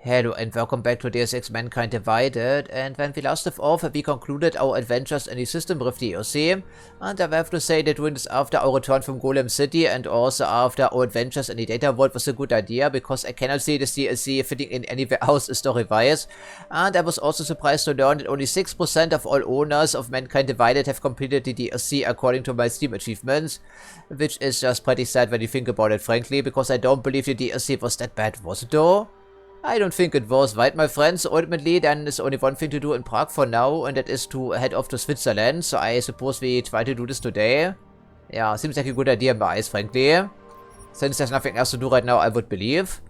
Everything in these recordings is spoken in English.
Hello and welcome back to Deus Ex Mankind Divided, and when we last left off, we concluded our adventures in the system with DLC, and I have to say that doing this after our return from Golem City and also after our adventures in the data vault was a good idea, because I cannot see this DLC fitting in anywhere else story-wise, and I was also surprised to learn that only 6% of all owners of Mankind Divided have completed the DLC according to my Steam achievements, which is just pretty sad when you think about it, frankly, because I don't believe the DLC was that bad, was it though? I don't think it was, right, my friends? Ultimately, then there's only one thing to do in Prague for now, and that is to head off to Switzerland, so I suppose we try to do this today. Yeah, seems like a good idea in my eyes, frankly. Since there's nothing else to do right now, I would believe.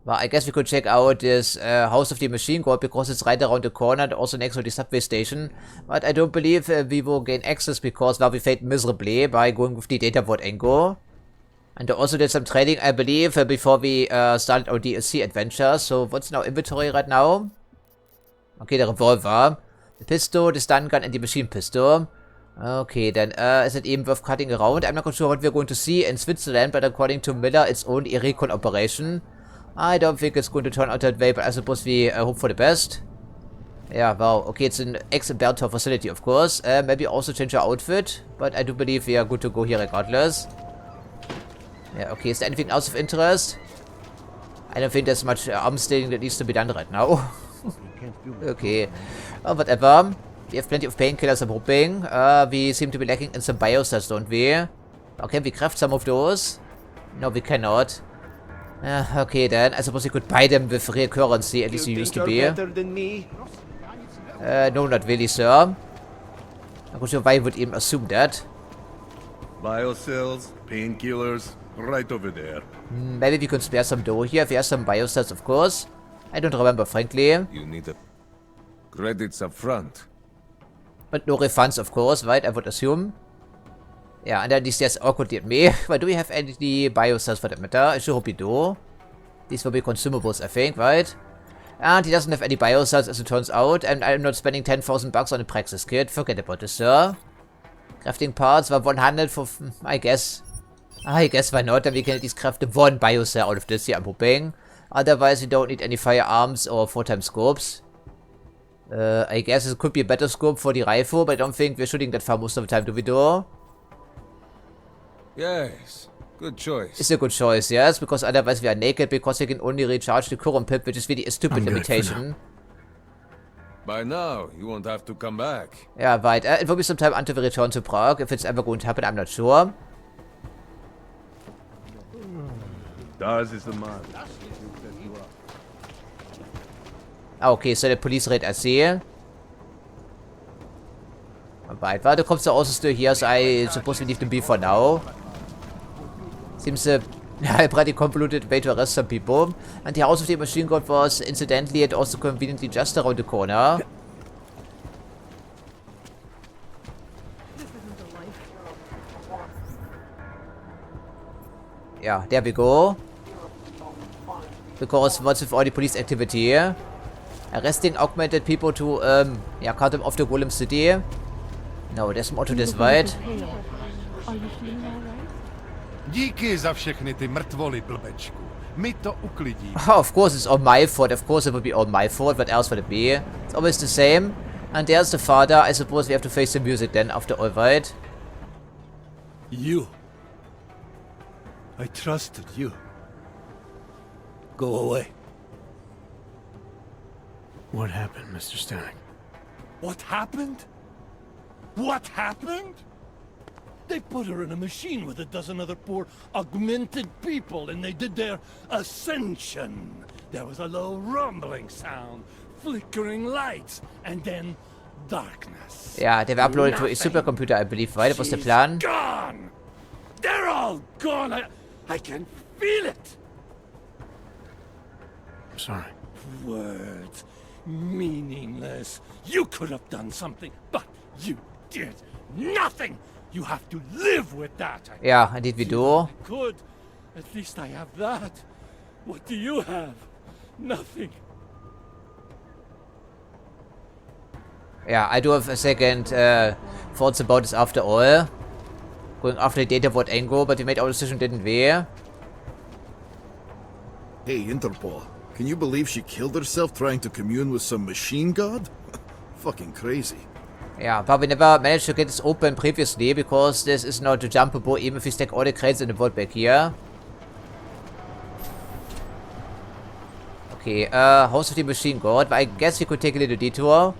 Well, I guess we could check out this House of the Machine God, because it's right around the corner and also next to the subway station. But I don't believe we will gain access, because, well, we failed miserably by going with the data vault angle. And I also did some trading, I believe, before we started our DLC adventure. So what's in our inventory right now? Okay, the revolver, the pistol, the stun gun, and the machine pistol. Okay, then is it even worth cutting around? I'm not quite sure what we're going to see in Switzerland, but according to Miller, it's only a recon operation. I don't think it's going to turn out that way, but I suppose we hope for the best. Yeah, wow. Okay, it's an ex-Bertha facility, of course. Maybe also change our outfit, but I do believe we are good to go here regardless. Yeah, okay, is there anything else of interest? I don't think there's much arms dealing that needs to be done right now. Okay, whatever. We have plenty of painkillers, I'm hoping. We seem to be lacking in some biocells, don't we? Okay, we craft some of those. No, we cannot. Okay, then. I suppose we could buy them with real currency, at least you used to be. No, not really, sir. I'm not sure why you would even assume that. Biocells, painkillers, right over there. Maybe we could spare some dough here. We have some biocells, of course. I don't remember, frankly. You need the credits up front. But no refunds, of course, right? I would assume. Yeah, and then this is awkwardly at me. But do we have any biocells for that matter? I sure hope we do. These will be consumables, I think, right? And he doesn't have any biocells, as it turns out. And I'm not spending 10,000 bucks on a Praxis kit. Forget about this, sir. Crafting parts were 100 for, I guess. I guess why not? Then we can at least craft one biocell out of this here, I'm hoping. Otherwise, we don't need any firearms or 4x scopes. I guess it could be a better scope for the rifle, but I don't think we're shooting that far most of the time, do we do? Yes, good choice. It's a good choice, yes, because otherwise we are naked, because we can only recharge the current pip, which is really a stupid limitation. By now, you won't have to come back. Yeah, right. It will be some time until we return to Prague. If it's ever going to happen, I'm not sure. Das ist the man. Okay, so the police raid, I see. Right, well, the cops are also still here, so I suppose we leave them be for now. Seems a pretty convoluted way to arrest some people. And the House of the Machine God was incidentally and also conveniently just around the corner. Yeah, there we go. Because what's with all the police activity? Arresting augmented people to, yeah, cut them off to Golem City. No, there's more to this, right? Díky za všechny ty mrtvoly, blbečku. My to uklidíme. Oh, of course it's all my fault. Of course it would be all my fault. What else would it be? It's always the same. And there's the father. I suppose we have to face the music then after all, right? You. I trusted you. Go away. What happened, Mr. Stanek? What happened? What happened? They put her in a machine with a dozen other poor augmented people, and they did their ascension. There was a low rumbling sound, flickering lights, and then darkness. Yeah, they were uploaded to a supercomputer, I believe, right? That was the plan. Gone! They're all gone! I can feel it! I'm sorry. Words. Meaningless. You could have done something, but you did nothing! You have to live with that. Yeah, indeed we do. Good. At least I have that. What do you have? Nothing. Yeah, I do have a second thoughts about this after all. Going after the data vault angle, but we made our decision, didn't we? Hey, Interpol. Can you believe she killed herself trying to commune with some machine god? Fucking crazy. Yeah, but we never managed to get this open previously because this is not jumpable even if we stack all the crates in the vault back here. Okay, host of the machine god, but I guess we could take a little detour.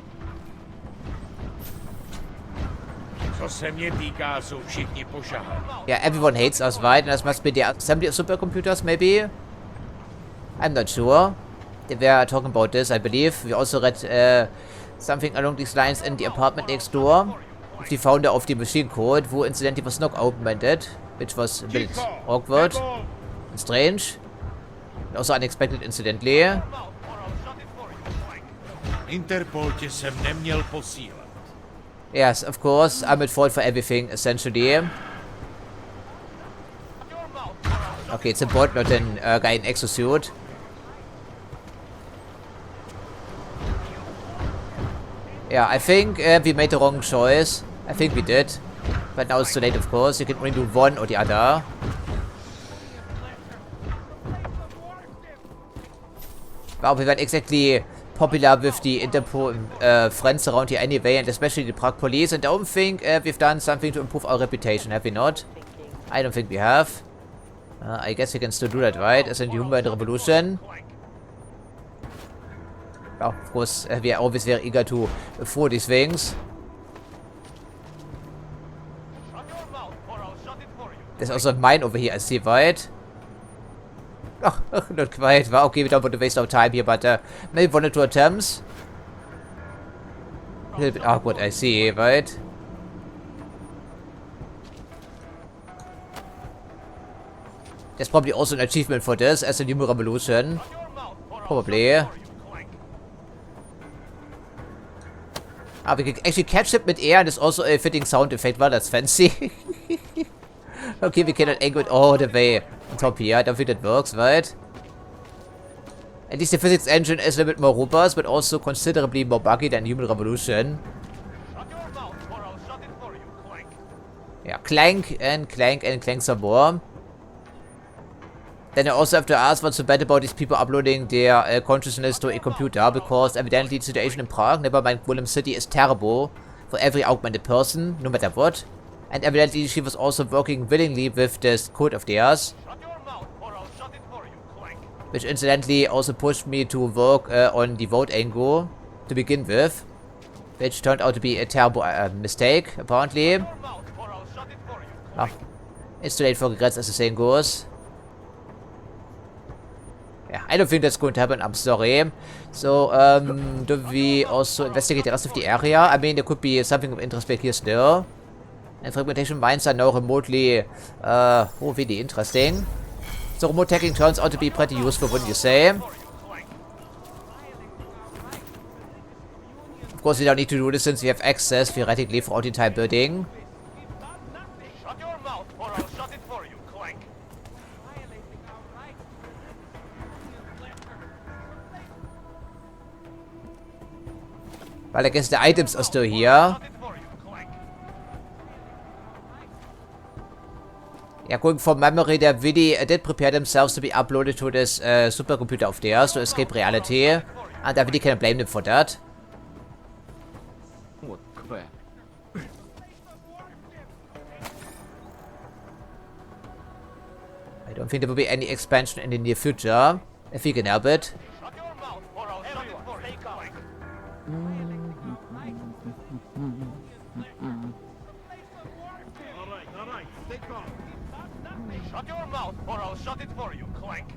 Yeah, everyone hates us, right? And this must be the assembly of supercomputers, maybe? I'm not sure. They were talking about this, I believe. We also read something along these lines in the apartment next door. With the founder of the machine code, who incidentally was not augmented, which was a bit awkward and strange. And also unexpected, incidentally. Interpol tě sem neměl posílat. Yes, of course, I'm at fault for everything, essentially. Okay, it's a bot, not a guy in exosuit. Yeah, I think we made the wrong choice. I think we did. But now it's too late, of course. You can only do one or the other. Wow, we weren't exactly popular with the Interpol friends around here anyway, and especially the Prague police. And I don't think we've done something to improve our reputation, have we not? I don't think we have. I guess we can still do that, right? As in the human revolution. Well, of course, we are always very eager to afford these things. There's also a mine over here, I see, right? Oh, not quite. Well, okay, we don't want to waste our time here, but maybe 1 or 2 attempts. A little bit awkward, I see, right? There's probably also an achievement for this as a new revolution. Probably. Ah, we can actually catch it mid-air, and there's also a fitting sound effect. Well, that's fancy. Okay, we cannot angle it all the way on top here. I don't think that works, right? At least the physics engine is a little bit more robust, but also considerably more buggy than Human Revolution. Yeah, clank and clank and clank some more. Then I also have to ask what's so bad about these people uploading their consciousness to a computer, because evidently the situation in Prague, never mind Golem City, is terrible for every augmented person, no matter what. And evidently she was also working willingly with this code of theirs. Which incidentally also pushed me to work on the vote angle to begin with. Which turned out to be a terrible mistake, apparently. Oh, it's too late for regrets, as the saying goes. Yeah, I don't think that's going to happen, I'm sorry. So, do we also investigate the rest of the area? I mean, there could be something of interest back here still. And fragmentation mines are now remotely, really interesting. So remote hacking turns out to be pretty useful, wouldn't you say? Of course, we don't need to do this since we have access, theoretically, throughout the entire building. Well, I guess the items are still here. Yeah, going from memory, they really did prepare themselves to be uploaded to this supercomputer of theirs to escape reality. And I really can't blame them for that. What crap. I don't think there will be any expansion in the near future, if we can help it. Shut your mouth or I'll shut it for you, Clank.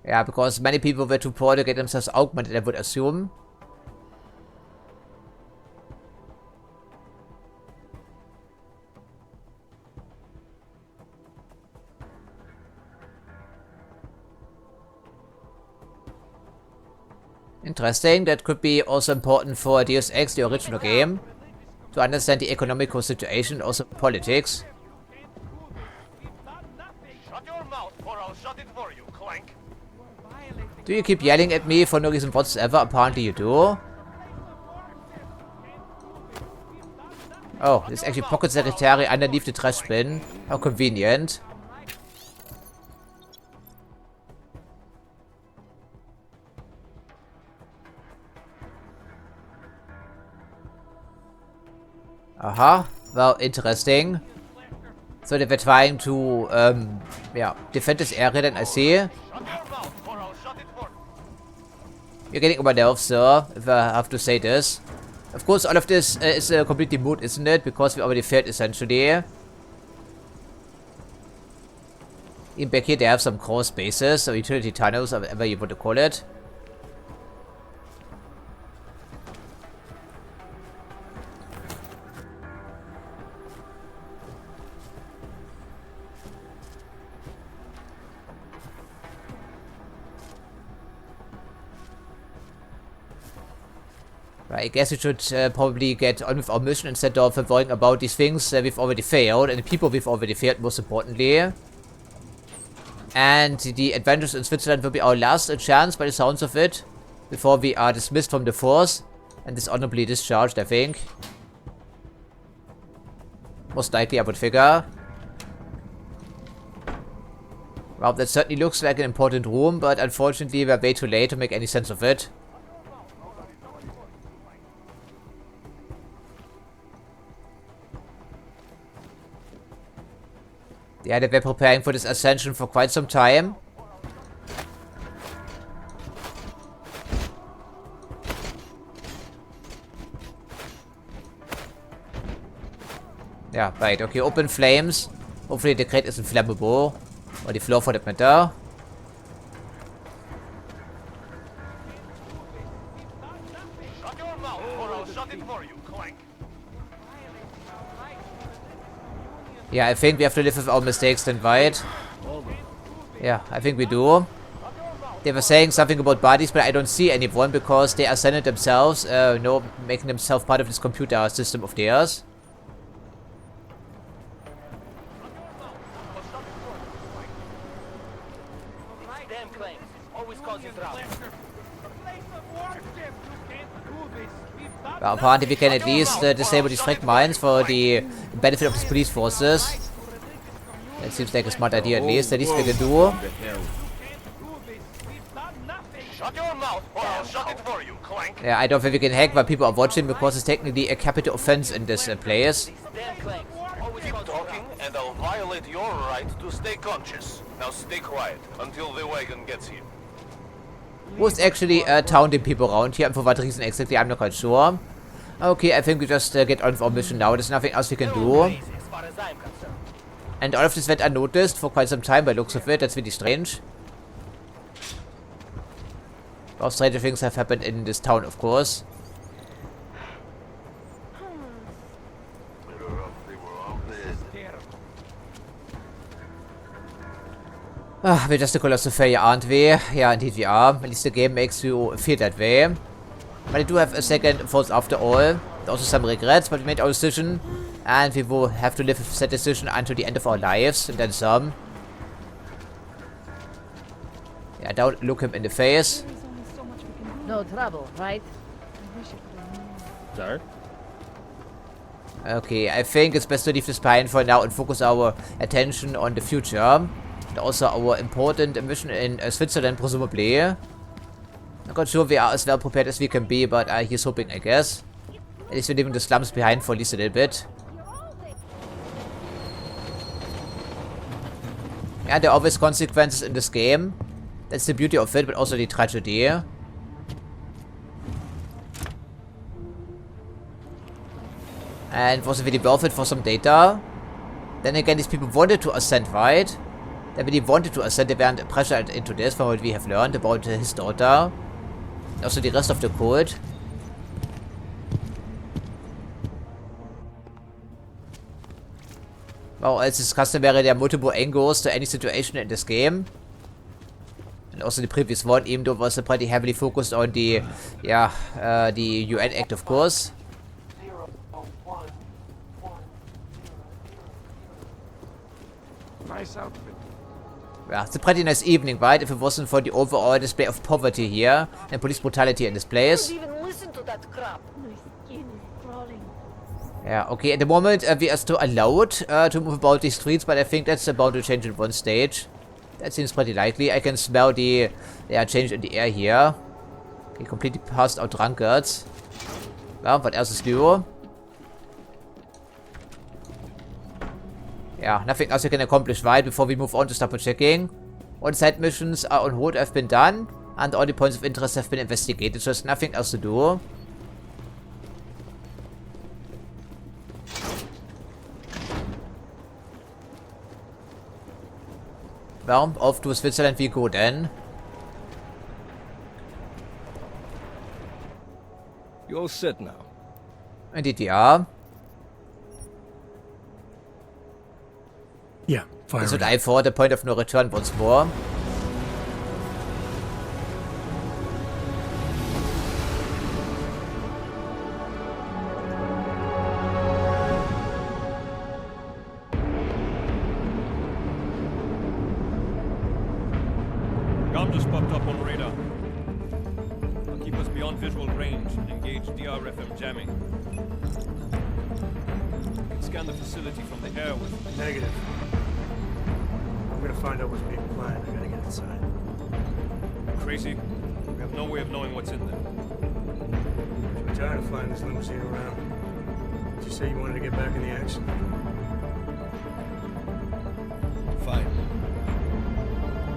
Yeah, because many people were too poor to get themselves augmented, I would assume. Interesting, that could be also important for Deus Ex, the original game, to understand the economical situation and also politics. Shut your mouth or I'll shut it for you, Clank. Do you keep yelling at me for no reason whatsoever? Apparently you do. Oh, there's actually pocket secretary underneath the trash bin. How convenient. Aha. Well, interesting. So they were trying to, yeah, defend this area, then I see. You're getting on my nerves, sir, if I have to say this. Of course, all of this is completely moot, isn't it? Because we already failed, essentially. In back here, they have some crawl spaces, or utility tunnels, or whatever you want to call it. I guess we should probably get on with our mission instead of worrying about these things we've already failed, and the people we've already failed, most importantly. And the adventures in Switzerland will be our last chance, by the sounds of it, before we are dismissed from the force and dishonorably discharged, I think. Most likely, I would figure. Well, that certainly looks like an important room, but unfortunately we're way too late to make any sense of it. Yeah, they were preparing for this ascension for quite some time. Yeah, right, okay, open flames. Hopefully the crate isn't flammable. Or the floor for that matter. Shut your mouth or I'll shut it for you, Clank. Yeah, I think we have to live with our mistakes then, right? Yeah, I think we do. They were saying something about bodies, but I don't see anyone because they ascended themselves, no, making themselves part of this computer system of theirs. Damn Clank, always causing trouble. Well, apparently we can at least disable these frag mines for the benefit of the police forces. That seems like a smart idea at least. The least we can do. Shut your mouth or I'll shut it for you, Clank. Yeah, I don't think we can hack while people are watching because it's technically a capital offense in this place. Damn Clank, always keep talking and I'll violate your right to stay conscious. Now stay quiet until the wagon gets here. Who's actually taunting people around here and for what reason exactly, I'm not quite sure. Okay, I think we just get on with our mission now. There's nothing else we can do. As far as I'm concerned. And all of this went unnoticed for quite some time by looks of it. That's really strange. All stranger things have happened in this town, of course. Ah, we're just a colossal failure, aren't we? Yeah, indeed we are. At least the game makes you feel that way. But I do have a second thoughts after all. Also some regrets, but we made our decision. And we will have to live with that decision until the end of our lives. And then some. Yeah, don't look him in the face. No trouble, right? Sir? Okay, I think it's best to leave this behind for now and focus our attention on the future. And also our important mission in Switzerland, presumably. I'm not sure we are as well prepared as we can be, but he's hoping, I guess. At least we're leaving the slums behind for at least a little bit. Yeah, there are always consequences in this game. That's the beauty of it, but also the tragedy. And was it really worth it for some data? Then again, these people wanted to ascend, right? They really wanted to ascend, they weren't pressured into this from what we have learned about his daughter. And also the rest of the cult. Well, as is customary, there are multiple angles to any situation in this game. And also the previous one, even though it was pretty heavily focused on the, yeah, the UN Act, of course. Nice outfit. Yeah, it's a pretty nice evening, right? If it wasn't for the overall display of poverty here and police brutality in this place. Don't even listen to that crap. My skin is crawling. Yeah, okay, at the moment we are still allowed to move about the streets, but I think that's about to change in one stage. That seems pretty likely. I can smell the change in the air here. Okay, completely passed out drunkards. Well, what else is new? Yeah, nothing else we can accomplish right before we move on to start checking. All the side missions are on hold, have been done, and all the points of interest have been investigated, so there's nothing else to do. Well, off to Switzerland we go then. You all set now? Indeed we are. Yeah, fire This it would up. I for the point of no return once more. Gom just popped up on radar. I'll keep us beyond visual range and engage DRFM jamming. Scan the facility from the air with... Negative. I'm gonna find out what's being planned. I gotta get inside. Crazy. We have no way of knowing what's in there. I'm tired of flying this limousine around. Did you say you wanted to get back in the action? Fine.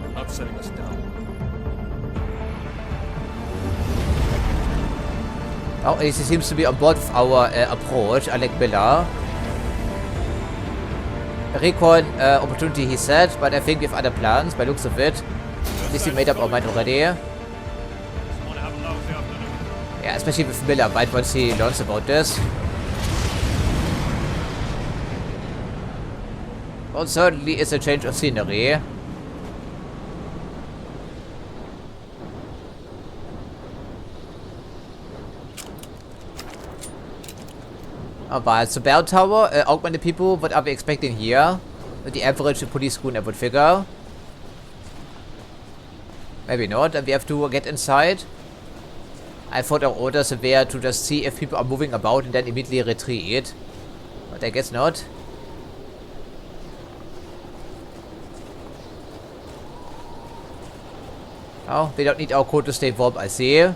I'm not setting us down. Oh, he seems to be on board with our approach, Alec Miller. Recon opportunity, he said, but I think we have other plans by looks of it. At least he made up our mind already. Yeah, especially with Miller, right, once he learns about this. Well, certainly is a change of scenery. Alright, so bell tower, augmented people, what are we expecting here? The average police schooner would figure. Maybe not, and we have to get inside. I thought our orders were to just see if people are moving about and then immediately retreat. But I guess not. Oh, they don't need our code to stay warm, I see.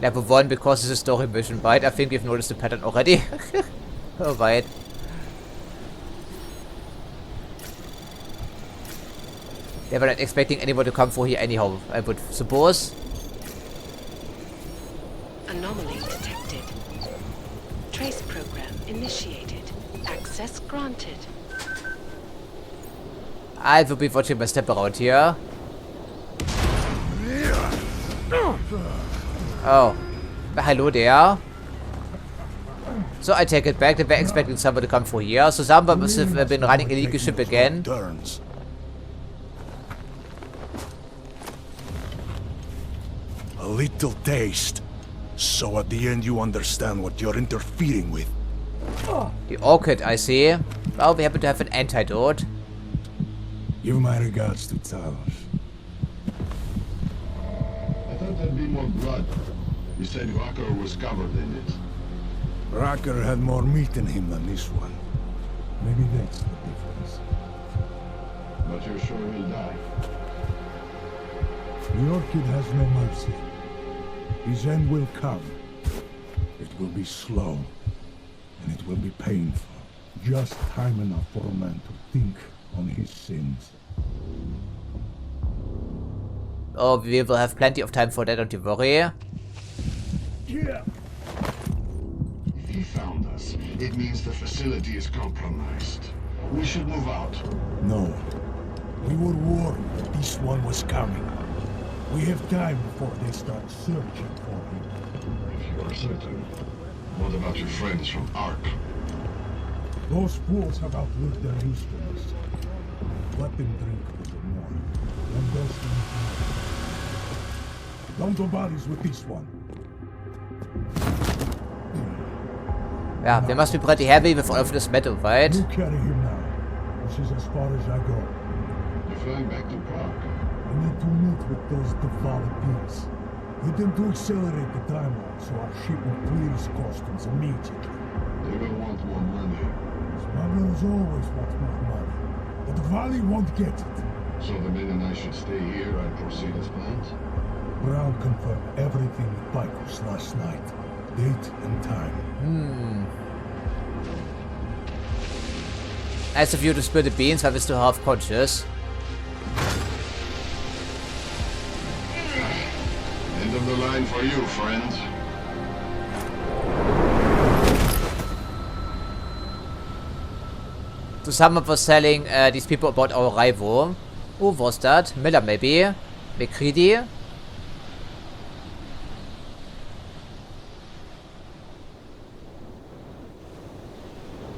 Level 1 because it's a story mission, right? I think we've noticed the pattern already. Alright. They were not expecting anyone to come for here anyhow, I would suppose. Anomaly detected. Trace program initiated. Access granted. I will be watching my step around here. Oh. Hello there. So I take it back. They were expecting someone to come for here. So someone must have been running a illegal ship again. Turns. A little taste. So at the end you understand what you're interfering with. The orchid, I see. Well, we happen to have an antidote. Give my regards to Talos. I thought there'd be more blood. You said Rocker was covered in it. Rocker had more meat in him than this one. Maybe that's the difference. But you're sure he'll die? The Orchid has no mercy. His end will come. It will be slow. And it will be painful. Just time enough for a man to think on his sins. Oh, we will have plenty of time for that, don't you worry. Yeah. If he found us, it means the facility is compromised. We should move out. No. We were warned that this one was coming. We have time before they start searching for him. If you are certain, what about your friends from Ark? Those fools have outlived their usefulness. Let them drink a little more. And those things don't do bodies with this one. Yeah, we must be pretty heavy with all of this metal, right? You carry him now. This is as far as I go. You're flying back to Prague. I need to meet with those devoured pigs. Get them to accelerate the timeline so our shipment clears customs immediately. They will want more money. Smugglers always want more money, but the Valley won't get it. So the men and I should stay here and proceed as planned? Brown confirmed everything with Picos last night. Date and time. Nice of you to spill the beans, weil wir still half conscious. End of the line for you, friend. So someone was telling these people about our arrival. Who was that? Miller, maybe? McCready?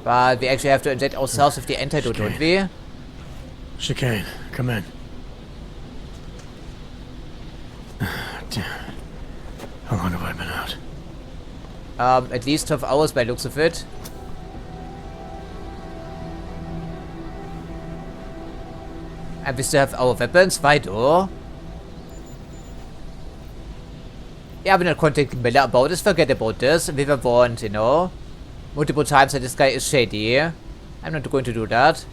But we actually have to inject ourselves with the antidote, don't we? Chicane, come in. Damn. How long have I been out? At least 12 hours by looks of it. And we still have our weapons, why though? Yeah, we're not contacting Miller about this, forget about this. We were warned, you know. Multiple times that this guy is shady. I'm not going to do that.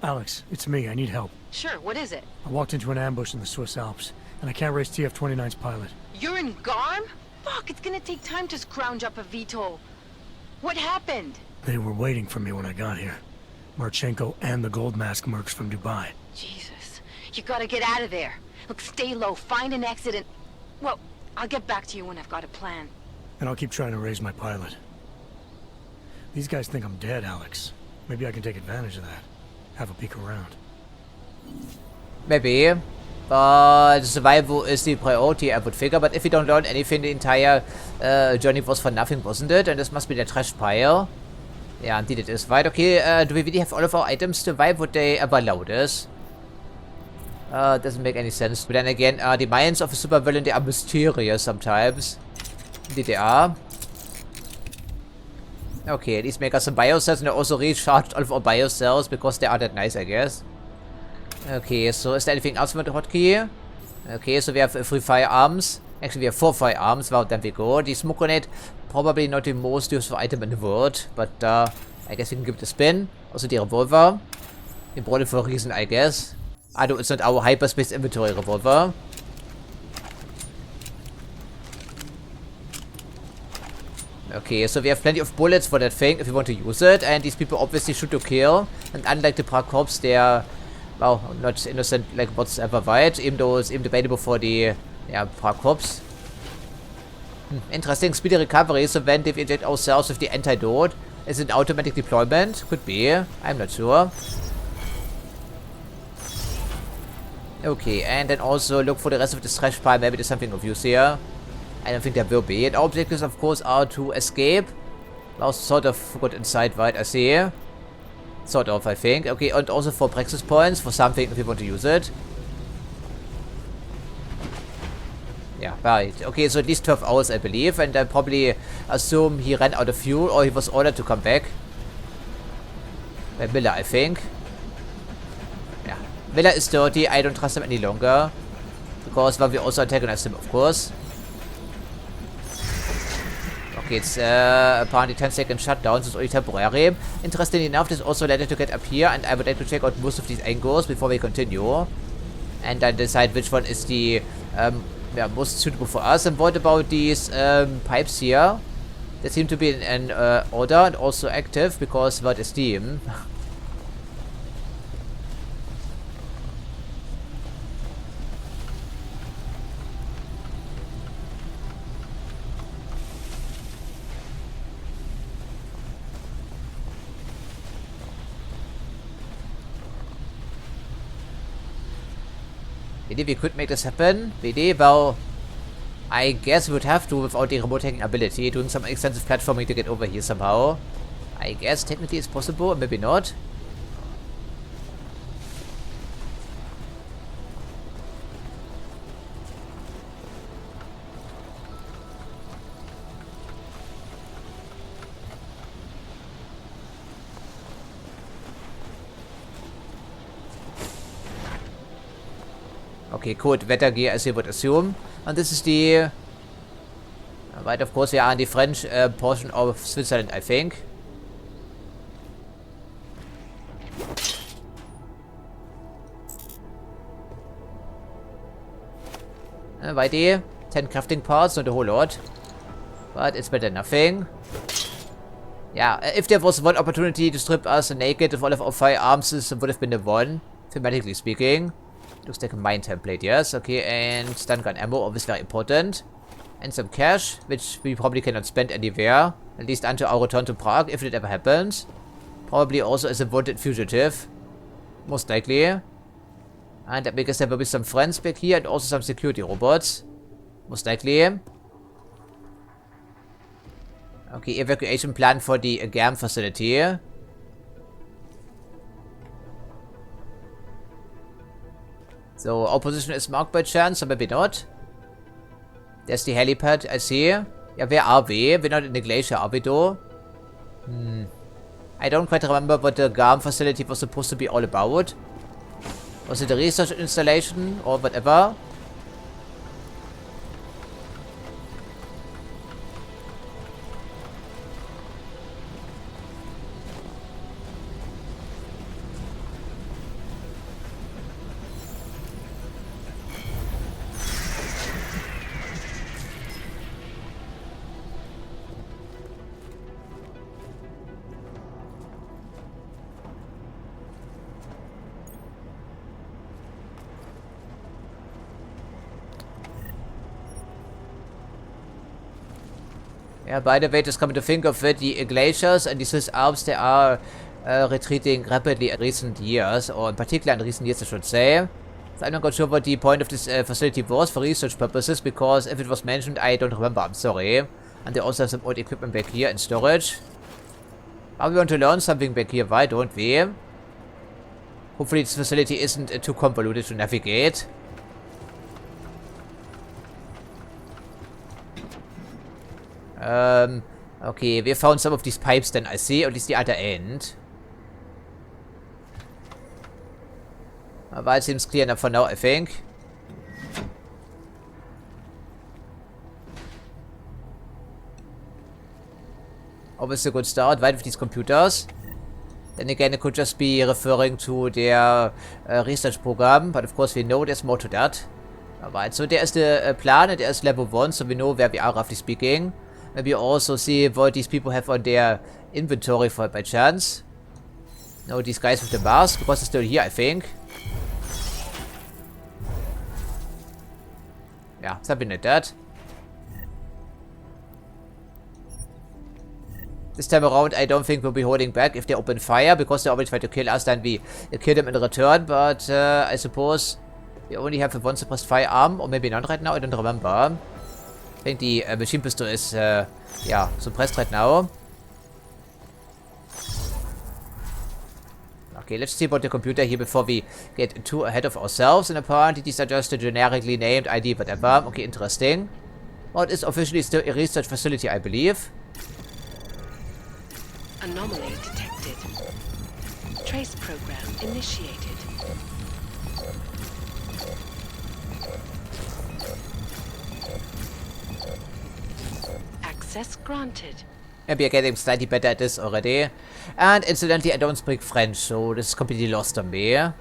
Alex, it's me. I need help. Sure, what is it? I walked into an ambush in the Swiss Alps, and I can't raise TF-29's pilot. You're in Garm? Fuck, it's gonna take time to scrounge up a VTOL. What happened? They were waiting for me when I got here. Marchenko and the Gold Mask mercs from Dubai. Jesus, you gotta get out of there. Look, stay low, find an exit and... Well, I'll get back to you when I've got a plan. And I'll keep trying to raise my pilot. These guys think I'm dead, Alex. Maybe I can take advantage of that. Have a peek around. Maybe. But survival is the priority, I would figure. But if we don't learn anything, the entire journey was for nothing, wasn't it? And this must be the trash pile. Yeah, indeed it is. Right, okay. Do we really have all of our items to survive? Would they ever allow this? Doesn't make any sense. But then again, the minds of a supervillain, they are mysterious sometimes. Indeed they are. Okay, these make us some biocells, and they also recharged all of our biocells because they are that nice, I guess. Okay, so is there anything else with the hotkey? Okay, so we have 3 firearms. Actually, we have 4 firearms. Well, then we go. The smoke grenade, probably not the most useful item in the world, but I guess we can give it a spin. Also the revolver. We brought it for a reason, I guess. Although it's not our hyperspace inventory revolver. Okay, so we have plenty of bullets for that thing if we want to use it, and these people obviously shoot to kill, and unlike the Prague Corps, they are, well, not innocent like whatsoever, right? Even though it's even debatable for the, yeah, Prague Corps. Interesting, speedy recovery, so when they inject ourselves with the antidote, is it automatic deployment? Could be, I'm not sure. Okay, and then also look for the rest of the trash pile, maybe there's something of use here. I don't think there will be. And our objectives, of course, are to escape. Well, sort of got inside, right? I see. Sort of, I think. Okay, and also for praxis points, for something if you want to use it. Yeah, right. Okay, so at least 12 hours, I believe. And I probably assume he ran out of fuel, or he was ordered to come back. By Miller, I think. Yeah. Miller is dirty. I don't trust him any longer. Because, well, we also antagonized him, of course. Okay, it's apparently 10-second shutdown, so it's only temporary. Interestingly enough, this also led it to get up here, and I would like to check out most of these angles before we continue. And then decide which one is the yeah, most suitable for us. And what about these pipes here? They seem to be in order and also active, because what is steam? Really, we could make this happen. Really, well, I guess we would have to without the remote hacking ability, doing some extensive platforming to get over here somehow. I guess technically it's possible, maybe not. Okay, cool. Wetter gear, as you would assume. And this is the... Right, of course, we are in the French portion of Switzerland, I think. Righty. 10 crafting parts, not a whole lot. But it's better than nothing. Yeah, if there was one opportunity to strip us naked of all of our firearms, this would have been the one, thematically speaking. Looks like a mine template, yes. Okay, and stun gun ammo, obviously very important. And some cash, which we probably cannot spend anywhere. At least until our return to Prague, if it ever happens. Probably also as a wanted fugitive. Most likely. And I guess there will be some friends back here and also some security robots. Most likely. Okay, evacuation plan for the GAM facility. So, our position is marked by chance, or maybe not. There's the helipad, I see. Yeah, where are we? We're not in the glacier, are we though? I don't quite remember what the GAM facility was supposed to be all about. Was it a research installation or whatever? Yeah, by the way, just coming to think of it, the glaciers and the Swiss Alps, they are retreating rapidly in recent years, or in particular in recent years, I should say. So I'm not quite sure what the point of this facility was for research purposes, because if it was mentioned, I don't remember, I'm sorry. And they also have some old equipment back here in storage. But we want to learn something back here, why don't we? Hopefully this facility isn't too convoluted to navigate. Okay, we found some of these pipes then, I see, at least the other end. But it seems clear enough for now, I think. Obviously a good start, right, with these computers. Then again, it could just be referring to their research program, but of course we know there's more to that. Alright, so there's the plan, and there's level 1, so we know where we are, roughly speaking. Maybe also see what these people have on their inventory for by chance. No, these guys with the mask, because they're still here, I think. Yeah, something like that. This time around, I don't think we'll be holding back if they open fire, because they already tried to kill us, then we kill them in return, but I suppose we only have one suppressed firearm, or maybe none right now, I don't remember. I think the machine pistol is, yeah, suppressed right now. Okay, let's see about the computer here before we get too ahead of ourselves. And apparently these are just a generically named ID, whatever. Okay, interesting. Well, it is officially still a research facility, I believe. Anomaly detected. Trace program initiated. Access granted. And we are getting slightly better at this already. And incidentally, I don't speak French, so this is completely lost on me. Yeah,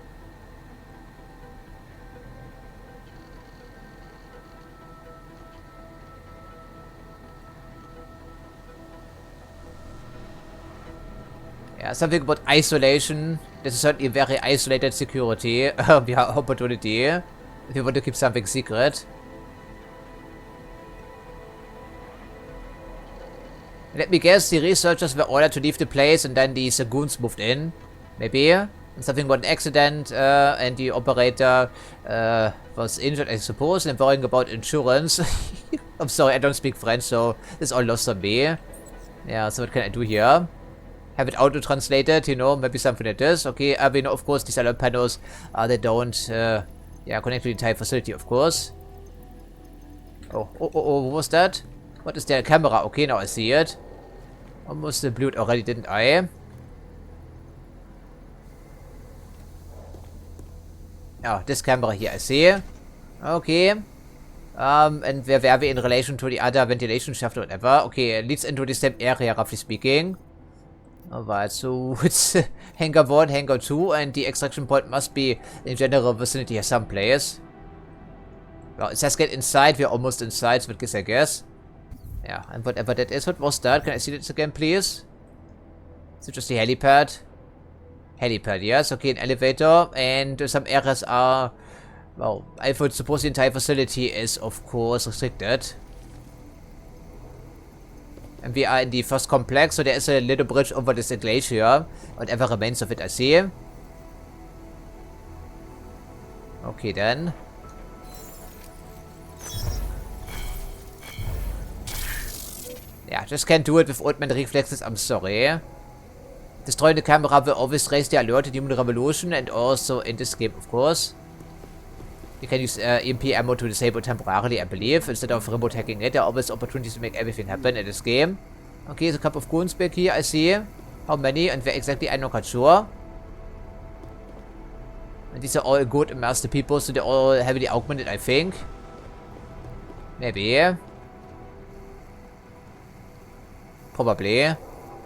something about isolation. This is certainly a very isolated security opportunity. If you want to keep something secret. Let me guess, the researchers were ordered to leave the place and then the goons moved in. Maybe. And something about an accident and the operator was injured, I suppose, and worrying about insurance. I'm sorry, I don't speak French, so this is all lost on me. Yeah, so what can I do here? Have it auto-translated, you know, maybe something like this. Okay, we know, of course, these alert panels, they don't, connect to the entire facility, of course. Oh, what was that? What is there? Camera? Okay, now I see it. Almost blew it already, didn't I? Oh, this camera here, I see. Okay. And where we in relation to the other ventilation shaft or whatever. Okay, it leads into the same area, roughly speaking. Alright, so it's hangar 1, hangar 2, and the extraction point must be in general vicinity here someplace. Well, it says get inside, we're almost inside, so I guess. Yeah, and whatever that is, what was that? Can I see this again, please? Is it just the helipad? Helipad, yes, okay, an elevator, and some areas are... Well, I would suppose the entire facility is, of course, restricted. And we are in the first complex, so there is a little bridge over this glacier. Whatever remains of it, I see. Okay, then. Yeah, just can't do it with ultimate reflexes, I'm sorry. Destroying the camera will always raise the alert in Human Revolution, and also in this game, of course. You can use EMP ammo to disable temporarily, I believe, instead of remote hacking it. There are always opportunities to make everything happen in this game. Okay, there's a couple of goons back here, I see. How many and where exactly, I'm not quite sure. And these are all good master people, so they're all heavily augmented, I think. Maybe. Probably. I'm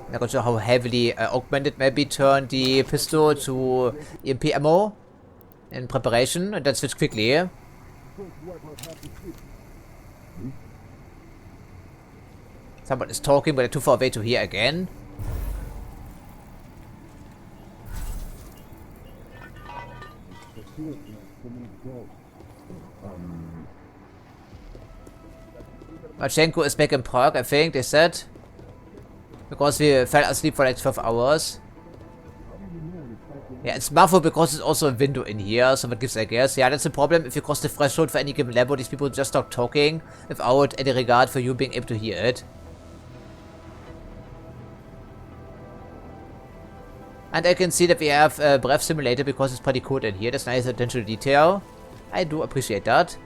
not quite sure how heavily augmented. Maybe turn the pistol to EMP ammo in preparation and then switch quickly. Someone is talking, but they're too far away to hear again. Marchenko is back in Prague, I think, they said. Because we fell asleep for like 12 hours. Yeah, it's muffled because there's also a window in here, so that gives, I guess. Yeah, that's the problem. If you cross the threshold for any given level, these people just start talking without any regard for you being able to hear it. And I can see that we have a breath simulator because it's pretty cool in here. That's nice attention to detail. I do appreciate that.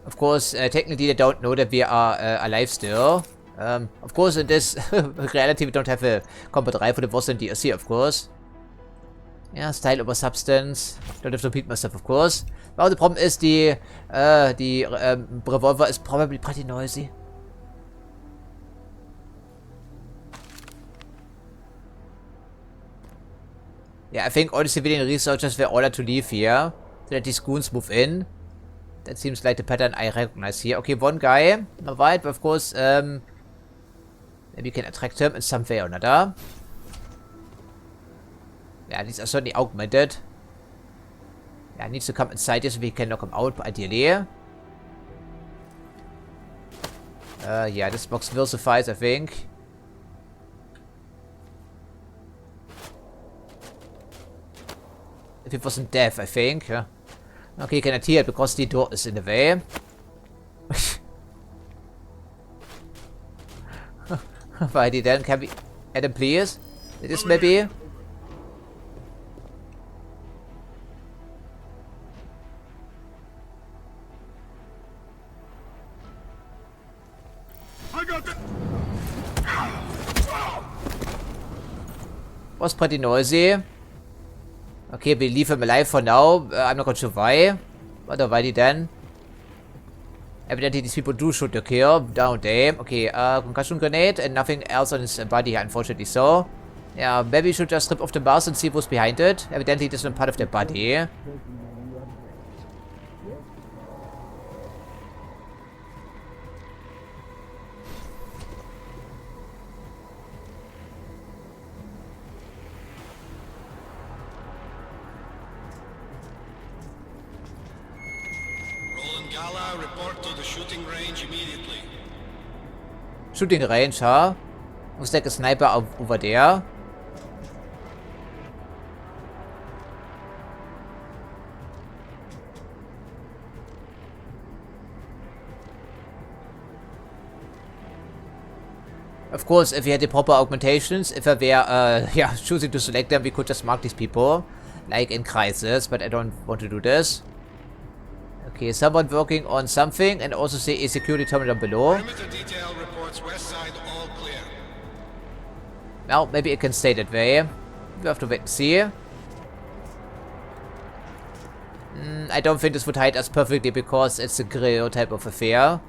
Of course, technically they don't know that we are alive still. Of course, in this reality we don't have a combat rifle. It was in DLC, of course. Yeah, style over substance. Don't have to repeat myself, of course. Well, the problem is the revolver is probably pretty noisy. Yeah, I think all the civilian researchers were ordered to leave here, so that these goons move in. That seems like the pattern I recognize here. Okay, one guy. Alright, but of course, maybe you can attract him in some way or another. Yeah, these are certainly augmented. Yeah, needs to come inside here so we can knock him out, ideally. Yeah, this box will suffice, I think. If it wasn't deaf, I think. Yeah. Okay, you cannot hear it because the door is in the way. Righty then, can we... Adam, please? This maybe? Was pretty noisy. Okay, we leave him alive for now. I'm not quite sure why. But alrighty then. Evidently these people do shoot the kill. Down them. Okay, concussion grenade and nothing else on his body here, unfortunately so. Yeah, maybe we should just strip off the mask and see what's behind it. Evidently this is not part of their body. Report to the shooting range immediately. Shooting range, huh? Looks like a sniper over there. Of course, if we had the proper augmentations, if I were, yeah, choosing to select them, we could just mark these people, like in crisis, but I don't want to do this. Okay, someone working on something, and also see a security terminal below. Perimeter detail reports west side all clear. Well, maybe it can stay that way. We have to wait and see. I don't think this would hide us perfectly because it's a grill type of affair.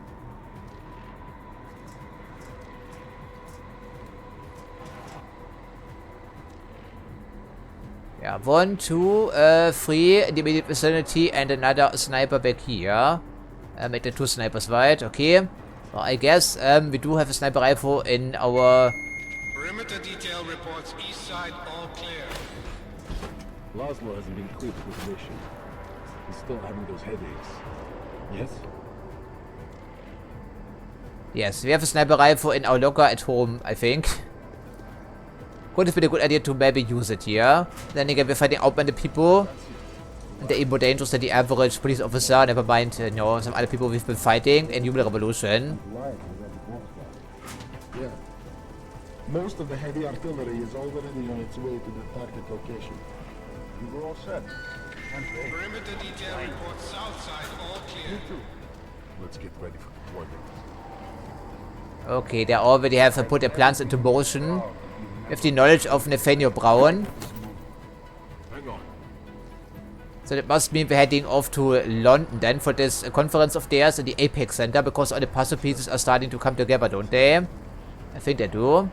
Yeah, 1, 2, 3 in the immediate vicinity and another sniper back here. Make the 2 snipers right, okay. Well, I guess we do have a sniper rifle in our... Perimeter detail reports east side all clear. Laszlo hasn't been cleared for the mission. He's still having those headaches. Yes? Yes, we have a sniper rifle in our locker at home, I think. Would have been a good idea to maybe use it here. Then again, we're fighting outmanned people. And they're even more dangerous than the average police officer. Never mind, you know, some other people we've been fighting in Human Revolution. Yeah. Most of the heavy artillery is already on its way to the target location. You were all set. Perimeter detail reports south side all clear. Let's get ready for deployment. Okay, they already have put their plans into motion. With the knowledge of Nathaniel Brown. So that must mean we're heading off to London then for this conference of theirs at the Apex Center, because all the puzzle pieces are starting to come together, don't they? I think they do.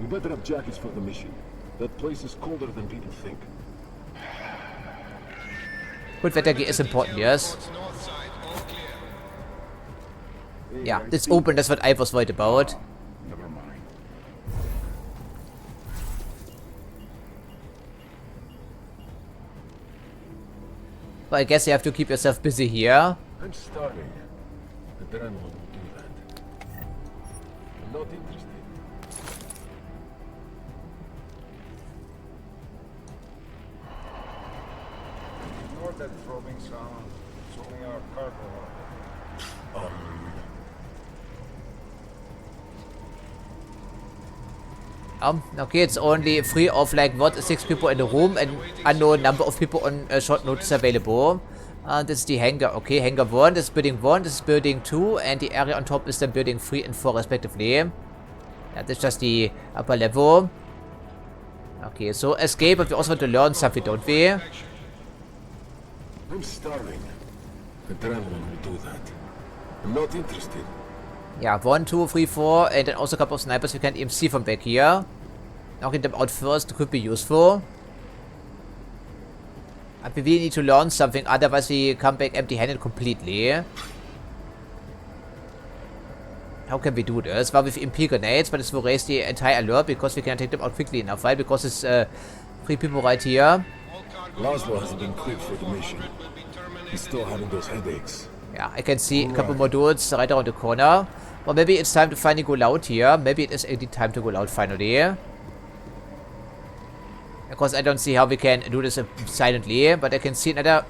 We better have jackets for the mission. That place is colder than people think. Good weather gear is important, yes. Ja, it's open, that's what I was worried about. But I guess you have to keep yourself busy here. I'm starving. Adrenaline will do that. I'm not interested. Ignore that throbbing sound. It's only our cargo. Okay, it's only 3 of like what, 6 people in the room and unknown number of people on short notice available. This is the hangar. Okay, hangar 1, this is building 1, this is building 2, and the area on top is then building 3 and 4 respectively. Yeah, that's just the upper level. Okay, so escape, but we also want to learn something, don't we? I'm starving. Adrenaline will do that. I'm not interested. Yeah, 1, 2, 3, 4, and then also a couple of snipers we can't even see from back here. Knocking them out first could be useful. But we really need to learn something, otherwise we come back empty-handed completely. How can we do this? Well, with MP grenades, but this will raise the entire alert because we can't take them out quickly enough, right? Because it's 3 people right here. Laszlo hasn't been cleared for the mission. He's still having those headaches. Yeah, I can see a couple more dudes right around the corner. Well, maybe it's time to finally go loud here. Maybe it is indeed time to go loud finally. Because I don't see how we can do this silently. But I can see another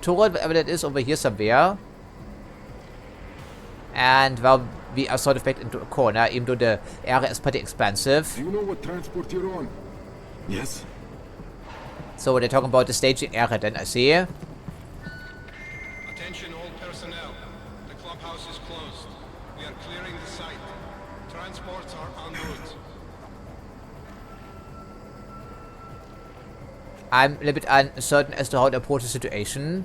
turret, whatever that is, over here somewhere. And, well, we are sort of backed into a corner, even though the area is pretty expansive. Do you know what transport you're on? Yes. So they're talking about the staging area then, I see. Attention all personnel. The clubhouse is closed. We are clearing the site. Transports are en route. I'm a little bit uncertain as to how to approach the situation.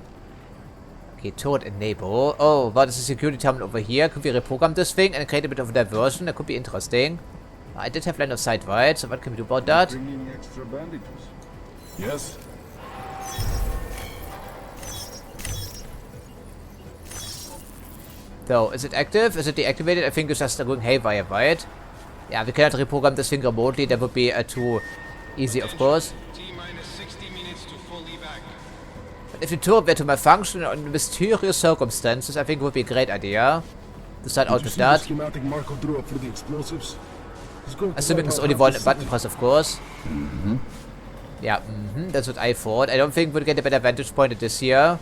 Okay, turret enable. Oh, well, there's a security terminal over here. Could we reprogram this thing and create a bit of a diversion? That could be interesting. I did have line of sight, right? So what can we do about that? Bringing extra bandages. Yes. So, is it active? Is it deactivated? I think it's just going haywire, right? Yeah, we cannot reprogram this thing remotely. That would be too easy, of course. But if the turret were to malfunction under mysterious circumstances, I think it would be a great idea to start out with that. Schematic Marco drew up for the explosives. Assuming it's only one button press, of course. Yeah, that's what I thought. I don't think we'll get a better vantage point at this here.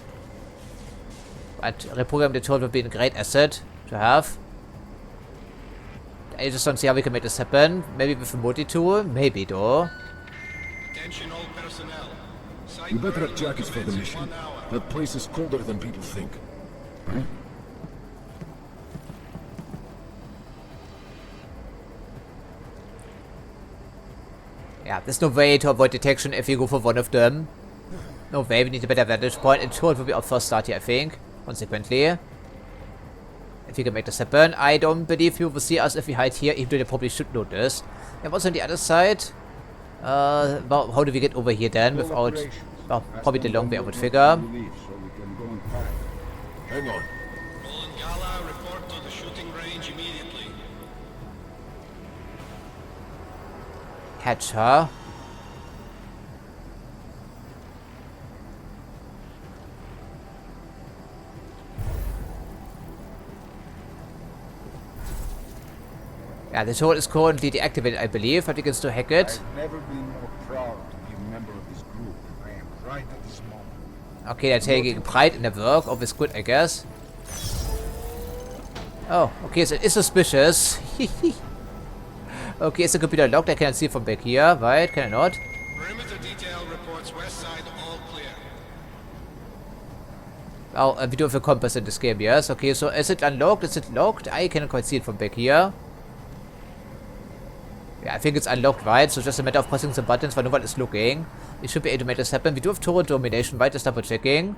But reprogramming the turret would be a great asset to have. I just don't see how we can make this happen. Maybe with a multi-tool? Maybe, though. Attention all personnel. You better have jackets for the mission. That place is colder than people think. Yeah, there's no way to avoid detection if you go for one of them. No way, we need a better vantage point, and turret will be our first start here, I think. Consequently. If we can make this happen, I don't believe you will see us if we hide here, even though they probably should notice. And what's on the other side? Well, how do we get over here then without... Well, probably the long way, I would figure. Hang on. Roland Gala, report to the shooting range immediately. Catch her. Yeah, the turret is currently deactivated, I believe, but we can still hack it. I've never been more proud to be a member of this group. I am right at this moment. Okay, they're taking pride in their work. Always good, I guess. Oh, okay, so it is suspicious. Okay, is the computer locked? I cannot see from back here, right? Can I not? Perimeter detail reports west side all clear. Oh, we do have a compass in this game, yes. Okay, so is it unlocked? Is it locked? I cannot quite see it from back here. Yeah, I think it's unlocked, right? So just a matter of pressing some buttons while no one is looking. We should be able to make this happen. We do have turret domination, right? Just double checking.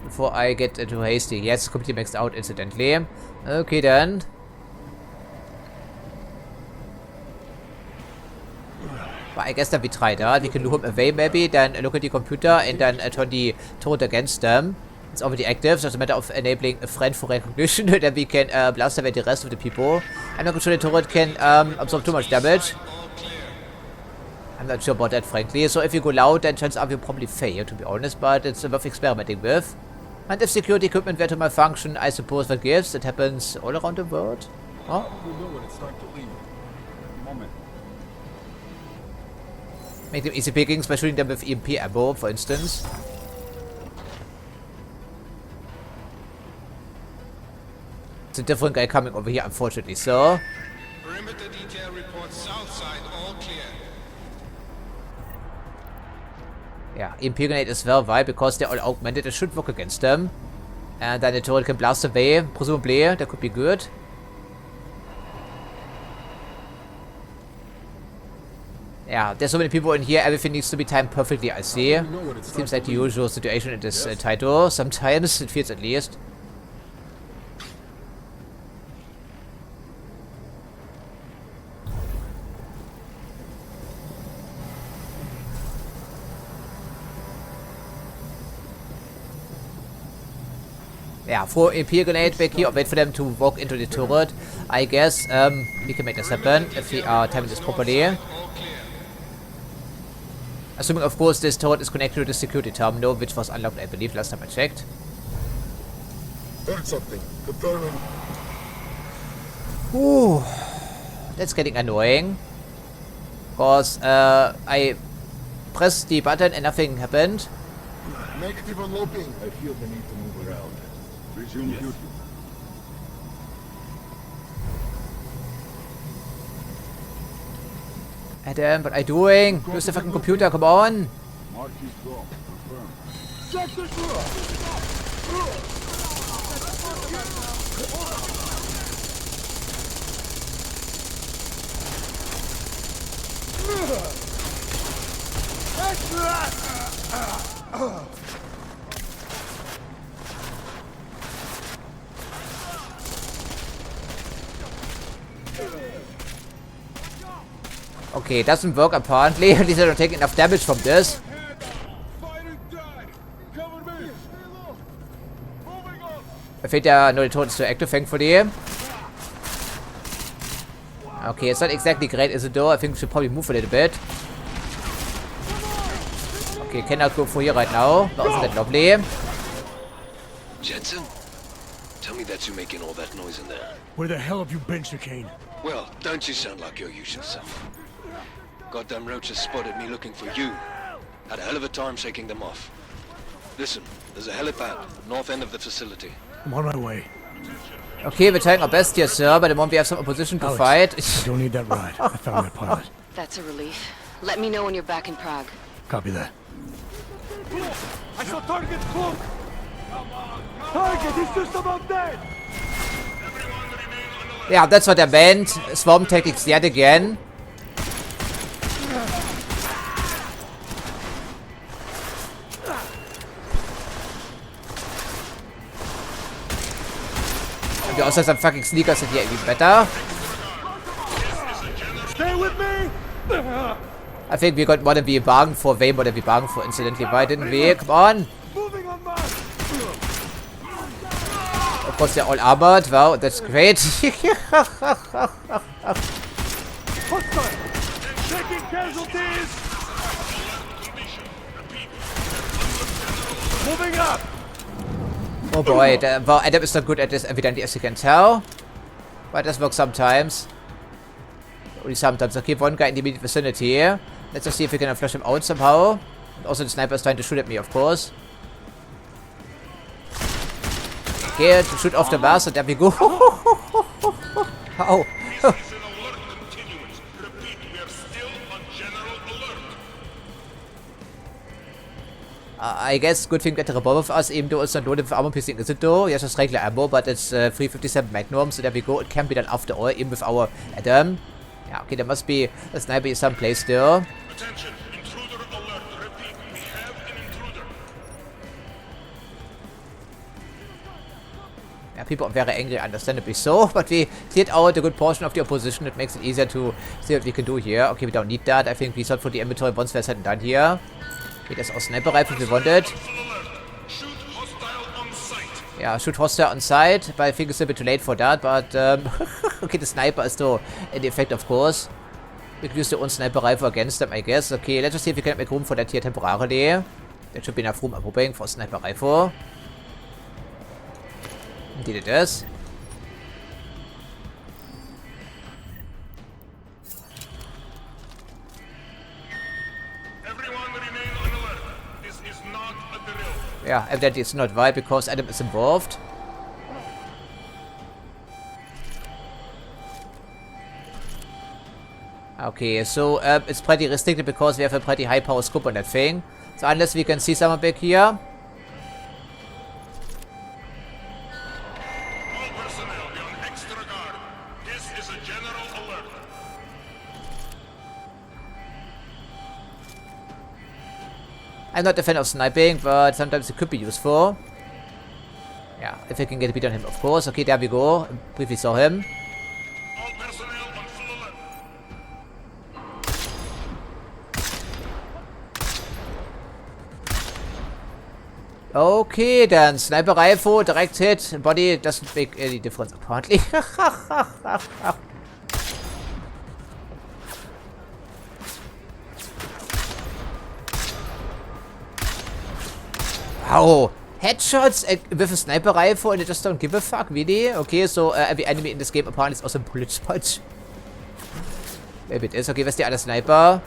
Before I get too hasty. Yes, completely maxed out incidentally. Okay then. Well, I guess that we try that. We can lure him away maybe, then look at the computer and then turn the turret against them. It's already active, so it's a matter of enabling a friend for recognition, then we can blast away the rest of the people. I'm not sure the turret can absorb too much damage. I'm not sure about that, frankly. So if you go loud, then chances are we'll probably fail, to be honest, but it's worth experimenting with. And if security equipment were to malfunction, I suppose that gives. It happens all around the world. Huh? Make them easy pickings by shooting them with EMP ammo, for instance. It's a different guy coming over here, unfortunately, so. Perimeter detail reports south side all clear. Yeah, EMP grenade as well, why? Because they're all augmented, it should work against them. And then the turret can blast away, presumably, that could be good. Yeah, there's so many people in here, everything needs to be timed perfectly, I see. Seems like the usual situation in this title, sometimes, it feels at least. Yeah, for EMP grenade back here, wait for them to walk into the turret. I guess we can make this happen if we are timing this properly. Assuming, of course, this turret is connected to the security terminal, which was unlocked, I believe, last time I checked. Heard something. Confirming. Ooh, that's getting annoying. Because I pressed the button and nothing happened. Negative on low ping. I feel the need to move around. Resume duty. Adam, what are you doing? Use the fucking computer, come on! Mark is gone. Confirmed. Check the Okay, it doesn't work apparently. At least I don't take enough damage from this. I think no, the turret is still active, thankfully. Okay, it's not exactly great, is it though? I think we should probably move a little bit. Okay, cannot go for here right now. That wasn't that lovely. Jensen? Tell me that you're making all that noise in there. Where the hell have you been, Chicane? Well, don't you sound like your usual self. Goddamn roaches spotted me looking for you. Had a hell of a time shaking them off. Listen, there's a helipad, north end of the facility. I'm on my way. Okay, we're trying our best here, sir, but the moment we have some opposition to fight... I don't need that ride. I found my pilot. That's a relief. Let me know when you're back in Prague. Copy that. I saw target close! Target is just about dead! Yeah, that's what I meant. Swarm tactics yet again. Und die Ausländer fucking Sneakers sind hier irgendwie better. Stay with me! I think we got more than we bargained for, way more than we bargained for, incidentally, why didn't we? Come on! Of course, they're all armored. Wow, that's great. Taking casualties! Moving up! Oh boy, well, Adam is not good at this, evidently, as you can tell. But it does work sometimes. Only sometimes. Okay, one guy in the immediate vicinity. Let's just see if we can flush him out somehow. And also, the sniper is trying to shoot at me, of course. Okay, shoot off the mask, and there we go. Ow. I guess good thing that the revolver for us, even though it's not loaded with armor piercing, is it though? Yes, it's regular ammo, but it's 357 Magnum, so there we go. It can be done after all, even with our Adam. Yeah, okay, there must be a sniper someplace still. Attention, intruder alert. Repeat, we have an intruder. Yeah, people are very angry, understandably so, but we cleared out a good portion of the opposition. It makes it easier to see what we can do here. Okay, we don't need that. I think we sort for the inventory once we're said and done here. Okay, that's our sniper rifle if we wanted. Yeah, shoot hostile on sight, but I think it's a bit too late for that, but okay, the sniper is still in effect, of course. We can use the own sniper rifle against them, I guess. Okay, let's just see if we can make room for that here temporarily. There should be enough room, I'm hoping, for a sniper rifle. Indeed it is. Yeah, evidently it's not right because Adam is involved. Okay, so it's pretty restricted because we have a pretty high power scope on that thing. So unless we can see someone back here. All personnel be on extra guard. This is a general alert. I'm not a fan of sniping, but sometimes it could be useful. Yeah, if I can get a beat on him, of course. Okay, there we go. Briefly saw him. All personnel on full alert. Okay, then sniper rifle, direct hit, body doesn't make any difference apparently. Wow, headshots with a sniper rifle and they just don't give a fuck, really? Okay, so every enemy in this game apparently is also bullet sponge. Maybe it is. Okay, where's the other sniper?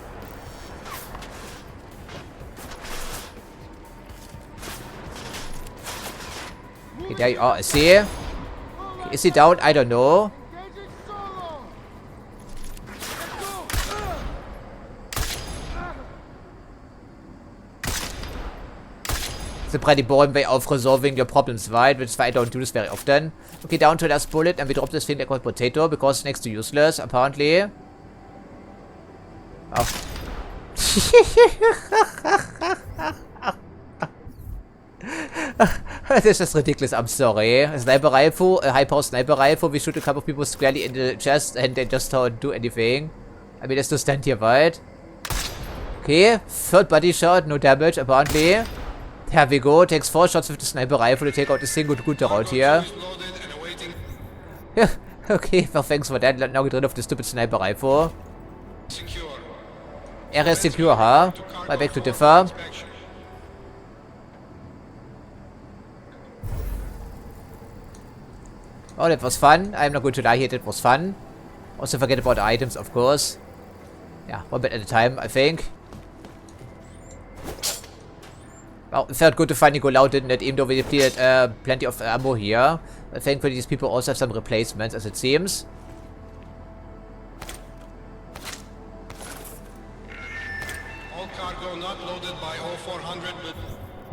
Okay, there you are, I see. Okay, is he down? I don't know. It's a pretty boring way of resolving your problems, right? Which is why I don't do this very often. Okay, down to the last bullet, and we drop this thing like a potato because it's next to useless, apparently. Oh. This is ridiculous, I'm sorry. A sniper rifle, a high power sniper rifle, we shoot a couple of people squarely in the chest and they just don't do anything. I mean, there's no stand here, right? Okay, third body shot, no damage, apparently. There we go, takes 4 shots with the sniper rifle to take out this single Router out here. Yeah, okay, well thanks for that. Now get rid of the stupid sniper rifle. Area secure, huh? Right back to differ. Oh, that was fun. I'm not going to lie here, that was fun. Also forget about the items, of course. Yeah, one bit at a time, I think. Well, it felt good to finally go loud, didn't it? Even though we depleted plenty of ammo here. But thankfully these people also have some replacements, as it seems. All cargo not loaded by 0400 will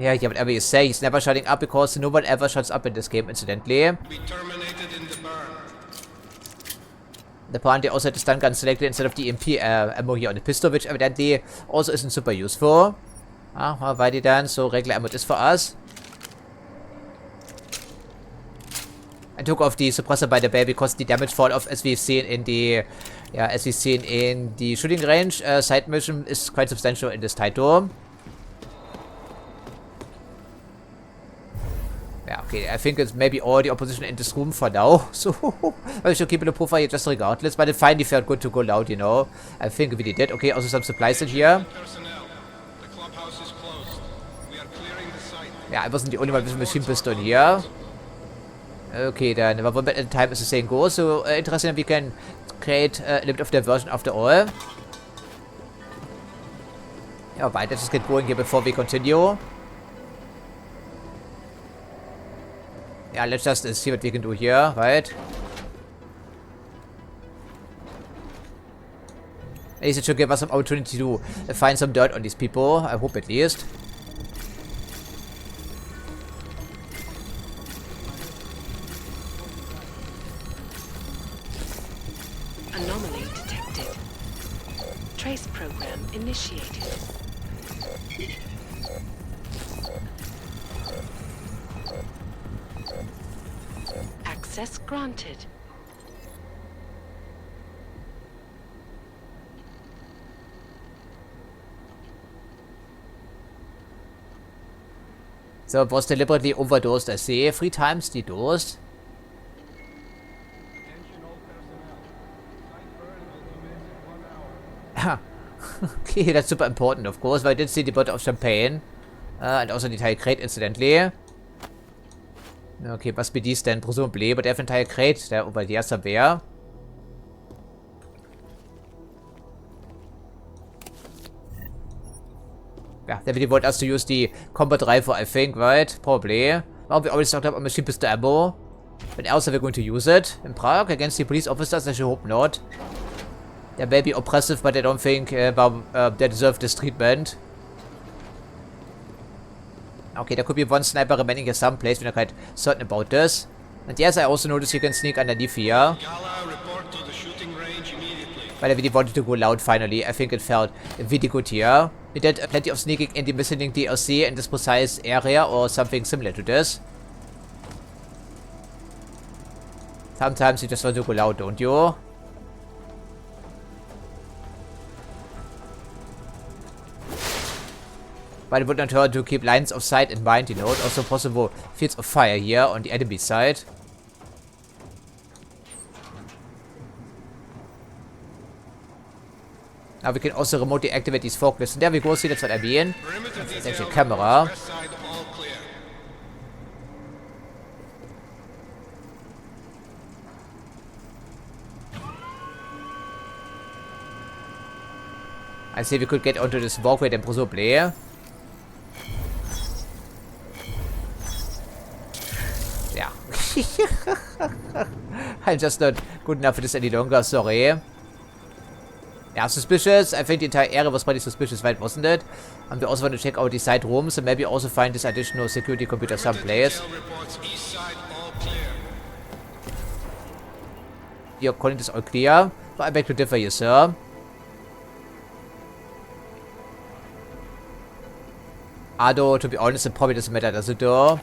Yeah, whatever you say, he's never shutting up because no one ever shuts up in this game, incidentally. be terminated in the burn. Apparently also had the stun gun selected instead of the EMP ammo here on the pistol, which evidently also isn't super useful. Alrighty then, so regular ammo is for us. I took off the suppressor by the way because the damage fall off, as we've seen in the shooting range side mission, is quite substantial in this title. Yeah, okay, I think it's maybe all the opposition in this room for now, so I should keep it a profile here just regardless, but it finally felt good to go loud, you know. I think we did. Okay, also some supplies in here. Yeah, I wasn't the only one with a machine pistol here. Okay, then, but 1 minute at a time as the saying goes, so interesting, we can create a little bit of diversion after all. Alright, let's just get going here before we continue. Yeah, let's just see what we can do here, right? At least it should give us some opportunity to find some dirt on these people, I hope at least. Anomaly detected. Trace program initiated. Access granted. So, was deliberately overdosed, I see. 3 times the dose. Okay, that's super important, of course, but I did see the bottle of champagne. And also the entire crate, incidentally. Okay, must be these then, presumably, but they have an entire crate there over here somewhere. Yeah, they really want us to use the combat rifle, I think, right? Probably. Well, we already talked about machine pistol ammo. When else are we going to use it? In Prague? Against the police officers? I should hope not. They may be oppressive, but I don't think they deserve this treatment. Okay, there could be 1 sniper remaining here someplace. We're not quite certain about this. And yes, I also noticed you can sneak underneath here. But I really wanted to go loud finally. I think it felt really good here. We did plenty of sneaking in the Missing Link DLC in this precise area or something similar to this. Sometimes you just want to go loud, don't you? But it would not hurt to keep lines of sight in mind, you know. It's also possible fields of fire here on the enemy side. Now we can also remotely activate these forklifts. And there we go, see, that's what I mean. That's actually a camera. I see we could get onto this walkway then presumably. Yeah. I'm just not good enough for this any longer, sorry. Yeah, suspicious. I think the entire area was pretty suspicious, right, wasn't it? And we also want to check out the side rooms and maybe also find this additional security computer someplace. Your calling this all clear? But I beg to differ here, sir. Although, to be honest, it probably doesn't matter, does it though?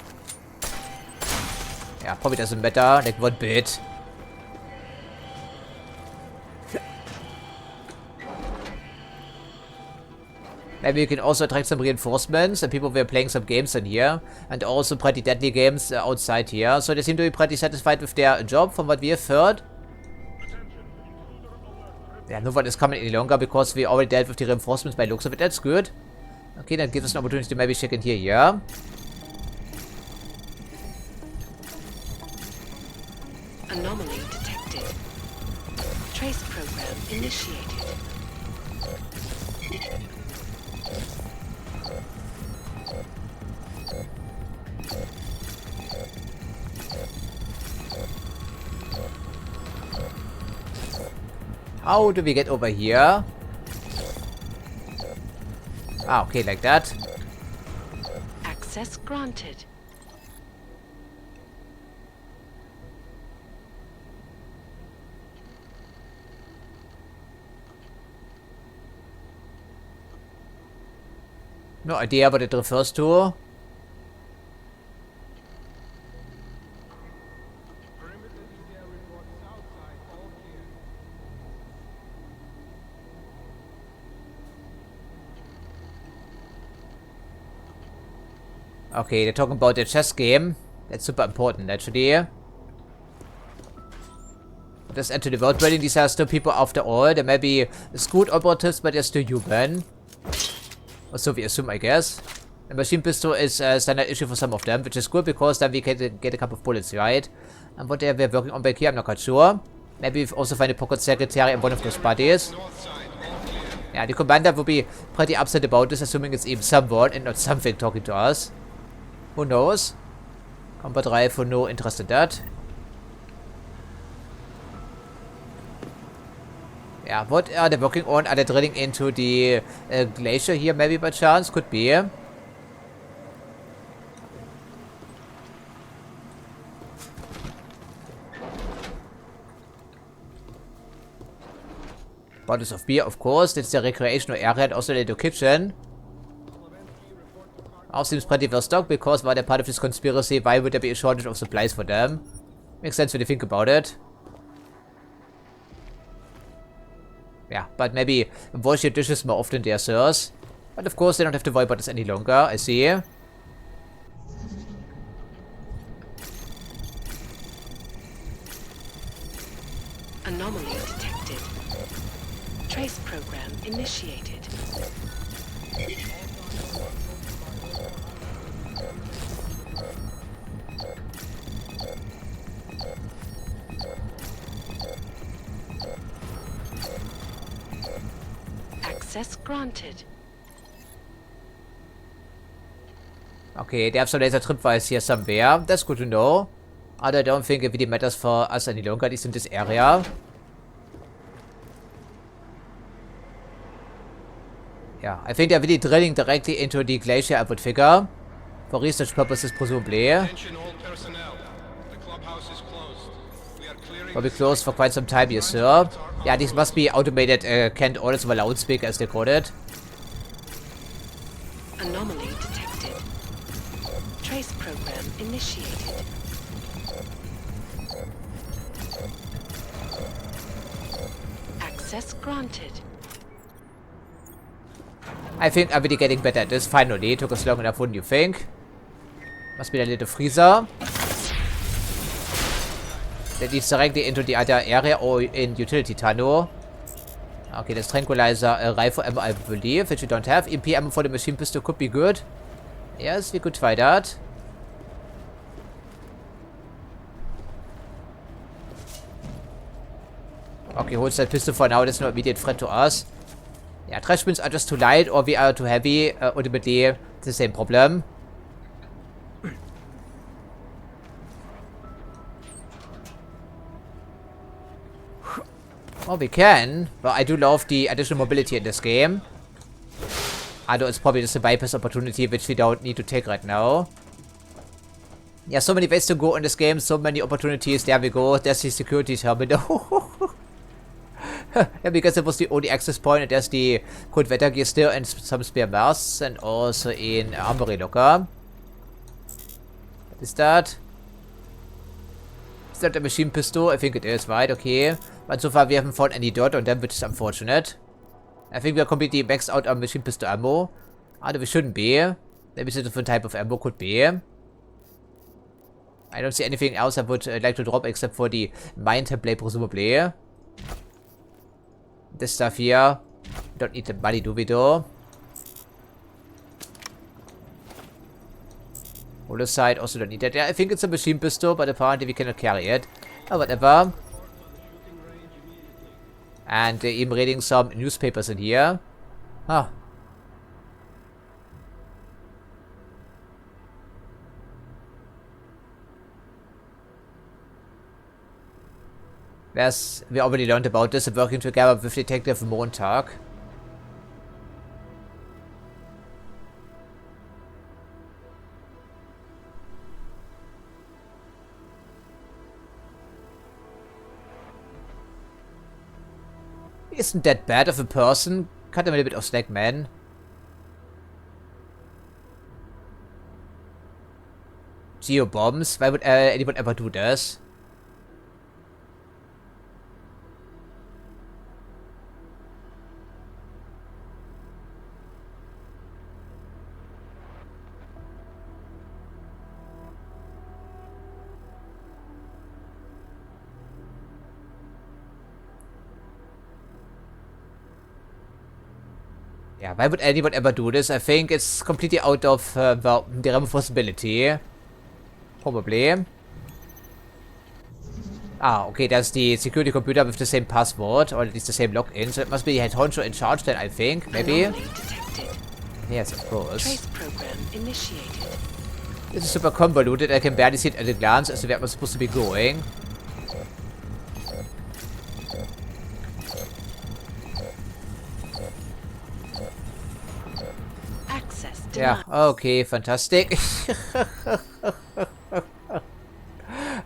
Yeah, probably doesn't matter, like 1 bit. Maybe you can also attract some reinforcements, and people were playing some games in here, and also pretty deadly games outside here, so they seem to be pretty satisfied with their job, from what we have heard. Yeah, no one is coming any longer, because we already dealt with the reinforcements by looks of it, that's good. Okay, that gives us an opportunity to maybe check in here, yeah. Anomaly detected. Trace program initiated. How do we get over here? Ah, okay, like that. Access granted. No idea what it refers to. Okay, they're talking about the chess game. That's super important, actually. Just enter the world building. These are still people after all. They may be screwed operatives, but they're still human. Or so we assume, I guess. The machine pistol is a standard issue for some of them, which is good because then we can get a couple of bullets, right? And what they're working on back here, I'm not quite sure. Maybe we've also find a pocket secretary in one of those parties. Yeah, the commander will be pretty upset about this, assuming it's even someone and not something talking to us. Who knows? Combat 3 for no interest in that. Yeah, what are they working on? Are they drilling into the glacier here maybe by chance? Could be. Bottles of beer, of course. That's the recreational area and also the little kitchen. All seems pretty well stocked because while they're part of this conspiracy, why would there be a shortage of supplies for them? Makes sense when you think about it. Yeah, but maybe wash your dishes more often there, sirs. But of course, they don't have to worry about this any longer, I see. Anomaly detected. Trace program initiated. Access granted. Okay, they have some laser tripwires here somewhere. That's good to know. But I don't think it really matters for us any longer, at least in this area. Yeah, I think they're really drilling directly into the glacier, I would figure. For research purposes, presumably. Attention all personnel. The clubhouse is closed. We are clearing. Will be closed for quite some time, yes, sir. Yeah, these must be automated canned orders over loudspeaker, as they call it. Anomaly detected. Trace program initiated. Access granted. I think I'm really getting better at this, finally. Took us long enough, wouldn't you think? Must be a little freezer. That leads directly into the other area or in utility tunnel. Okay, that's tranquilizer rifle ammo, I believe, which we don't have. EMP ammo for the machine pistol could be good. Yes, we could try that. Okay, holds that pistol for now. That's no immediate threat to us. Yeah, trash bins are just too light or we are too heavy. Ultimately, it's the same problem. Well, we can, but I do love the additional mobility in this game. Although it's probably just a bypass opportunity which we don't need to take right now. Yeah, so many ways to go in this game, so many opportunities. There we go, there's the security terminal. Yeah, because it was the only access point, and there's the cold weather gear still and some spare masks and also an armory locker. What is that? Is that a machine pistol? I think it is, right? Okay. But so far we haven't found any dot on them, which is unfortunate. I think we are completely maxed out on machine pistol ammo. Although we shouldn't be. Maybe it's a different type of ammo, could be. I don't see anything else I would like to drop except for the mine template, presumably. This stuff here. Don't need the money, do we though? Other side also don't need that. Yeah, I think it's a machine pistol, but apparently we cannot carry it. Oh, whatever. And even reading some newspapers in here. Huh. Yes, we already learned about this, working together with Detective Montag. Isn't that bad of a person? Cut him a little bit of slack, man. geobombs. Why would anyone ever do this? Yeah, why would anyone ever do this? I think it's completely out of well, the realm of possibility. Probably. Ah, okay, that's the security computer with the same password, or at least the same login, so it must be the head honcho in charge then, I think, maybe? Yes, of course. Trace program initiated. This is super convoluted, I can barely see it at a glance as to where I'm supposed to be going. Access denied. Yeah, okay, fantastic.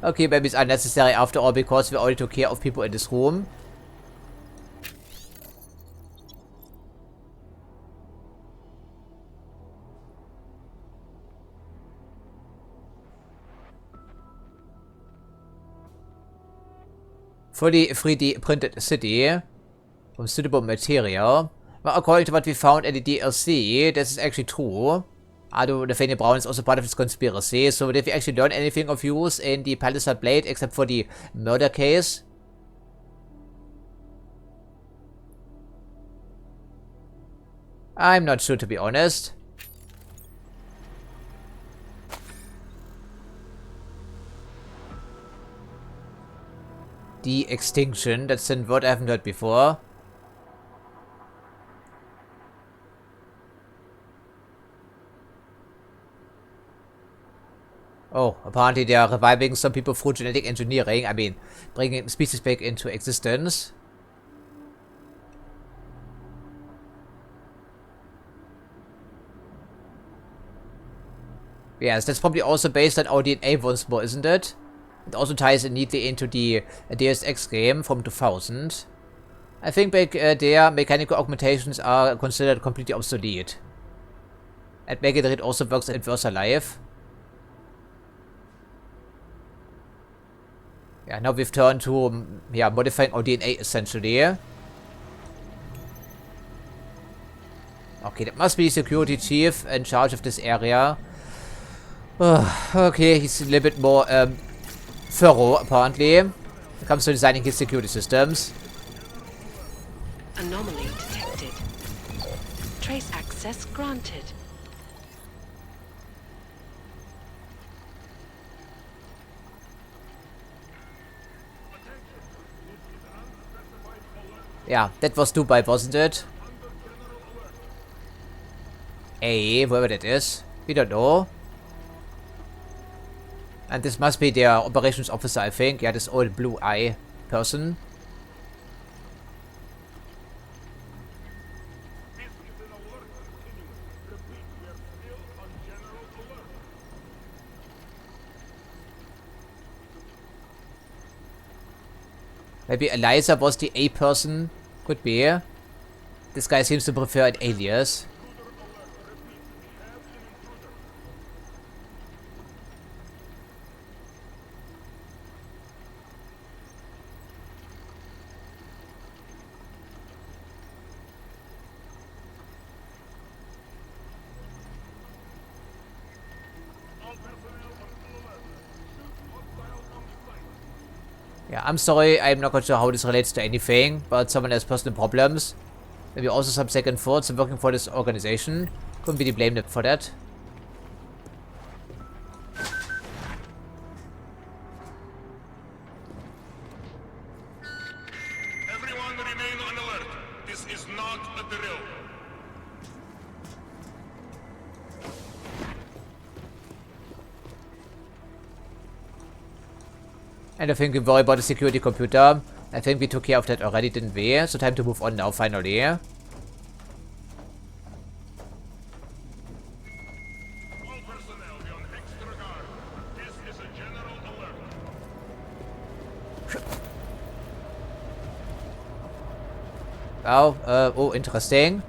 Okay, maybe it's unnecessary after all because we already took care of people in this room. Fully 3D printed city from suitable material. Well, according to what we found in the DLC, this is actually true. Although the Fanny Brown is also part of this conspiracy, so did we actually learn anything of use in the Palisade Blade except for the murder case? I'm not sure, to be honest. De-extinction, that's a word I haven't heard before. Oh, apparently they are reviving some people through genetic engineering. I mean, bringing species back into existence. Yes, that's probably also based on our DNA once more, isn't it? It also ties in neatly into the Deus Ex game from 2000. I think back there, mechanical augmentations are considered completely obsolete. And maybe it also works in Versa Life. Yeah, now we've turned to, yeah, modifying our DNA essentially. Okay, that must be the security chief in charge of this area. Okay, he's a little bit more thorough, apparently, when it comes to designing his security systems. Anomaly detected. Trace access granted. Yeah, that was Dubai, wasn't it? A, whoever that is. We don't know. And this must be their operations officer, I think. Yeah, this old blue eye person. Maybe Eliza was the A person. Could be. This guy seems to prefer an alias. Yeah, I'm sorry, I'm not quite sure how this relates to anything, but someone has personal problems. Maybe also some second thoughts of working for this organization. Couldn't be blamed for that. Everyone remain on alert. This is not a drill. And I think we worry about the security computer. I think we took care of that already, didn't we? So time to move on now, finally. All personnel be on extra guard. This is a general alert. Oh, oh, interesting.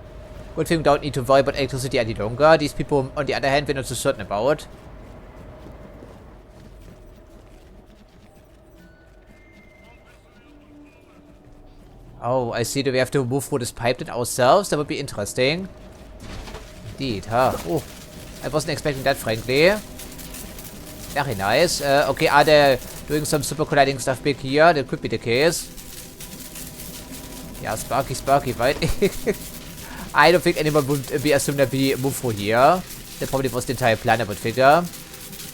Good thing we don't need to worry about electricity any longer. These people, on the other hand, we're not so certain about. Oh, I see that we have to move through this pipe then ourselves. That would be interesting. Indeed, huh? Oh, I wasn't expecting that, frankly. Very nice. Okay, are they doing some super colliding stuff big here? That could be the case. Yeah, sparky, right? I don't think anyone would be assumed that we move through here. That probably was the entire plan, I would figure.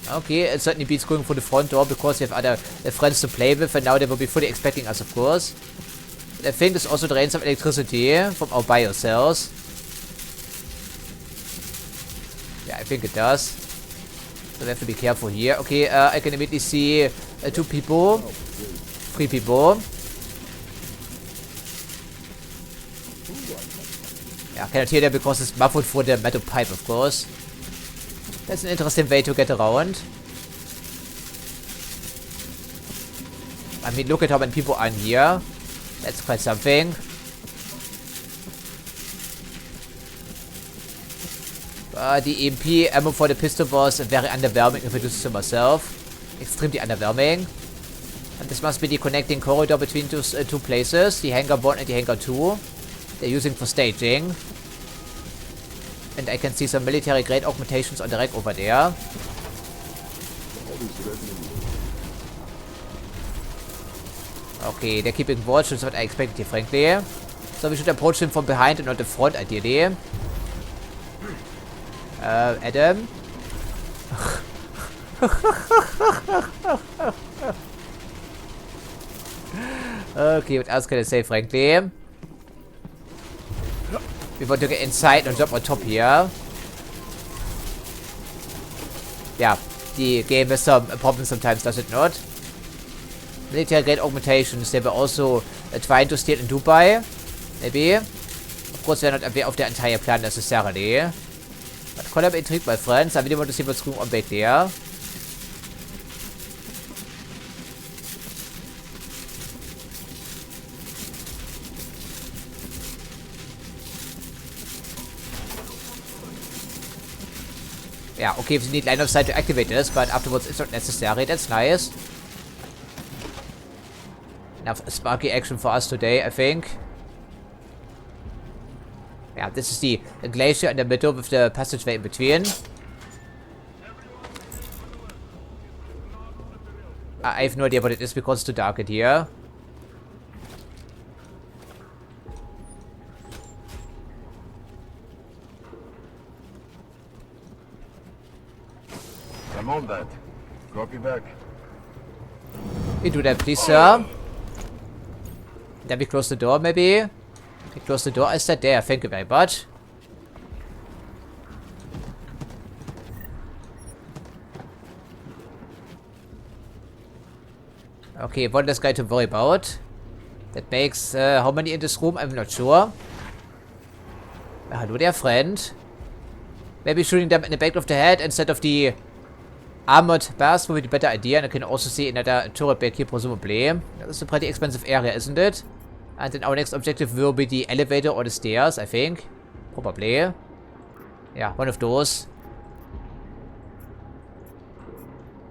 Okay, it certainly beats going through the front door because we have other friends to play with, and now they will be fully expecting us, of course. And I think this also drains some electricity from our bio cells. Yeah, I think it does. So we have to be careful here. Okay, I can immediately see 2 people. 3 people. Yeah, I cannot hear them because it's muffled through the metal pipe, of course. That's an interesting way to get around. I mean, look at how many people are in here. That's quite something. The EMP ammo for the pistol was very underwhelming, if I do so myself. Extremely underwhelming. And this must be the connecting corridor between those 2 places. The hangar 1 and the hangar 2. They're using for staging. And I can see some military-grade augmentations on the rack over there. Okay, they're keeping watch. That's what I expected here, frankly. So we should approach them from behind and not the front, ideally. Adam? Okay, what else can I say, frankly? We want to get inside and jump on top here. Yeah, the game has some problems sometimes, does it not? Military-grade augmentations, they were also trying to steal in Dubai. Maybe. Of course, we're not aware of the entire plan necessarily. But quite a bit intrigued, my friends. I really want to see what's going on back there. Yeah, okay, we need line of sight to activate this, but afterwards it's not necessary. That's nice. Enough sparky action for us today, I think. Yeah, this is the glacier in the middle with the passageway in between. I have no idea what it is because it's too dark in here. I'm on that. Copy back. You do that, please, sir. Then we close the door, maybe? We close the door. I said there. Thank you very much. Okay, one less guy to worry about. That makes how many in this room? I'm not sure. Hello there, friend. Maybe shooting them in the back of the head instead of the armored bars would be the better idea. And I can also see another turret back here, presumably. That's a pretty expensive area, isn't it? And then our next objective will be the elevator or the stairs, I think. Probably. Yeah, one of those.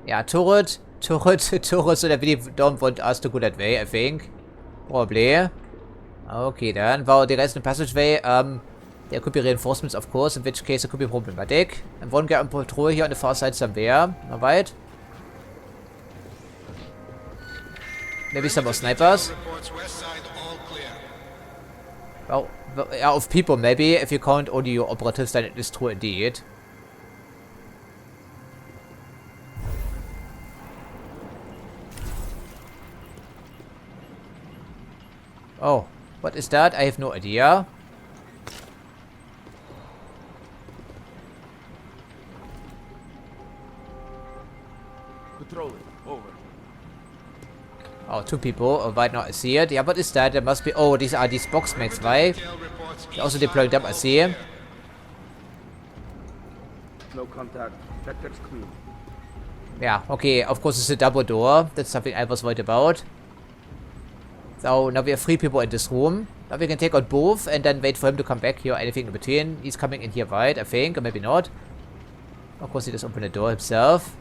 Yeah, turret, so they really don't want us to go that way, I think. Probably. Okay, then. Well, the rest in the passageway, there could be reinforcements, of course, in which case it could be problematic. And one guy on patrol here on the far side somewhere. Alright. Maybe some more snipers. Well, yeah, of people maybe. If you count only your operatives, then it is true indeed. Oh, what is that? I have no idea. Patrolling. Over. Oh, 2 people. Oh, right now I see it. Yeah, what is that? There must be... Oh, these are these box max, right? They're also deploying them, I see. No contact. Sector's clean. Yeah, okay. Of course, it's a double door. That's something I was worried about. So, now we have 3 people in this room. Now we can take out both and then wait for him to come back here. Anything in between. He's coming in here, right? I think. Or maybe not. Of course, he just opened the door himself.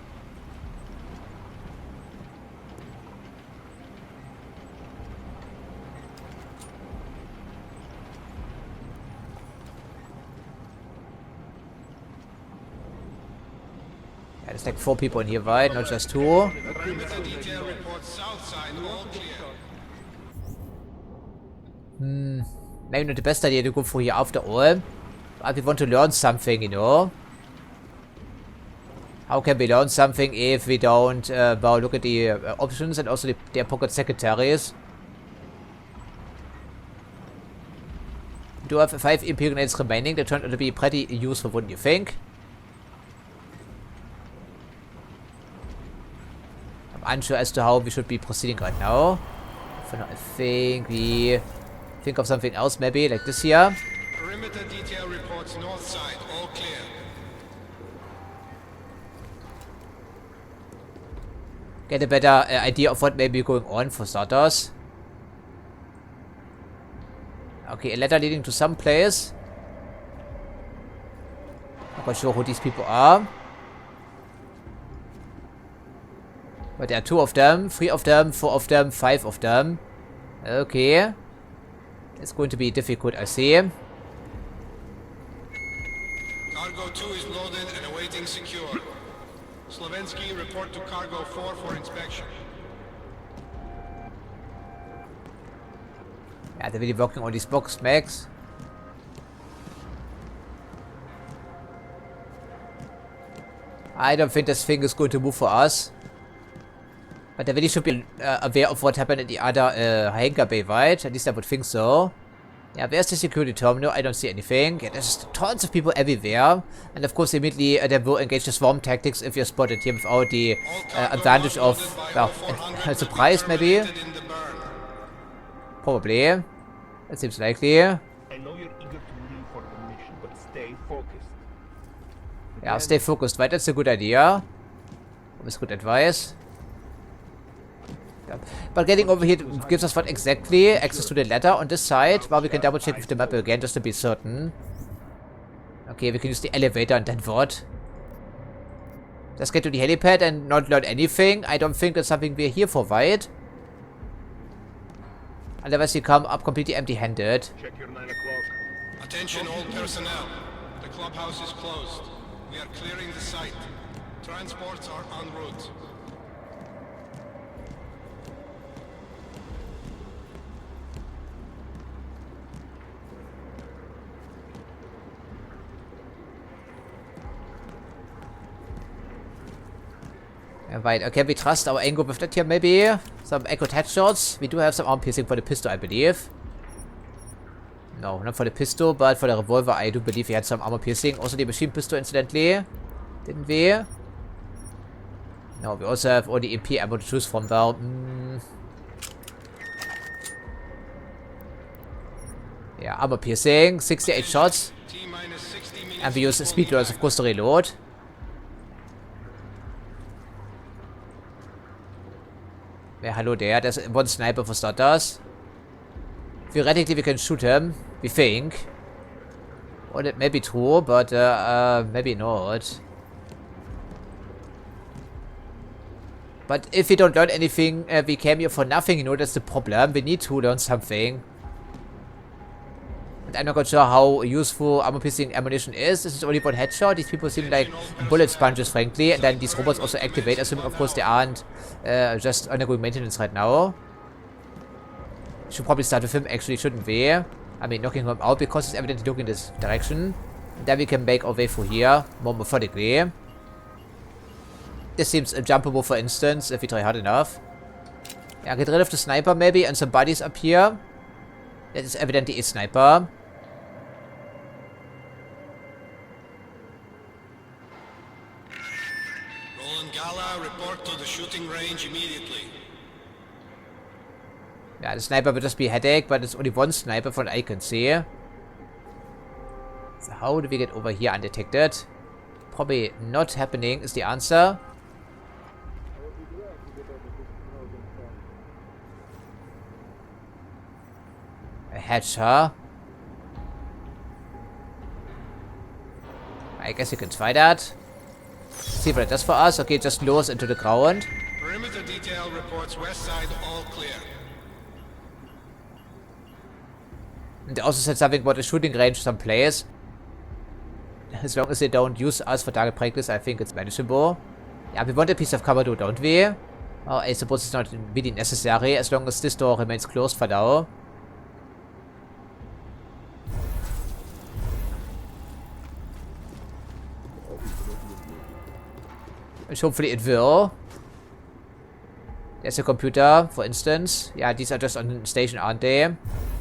Yeah, there's like 4 people in here, right? Not just 2. Perimeter detail reports south side, all clear. Maybe not the best idea to go for here after all. But we want to learn something, you know. How can we learn something if we don't, well, look at the options and also their pocket secretaries. We do have 5 Imperial grenades remaining. They turned out to be pretty useful, wouldn't you think? I'm unsure as to how we should be proceeding right now. For now, I think we think of something else, maybe, like this here. Perimeter detail reports north side, all clear. Get a better idea of what may be going on for starters. Okay, a letter leading to some place. Not quite sure who these people are. But there are 2 of them, 3 of them, 4 of them, 5 of them. Okay. It's going to be difficult, I see. Cargo 2 is loaded and awaiting secure. Slovensky, report to Cargo 4 for inspection. Yeah, they're really working on these box mags. I don't think this thing is going to move for us. But they really should be aware of what happened in the other hangar bay, right? At least I would think so. Yeah, where's the security terminal? I don't see anything. Yeah, there's just tons of people everywhere. And of course, immediately they will engage the swarm tactics if you're spotted here without the advantage of, well, a surprise maybe. Probably. That seems likely. I know you're eager to leave for the mission, but stay focused. Yeah, stay focused, right? That's a good idea. That's good advice. Yeah. But getting over here gives us what exactly? Access to the ladder on this side. Well, we can double check with the map again just to be certain. Okay, we can use the elevator and then what? Let's get to the helipad and not learn anything. I don't think that's something we're here for, right? Otherwise you come up completely empty-handed. Check your 9 o'clock. Attention all personnel. The clubhouse is closed. We are clearing the site. Transports are en route. Right, okay, we trust our angle with that here, maybe. Some accurate headshots. We do have some arm piercing for the pistol, I believe. No, not for the pistol, but for the revolver, I do believe we had some armor piercing. Also the machine pistol, incidentally. Didn't we? No, we also have all the EP ammo to choose from, well. Yeah, armor piercing. 68 shots. And we use speed loaders, of course, to reload. Yeah, hello there. There's 1 sniper for starters. Theoretically, we can shoot him. We think. Well, that may be true, but maybe not. But if we don't learn anything, we came here for nothing. You know, that's the problem. We need to learn something. And I'm not quite sure how useful armor-piercing ammunition is. This is only 1 headshot. These people seem like bullet sponges, frankly. And then these robots also activate, assuming, of course, they aren't just undergoing maintenance right now. Should probably start with him, actually, shouldn't we? I mean, knocking him out because he's evidently looking in this direction. And then we can make our way through here more methodically. This seems jumpable, for instance, if we try hard enough. Yeah, get rid of the sniper, maybe, and some bodies up here. That is evidently a sniper. Roland Gala, report to the shooting range immediately. Yeah, the sniper would just be a headache, but it's only 1 sniper from what I can see. So how do we get over here undetected? Probably not happening is the answer. A hatch, huh? I guess you can try that. See what it does for us. Okay, just lowers into the ground. Perimeter detail reports west side all clear. And they also said something about the shooting range someplace. As long as they don't use us for target practice, I think it's manageable. Yeah, we want a piece of cover too, don't we? Oh, I suppose it's not really necessary as long as this door remains closed for now. Which hopefully it will. There's a computer, for instance. Yeah, these are just on station, aren't they? I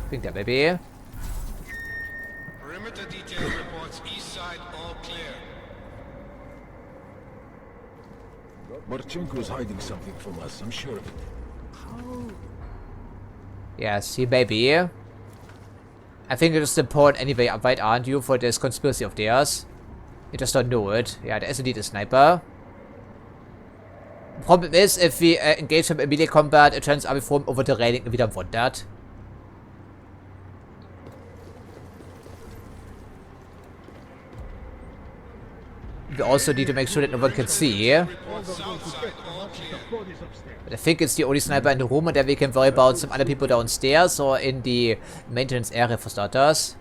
think that may be. Perimeter detail reports east side all clear. Marchenko's hiding something from us, I'm sure of it. Yes, he may be. I think it is important anyway, right, aren't you, for this conspiracy of theirs? You just don't know it. Yeah, there is indeed a sniper. The problem is, if we engage him in melee combat, it turns out we throw him over the railing and we don't want that. We also need to make sure that no one can see. But I think it's the only sniper in the room, and then we can worry about some other people downstairs or in the maintenance area for starters.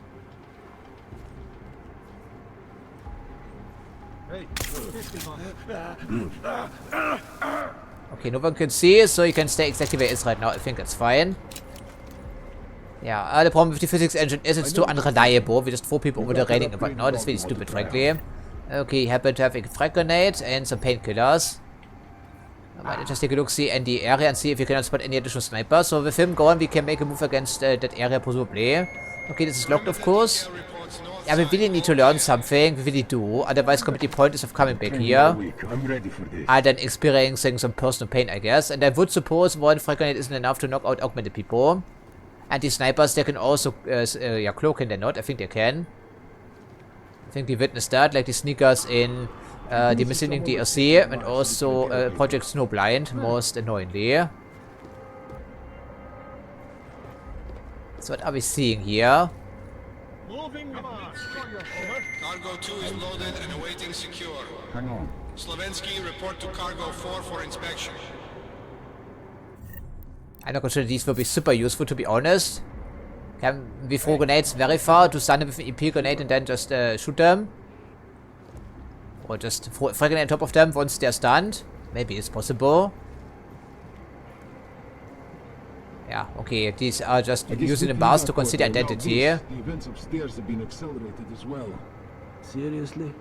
Okay, no one can see, so you can stay exactly where it is right now. I think that's fine. Yeah, the problem with the physics engine is it's too unreliable. We just throw people over the railing right now. That's really stupid, frankly. Okay, you happen to have a frag grenade and some painkillers. Might just take a look, see in the area and see if you cannot spot any additional snipers. So with him gone, we can make a move against that area presumably. Okay, this is locked, of course. Yeah, we really need to learn something. We really do. Otherwise, completely pointless of coming back here. And then experiencing some personal pain, I guess. And I would suppose one frag grenade isn't enough to knock out augmented people. And the snipers, they can also, yeah, cloak, can they not? I think they can. I think we witnessed that, like the sneakers in the missing DLC and also Project Snowblind, most annoyingly. So what are we seeing here? Cargo 2 is loaded and awaiting secure. Hang on. Slovensky, report to Cargo 4 for inspection. I don't consider these will be super useful, to be honest. Can we throw grenades very far to stun them with an EP grenade and then just shoot them? Or just throw a frag grenade on top of them once they're stunned? Maybe it's possible. Yeah, okay, these are just using the bars to conceal identity. The events upstairs have been accelerated as well. Seriously?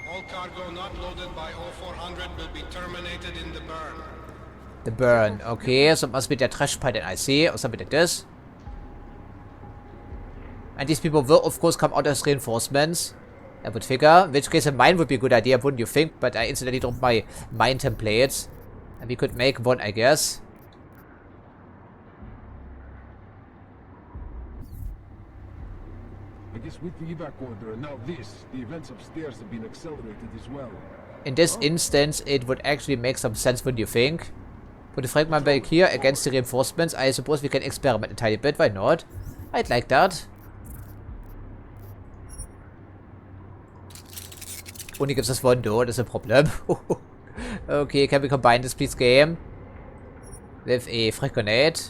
All cargo not loaded by 0400 will be terminated in the burn. The burn, okay, so it must be the trash pile that I see, or something like this. And these people will, of course, come out as reinforcements. I would figure, in which case a mine would be a good idea, wouldn't you think? But I incidentally dropped my mine templates. And we could make one, I guess. I guess with the evac order and now this, the events upstairs have been accelerated as well. In this instance, it would actually make some sense, wouldn't you think? Put the fragment back here against the reinforcements. I suppose we can experiment a tiny bit, why not? I'd like that. Only gives us one door, that's a problem. Okay, can we combine this please, game? With a frag grenade.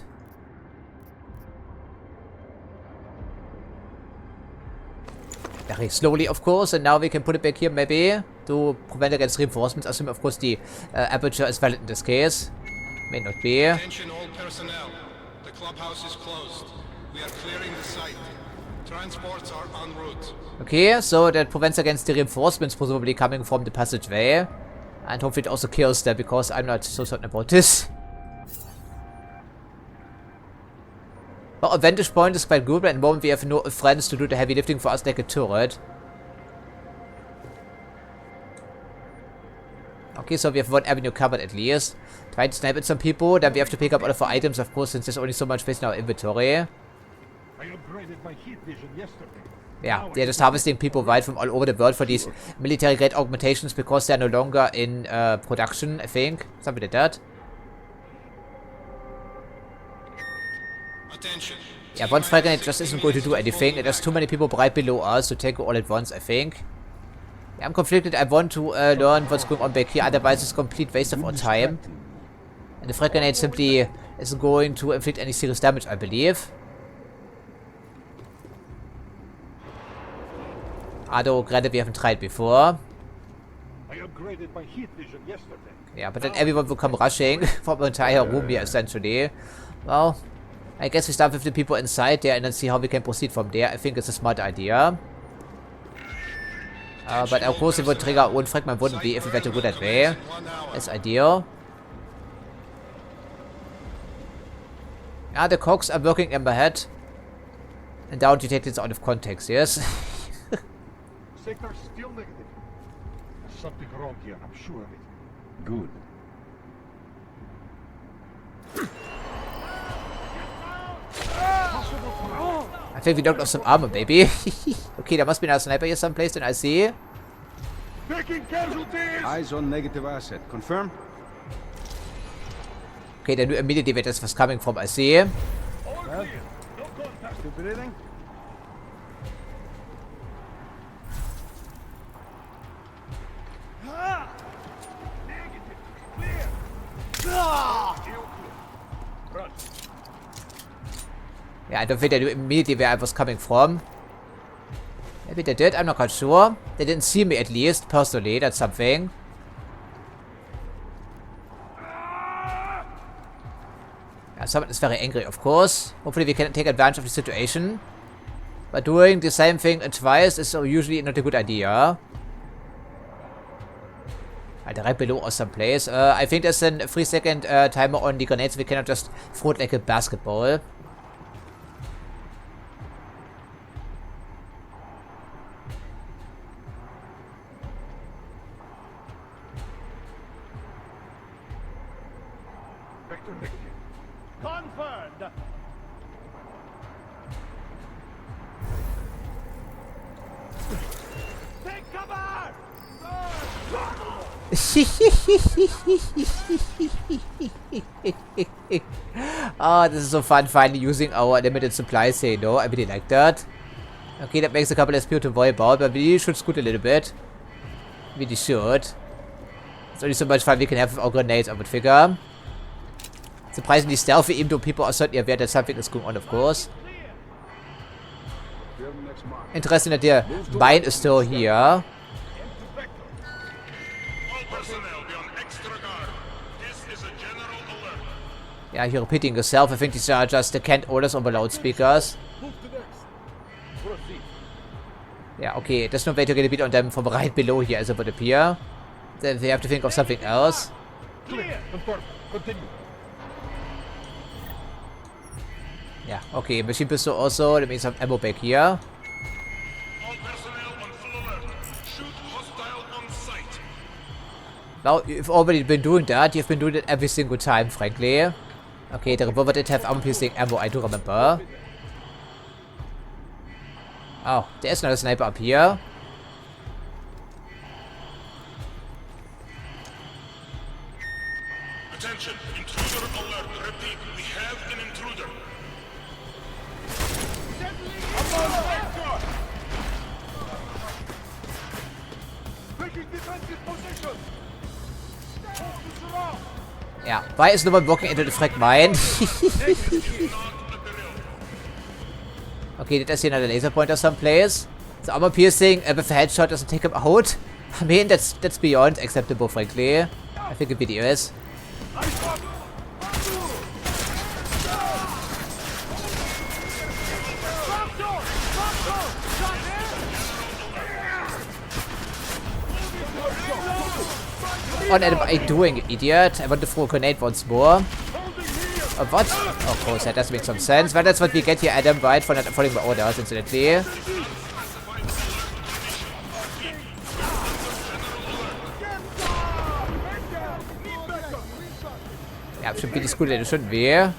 Very slowly, of course, and now we can put it back here, maybe, to prevent against reinforcements. Assuming, of course, the aperture is valid in this case. May not be. Attention all personnel. The clubhouse is closed. We are clearing the site. Transports are en route. Okay, so that prevents against the reinforcements presumably coming from the passageway. And hopefully it also kills them, because I'm not so certain about this. But our vantage point is quite good, but at the moment we have no friends to do the heavy lifting for us like a turret. Okay, so we have one avenue covered at least. Try to snipe at some people, then we have to pick up all of our items, of course, since there's only so much space in our inventory. I upgraded my heat vision yesterday. Yeah, they're just harvesting people right from all over the world for these military-grade augmentations because they're no longer in production, I think. Something like that. Attention. Yeah, one frag grenade just isn't going to do anything. There's too many people right below us to take all at once, I think. Yeah, I'm conflicted. I want to learn what's going on back here, otherwise it's a complete waste of our time. And the frag grenade simply isn't going to inflict any serious damage, I believe. Although, granted, we haven't tried before. I upgraded my heat vision yesterday. Yeah, but then everyone will come rushing from the entire room here, essentially. Well, I guess we start with the people inside there and then see how we can proceed from there. I think it's a smart idea. But of course it would trigger one fragment wouldn't be if we were to go that way. That's ideal. Yeah, the cogs are working in my head. And down detect it's out of context, yes. Sector still negative. There's something wrong here, I'm sure of it. Good. I think we knocked off some armor, baby. Okay, there must be another sniper here someplace, and I see. Taking casualties! Eyes on negative asset. Confirm? Okay, they knew immediately where this was coming from, I see. All clear. No contact. Still breathing? Negative. Clear. Run. Yeah, I don't think they knew immediately where I was coming from. Maybe they did, I'm not quite sure. They didn't see me at least, personally, that's something. Yeah, someone is very angry, of course. Hopefully we can take advantage of the situation. But doing the same thing twice is usually not a good idea. Right below us someplace. I think there's a 3-second timer on the grenades. We cannot just throw it like a basketball. Confirmed. Take cover! Oh, this is so fun finally using our limited supplies here, you know? I really like that. Okay, that makes a couple less people to worry about, but we should scoot a little bit. Really should. It's only so much fun we can have with our grenades, I would figure. Surprisingly stealthy, even though people are certainly aware that something is going on, of course. Interesting that the mine is still here. Yeah, you're repeating yourself. I think these are just the canned orders on the loudspeakers. Yeah, okay. There's no way to get a beat on them from right below here, as it would appear. Then we have to think of something else. Clear. Continue. Yeah, okay. Machine pistol also. That means some ammo back here. All personnel on full alert. Shoot hostile on sight. Now, you've already been doing that. You've been doing it every single time, frankly. Okay, the revolver did have armor-piercing ammo, I do remember. Oh, there's another sniper up here. Attention, intruder alert. Repeat, we have an intruder. Taking defensive position. Yeah, why is no one walking into the frag mine? Okay, did I see another laser pointer someplace? The armor piercing with a headshot doesn't take him out. I mean, that's beyond acceptable, frankly. I think it really is. What am I doing, idiot? I want to throw a grenade once more. What? Of course, that does make some sense. But that's what we get here, Adam, right? For not following my orders, incidentally. Ja, bestimmt wie die Scooter, das schon weh.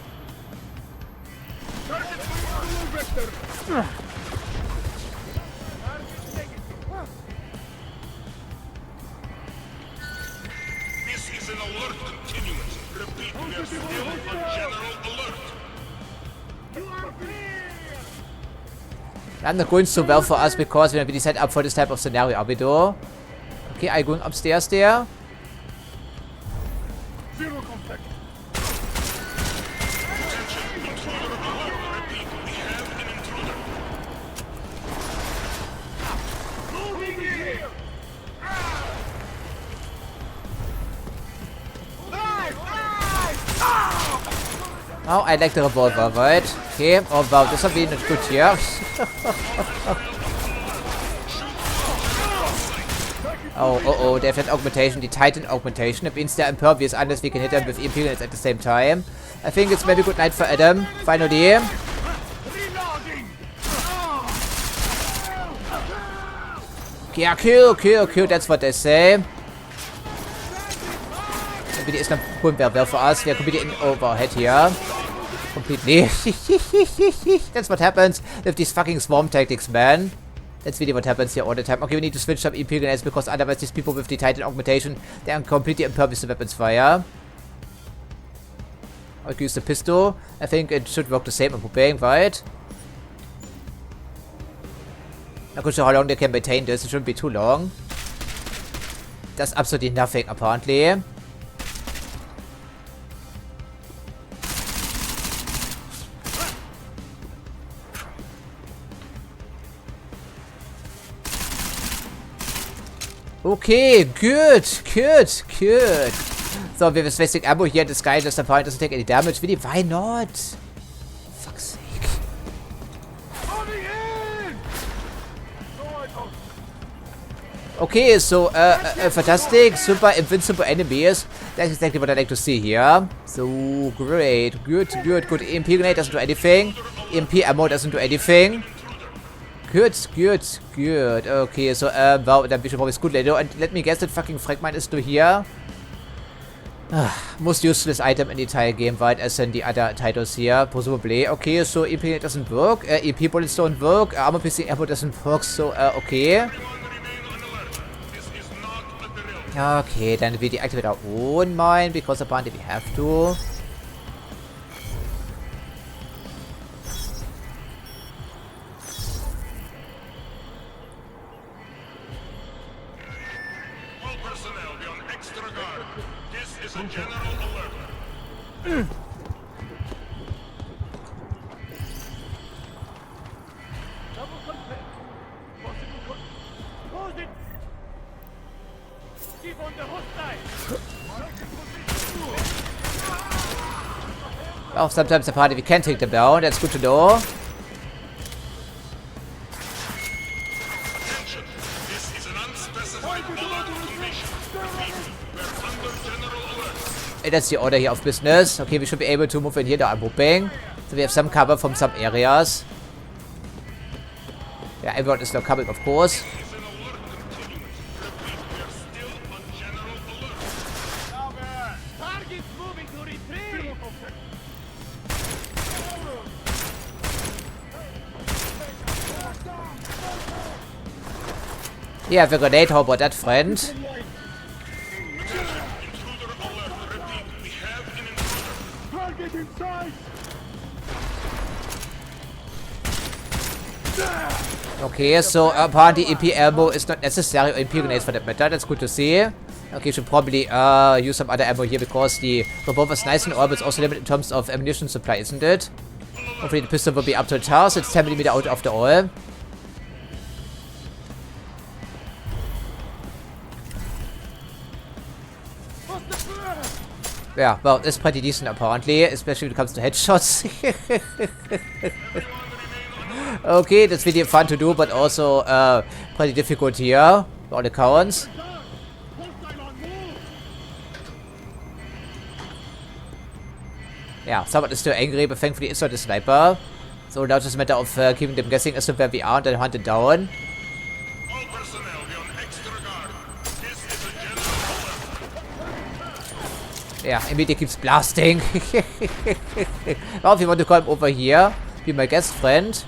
I'm not going so well for us because we're really set up for this type of scenario, are we though? Okay, I'm going upstairs there. Zero contact. Oh, I like the revolver, right? Okay, oh wow, das haben wir nicht gut hier. Oh, they've had augmentation, the Titan augmentation. It means they're impervious unless we can hit them with EMP grenades at the same time. I think it's maybe good night for Adam, finally. Yeah, kill, that's what they say. Maybe the Islam wouldn't be well for us. We are completely in overhead here. Completely. That's what happens with these fucking swarm tactics, man. That's really what happens here all the time. Okay, we need to switch up EP grenades because otherwise these people with the Titan augmentation, they are completely impervious to weapons fire. I'll use the pistol. I think it should work the same. I'm hoping, right? Not sure how long they can maintain this. It shouldn't be too long. That's absolutely nothing, apparently. Okay, good. So, we have wasting ammo here in the sky. Just the point doesn't take any damage. Really, why not? Fuck's sake. Okay, so, fantastic. Super invincible enemies. That's exactly what I like to see here. So, great. Good. EMP grenade doesn't do anything. EMP ammo doesn't do anything. Good. Okay, so, wow, then we should probably scoot later. And let me guess that fucking fragment is still here. Most useless item in the entire game, right? As in the other titles here, presumably. Okay, so EP doesn't work. EP bullets don't work. Armor piercing ammo doesn't work. So, okay. Okay, then we deactivate our own mine because apparently we have to. Well, sometimes apparently we can take them down. That's good to know. Hey, that's the order here of business. Okay, we should be able to move in here now, I'm hoping. So we have some cover from some areas. Yeah, everyone is now coming, of course. Yeah, the grenade, how about that, friend? Okay, so apparently EP ammo is not necessary, or EP grenades for that matter. That's good to see. Okay, should probably use some other ammo here because the revolver is nice and all, but it's also limited in terms of ammunition supply, isn't it? Hopefully the pistol will be up to the task. It's 10mm out after all. Yeah, well, it's pretty decent apparently, especially when it comes to headshots. Okay, that's really fun to do, but also pretty difficult here, by all accounts. Yeah, someone is still angry, but thankfully it's not a sniper. So now it's just a matter of keeping them guessing as to where we are and then hunt it down. Yeah, immediately keeps blasting. Well, if you want to come over here, be my guest friend.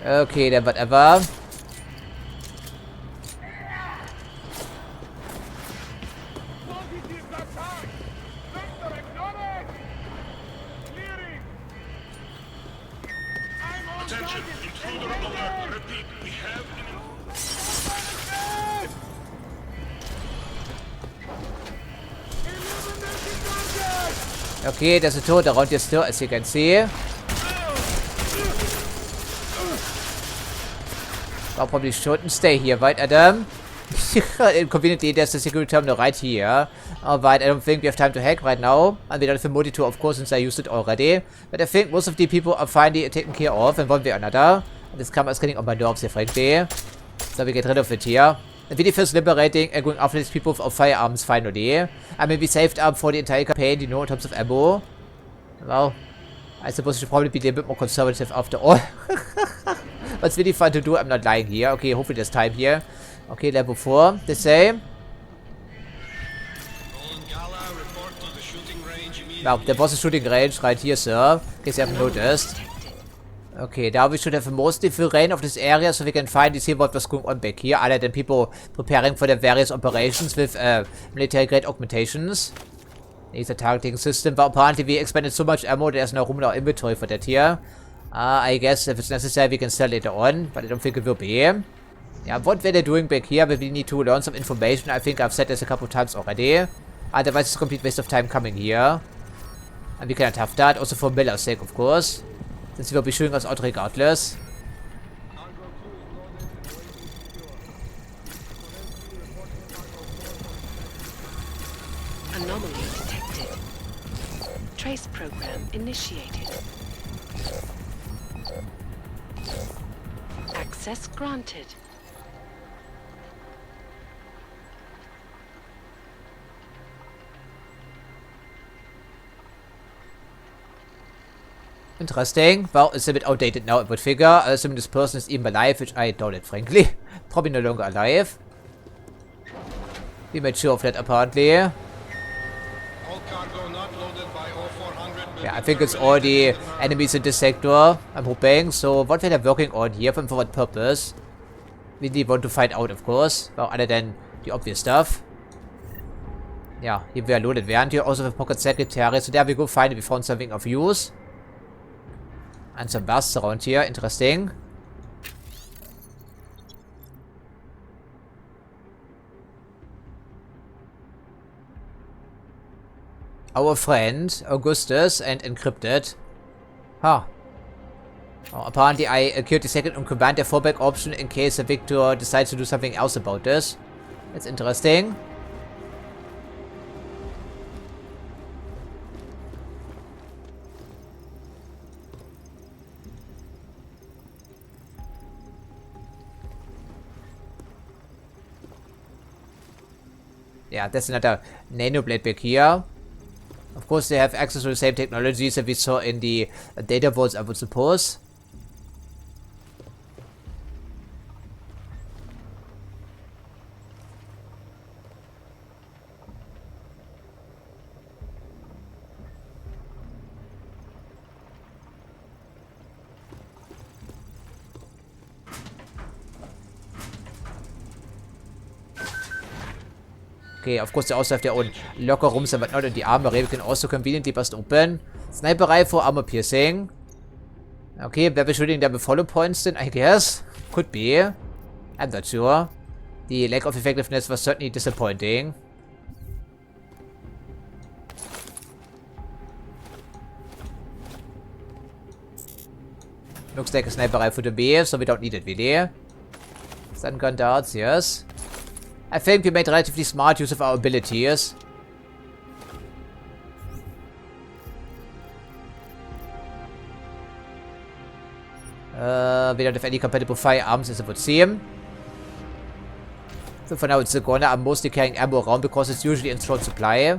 Okay, then whatever. Okay, there's a turret around here still, as you can see. I'll probably shouldn't stay here, right, Adam? Conveniently, there's the security terminal right here. Alright, I don't think we have time to hack right now. And we don't have a multi-tool, of course, since I used it already. But I think most of the people are finally taken care of, and one way or another. And this camera is getting on my nerves here, frankly. So we get rid of it here. And really feels liberating and going after these people with firearms, finally. I mean, we saved up for the entire campaign, you know, in terms of ammo. Well, I suppose we should probably be a little bit more conservative after all. But it's really fun to do, I'm not lying here. Okay, hopefully there's time here. Okay, level 4, the same. Now, there was a shooting range right here, sir. In case you haven't noticed. Okay, now we should have a mostly full range of this area, so we can finally see what was going on back here, other than people preparing for their various operations with military-grade augmentations. Needs a targeting system, but apparently we expended so much ammo, there's no room in our inventory for that here. I guess if it's necessary, we can sell later on, but I don't think it will be. Yeah, what were they doing back here? But we need to learn some information. I think I've said this a couple of times already. Otherwise, it's a complete waste of time coming here. And we cannot have that, also for Miller's sake, of course. Since he will be shooting us out regardless. Anomaly detected. Trace program initiated. Access granted. Interesting. Well, it's a bit outdated now, I would figure. Assuming this person is even alive, which I doubt it, frankly. Probably no longer alive. We made sure of that, apparently. Yeah, I think it's all the enemies in this sector, I'm hoping. So, what were they working on here? For what purpose? We need want to find out, of course. Well, other than the obvious stuff. Yeah, here we are loaded. Während here also have pocket secretary. So there we go. Finally, we found something of use. And some bursts around here. Interesting. Our friend, Augustus, and encrypted. Huh. Oh, apparently I killed the second on command the fallback option in case the Victor decides to do something else about this. That's interesting. Yeah, that's another nanoblade back here. Of course, they have access to the same technologies that we saw in the data vaults, I would suppose. Okay, of course they also have their own locker rooms and whatnot in the armory. We can also conveniently bust open. Sniper rifle, armor piercing. Okay, were we shooting them with follow points then, I guess? Could be. I'm not sure. The lack of effectiveness was certainly disappointing. Looks like a sniper rifle to me, so we don't need it really. Stun gun darts, yes. I think we made relatively smart use of our abilities. We don't have any compatible firearms as it would seem. So for now it's a gunner. I'm mostly carrying ammo around because it's usually in short supply.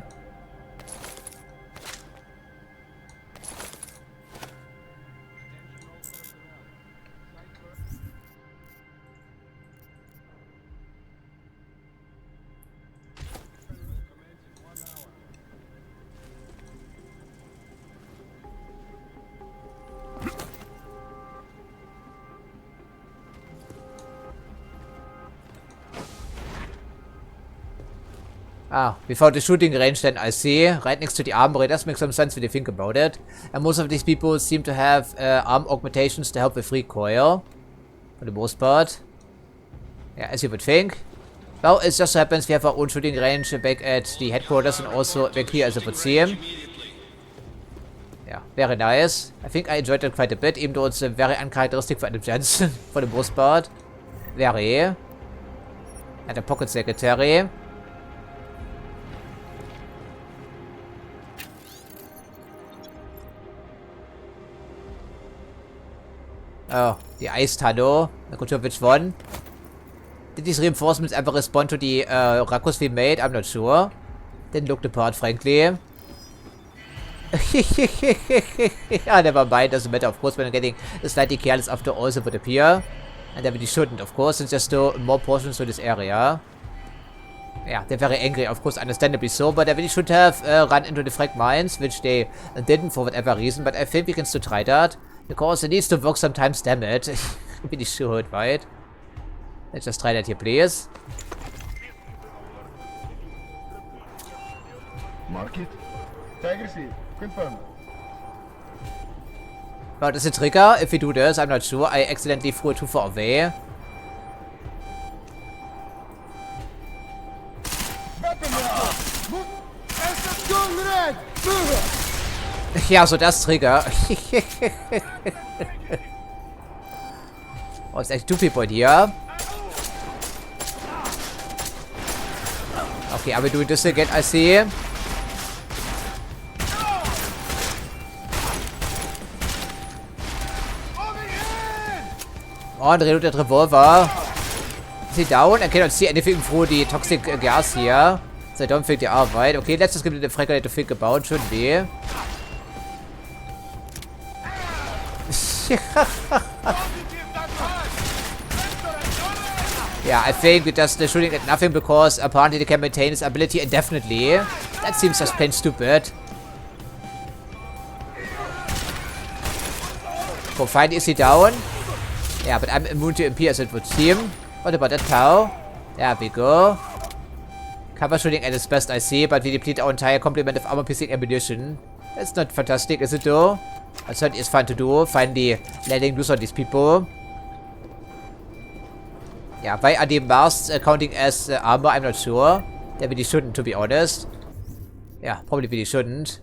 Ah, we found the shooting range then, I see. Right next to the armory. That makes some sense when you think about it. And most of these people seem to have arm augmentations to help with recoil. For the most part. Yeah, as you would think. Well, it just so happens we have our own shooting range back at the headquarters and also back here as it would seem. Yeah, very nice. I think I enjoyed it quite a bit, even though it's very uncharacteristic for Adam Jensen for the most part. Very. And a pocket secretary. Oh, the ice tunnel. Not sure which one. Did these reinforcements ever respond to the ruckus we made? I'm not sure. Didn't look the part, frankly. Yeah, never mind, doesn't matter. Of course, when I'm getting slightly careless after all, it would appear. And they really shouldn't, of course, since there's still more portions to this area. Yeah, they're very angry, of course, understandably so, but they really should have run into the frag mines, which they didn't for whatever reason, but I think we can still try that, because it needs to work sometimes, damn it. I'm really sure, right? Let's just try that here, please. Mark it. Tiger confirm. Well, does it trigger if we do this? I'm not sure. I accidentally threw it too far away. Ja, so das Trigger. Oh, it's actually two people here. Okay, are we doing this again? I see. Oh, and reloaded revolver. Is he down? I cannot see anything through the toxic gas here. So I don't think they are, right? Okay, let's just give it a fragment to think about, shouldn't we? Yeah, I think we're just shooting at nothing because apparently they can maintain his ability indefinitely. That seems just plain stupid. Oh, fine, is he down? Yeah, but I'm immune to MP as it would seem. What about that cow? There we go. Cover shooting at its best, I see, but we deplete our entire complement of armor-piercing ammunition. That's not fantastic, is it though? It certainly is fun to do, finally letting loose on these people. Yeah, why are the masks counting as armor? I'm not sure. They really shouldn't, to be honest. Yeah, probably really shouldn't.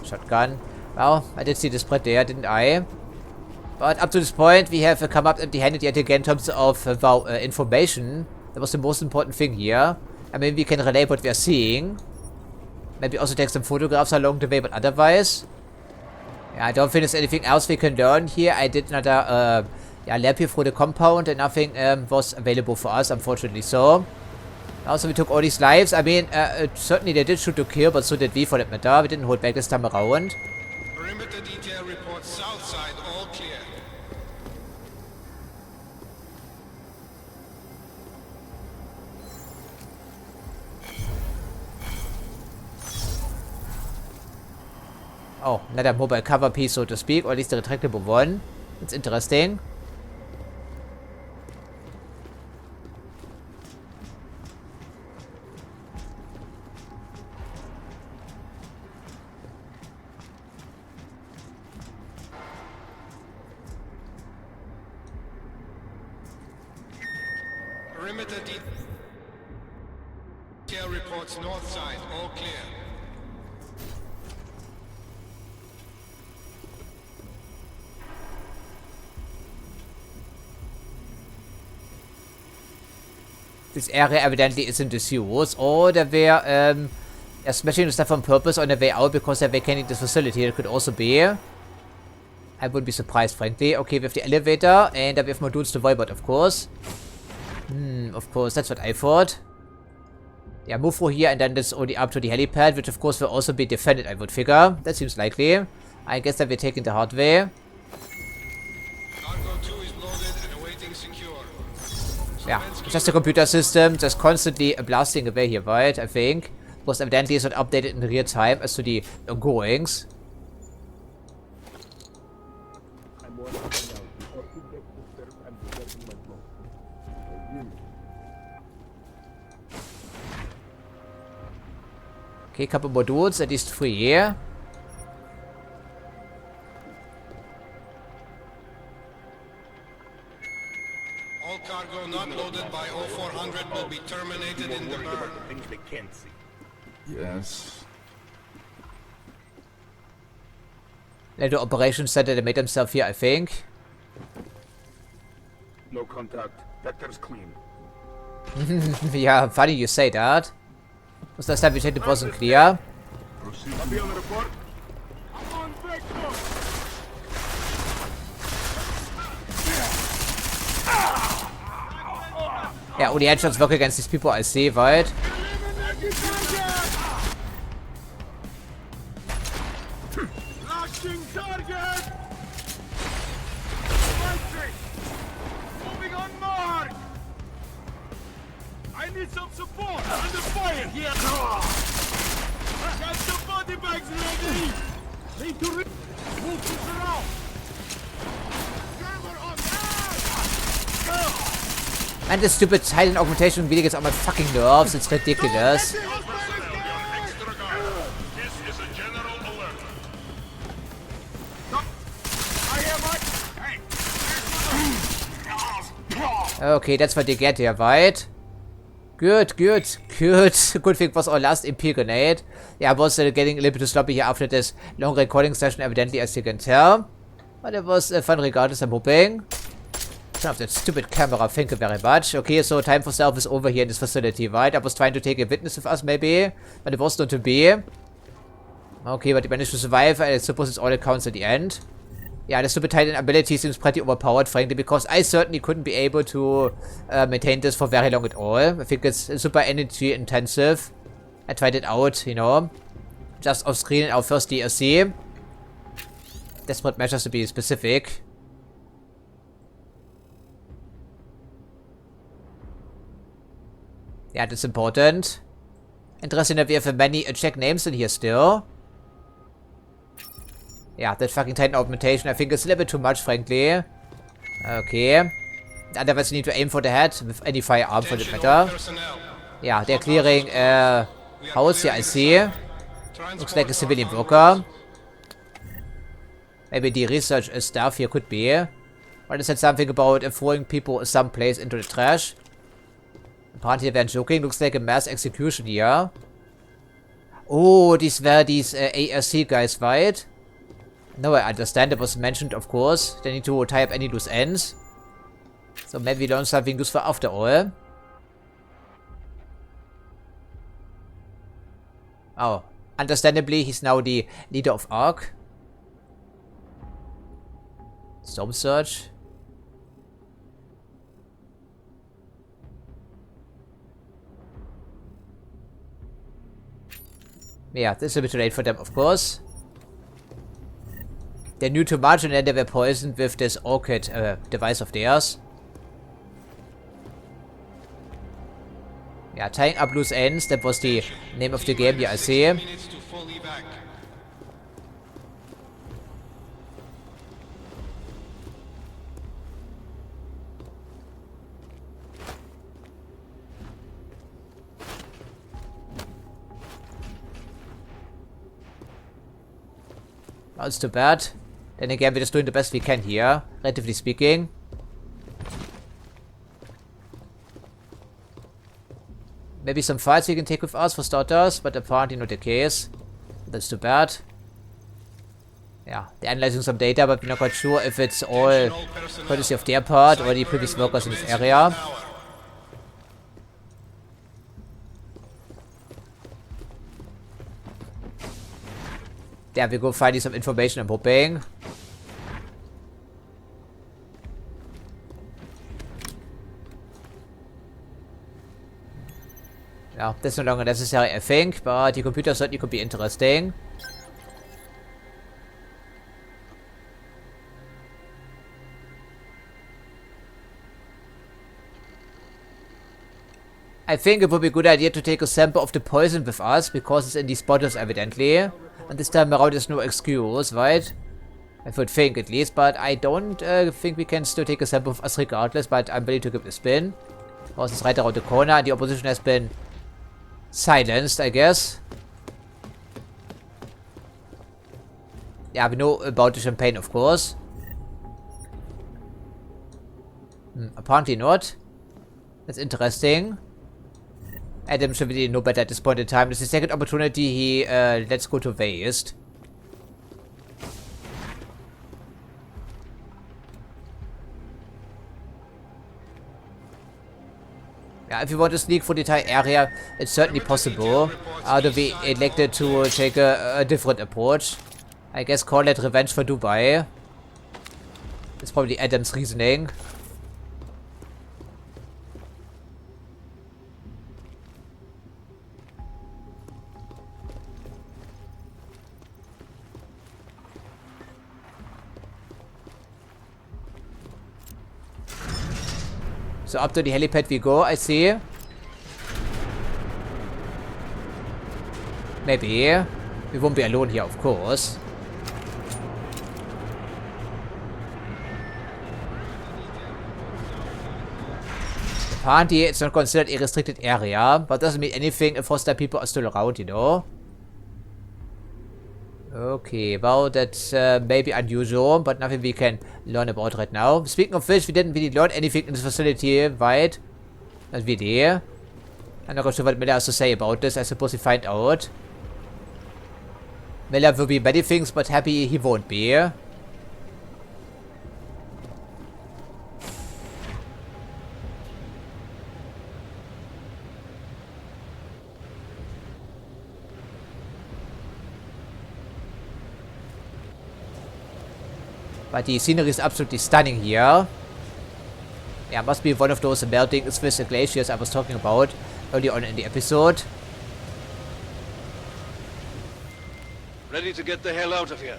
Shotgun. Well, I did see the spread there, didn't I? But up to this point, we have come up empty-handed yet again in terms of information. That was the most important thing here. I mean, we can relay what we are seeing. Maybe also take some photographs along the way, but otherwise... Yeah, I don't think there's anything else we can learn here. I did another lap here through the compound and nothing was available for us, unfortunately so. Also, we took all these lives. I mean, certainly they did shoot to kill, but so did we for that matter. We didn't hold back this time around. Perimeter detail reports south side, all clear. Oh, another mobile cover piece, so to speak, or at least a retractable one. That's interesting. Perimeter detail reports north side, all clear. This area evidently isn't disuse, or they were smashing the stuff on purpose on their way out because they're vacating this facility. It could also be. I wouldn't be surprised, frankly. Okay, we have the elevator, and we have more dudes to worry about, of course. Of course, that's what I thought. Yeah, move through here, and then that's only up to the helipad, which of course will also be defended, I would figure. That seems likely. I guess that we're taking the hard way. Cargo 2 is loaded and awaiting secure. Yeah, just a computer system, just constantly blasting away here, right? I think. Because evidently it's not updated in real time as to the goings. Okay, couple more dudes, at least 3 here. All cargo not loaded by 0400 will be terminated in the burn. Things they can't see. Yes. Little operation center that made himself here, I think. No contact. Vector's clean. Yeah, funny you say that. Was last time we checked it wasn't clear. I'll be on the report. I'm on Vector! Yeah, all the headshots work against these people I see, right? Lashing target! Matrix! Moving on mark! I need some support! Under fire here! Got the body bags ready! Need to move this around! Cover on that! And this stupid Titan augmentation really gets on my fucking nerves. It's ridiculous. Okay, that's what you get here, right? Good, good, good. Good thing was our last MP grenade. Yeah, I was getting a little bit too sloppy here after this long recording session, evidently, as you can tell. But it was fun regardless, I'm hoping. Turn off that stupid camera, thank you very much. Okay, so time for self is over here in this facility, right? I was trying to take a witness with us, maybe, but it was not to be. Okay, but he managed to survive, I suppose it's all that counts at the end. Yeah, the stupid Titan ability seems pretty overpowered, frankly, because I certainly couldn't be able to maintain this for very long at all. I think it's super energy intensive. I tried it out, you know, just off screen in our first DLC. Desperate measures to be specific. Yeah, that's important. Interesting that we have many check names in here still. Yeah, that fucking Titan augmentation, I think it's a little bit too much, frankly. Okay. Otherwise, you need to aim for the head with any firearm for that matter. Yeah, they're clearing house here, I see. Looks like a civilian worker. Maybe the research staff here could be. Or they said something about throwing people someplace into the trash. Apparently they're joking. Looks like a mass execution here. Oh, these were these ARC guys, right? No, I understand. It was mentioned, of course. They need to tie up any loose ends. So maybe we learn something useful after all. Oh, understandably, he's now the leader of ARC. Storm Surge. Yeah, this is a bit too late for them, of course. They knew too much and then they were poisoned with this orchid device of theirs. Yeah, tying up loose ends, that was the name of the game, yeah, I see. That's too bad. Then again, we're just doing the best we can here, relatively speaking. Maybe some fights we can take with us for starters, but apparently not the case. That's too bad. Yeah, they're analyzing some data, but we're not quite sure if it's all courtesy of their part or the previous workers in this area. There we go, finding some information, I'm hoping. Yeah, that's no longer necessary, I think, but the computer certainly could be interesting. I think it would be a good idea to take a sample of the poison with us, because it's in these bottles evidently. And this time around there's no excuse, right? I would think at least, but I don't think we can still take a sample of us regardless, but I'm ready to give it a spin. Because it's right around the corner and the opposition has been silenced, I guess. Yeah, we know about the champagne, of course. Apparently not. That's interesting. Adam should really know better at this point in time. This is the second opportunity he lets go to waste. Yeah, if you want to sneak for the entire area, it's certainly possible. Although we elected to take a different approach. I guess call that revenge for Dubai. That's probably Adam's reasoning. So up to the helipad we go, I see. Maybe. We won't be alone here, of course. Apparently, it's not considered a restricted area, but doesn't mean anything if hostile people are still around, you know. Okay, well, that's maybe unusual, but nothing we can learn about right now. Speaking of which, we didn't really learn anything in this facility, right? Not really. I'm not quite sure what Miller has to say about this. I suppose we find out. Miller will be many things, but happy he won't be. But the scenery is absolutely stunning here. Yeah, must be one of those melting Swiss glaciers I was talking about early on in the episode. Ready to get the hell out of here.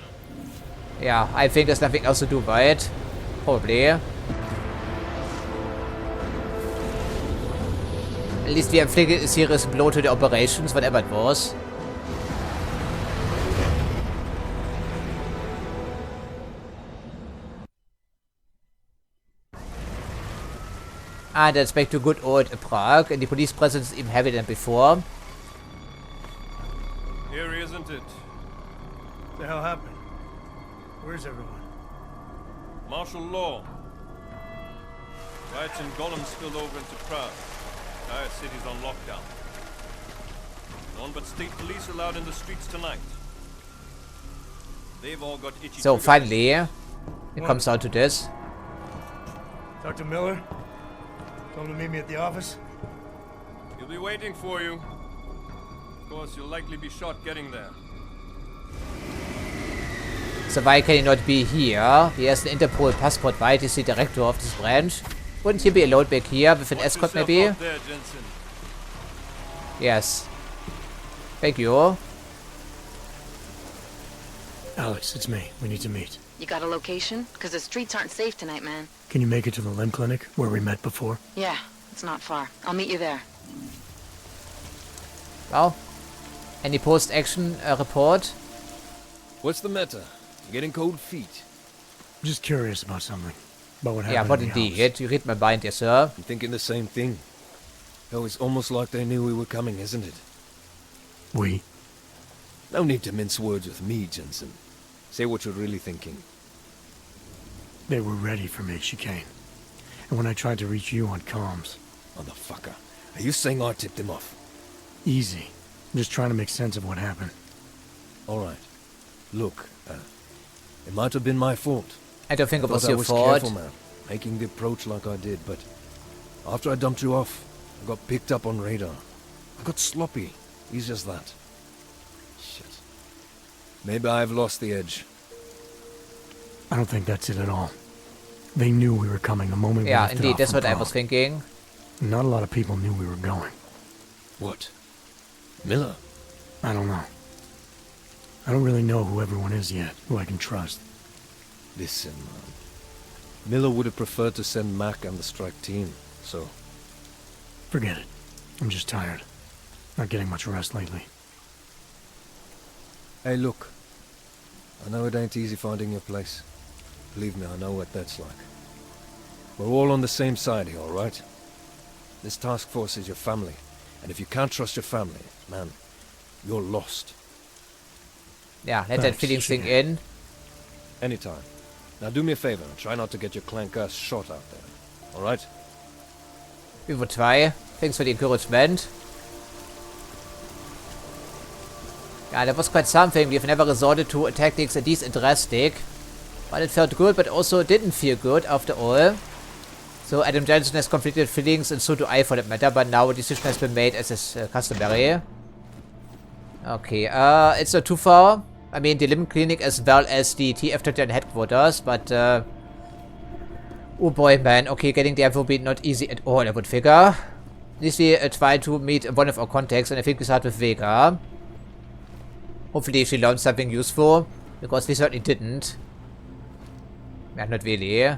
Yeah, I think there's nothing else to do, right? Probably. At least we inflicted a serious blow to the operations, whatever it was. And that's back to good old Prague, and the police presence is even heavier than before. Eerie, isn't it? What the hell happened? Where's everyone? Martial law. Riots in Gollum spilled over into Prague. Entire city's on lockdown. None but state police allowed in the streets tonight. They've all got itchy. So finally, it comes down to this. Talk to Miller. Tell him to meet me at the office. He'll be waiting for you. Of course, you'll likely be shot getting there. So why can he not be here? He has an Interpol passport, right? He's the director of this branch. Wouldn't he be alone back here with an escort maybe? There, Jensen. Yes. Thank you. Alex, it's me. We need to meet. You got a location? Because the streets aren't safe tonight, man. Can you make it to the limb clinic where we met before? Yeah, it's not far. I'll meet you there. Well, any post-action report? What's the matter? You getting cold feet? I'm just curious about something. About what happened. Yeah, what in the indeed? house. You read my mind, yes, sir. I'm thinking the same thing. Oh, it's almost like they knew we were coming, isn't it? We? No need to mince words with me, Jensen. Say what you're really thinking. They were ready for me, Chicane. And when I tried to reach you on comms... Motherfucker. Are you saying I tipped him off? Easy. I'm just trying to make sense of what happened. Alright. Look, it might have been my fault. I don't think it was I your was fault. careful, man, making the approach like I did, but after I dumped you off, I got picked up on radar. I got sloppy. Easy as that. Shit. Maybe I've lost the edge. I don't think that's it at all. They knew we were coming the moment we Yeah, lifted indeed, off that's from what I Prague. was thinking. Not a lot of people knew we were going. What? Miller? I don't know. I don't really know who everyone is yet, who I can trust. Listen, man. Miller would have preferred to send Mac and the strike team, so... Forget it. I'm just tired. Not getting much rest lately. Hey, look. I know it ain't easy finding your place. Believe me, I know what that's like. We're all on the same side here, alright? This task force is your family. And if you can't trust your family, man, you're lost. Yeah, let that feeling sink in. Anytime. Now do me a favor and try not to get your clank ass shot out there. Alright? Über 2. Thanks for the encouragement. Yeah, that was quite something. We've never resorted to tactics this drastic. But it felt good, but also didn't feel good after all. So Adam Jensen has conflicted feelings, and so do I for that matter, but now a decision has been made as is customary. Okay, it's not too far. I mean, the limb clinic as well as the TF-39 headquarters, but oh boy, man. Okay, getting there will be not easy at all, I would figure. At least we try to meet one of our contacts, and I think we start with Vega. Hopefully she learned something useful, because we certainly didn't. Yeah, not really.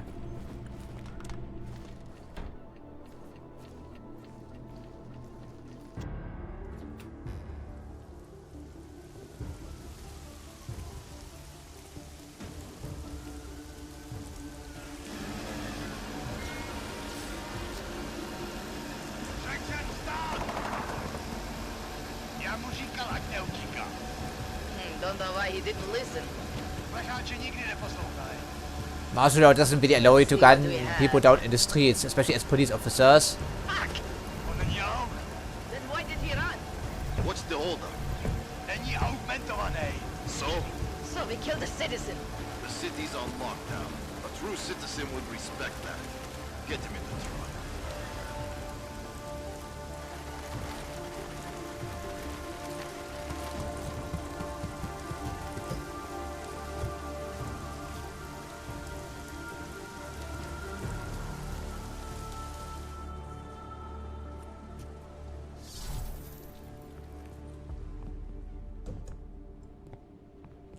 Don't know why he didn't listen. Martial law doesn't really allow you to gun people down in the streets, especially as police officers. Then why did he run? What's the holdup? So we killed a citizen. The city's on lockdown. A true citizen would respect that. Get him in the truck.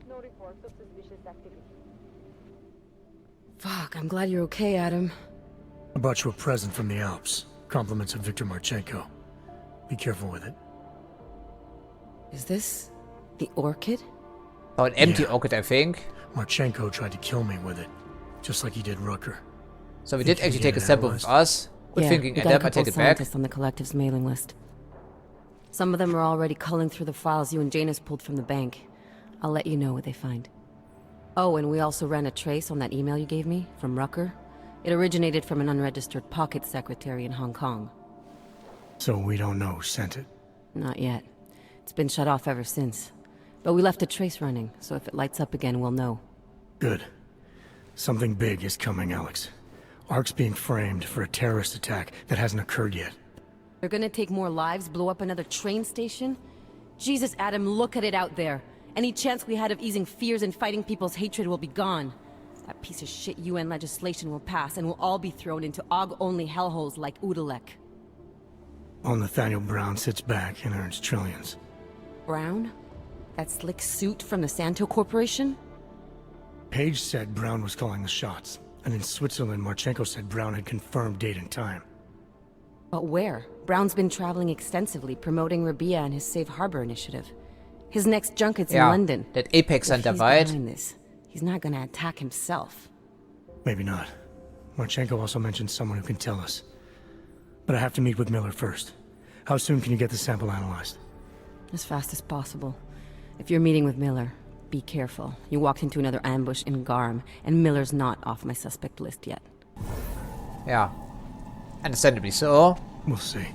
No reports of suspicious activity. Fuck, I'm glad you're okay, Adam. I brought you a present from the Alps. Compliments of Viktor Marchenko. Be careful with it. Is this the orchid? Oh, an empty orchid, I think. Marchenko tried to kill me with it, just like he did Rucker. So we did actually take a sample of us. Good thinking, we Adam. got a I couple take it back. scientists on the collective's mailing list. Some of them are already culling through the files you and Janus pulled from the bank. I'll let you know what they find. Oh, and we also ran a trace on that email you gave me from Rucker. It originated from an unregistered pocket secretary in Hong Kong. So we don't know who sent it? Not yet. It's been shut off ever since. But we left a trace running, so if it lights up again, we'll know. Good. Something big is coming, Alex. Ark's being framed for a terrorist attack that hasn't occurred yet. They're gonna take more lives, blow up another train station? Jesus, Adam, look at it out there. Any chance we had of easing fears and fighting people's hatred will be gone. That piece of shit UN legislation will pass, and we'll all be thrown into AUG-only hellholes like Udalek. While Nathaniel Brown sits back and earns trillions. Brown? That slick suit from the Santo Corporation? Page said Brown was calling the shots, and in Switzerland, Marchenko said Brown had confirmed date and time. But where? Brown's been traveling extensively, promoting Rabia and his Safe Harbor initiative. His next junket's in London. That Apex Center, right? He's not gonna attack himself. Maybe not. Marchenko also mentioned someone who can tell us. But I have to meet with Miller first. How soon can you get the sample analyzed? As fast as possible. If you're meeting with Miller, be careful. You walked into another ambush in Garm, and Miller's not off my suspect list yet. Yeah. Understandably so. We'll see.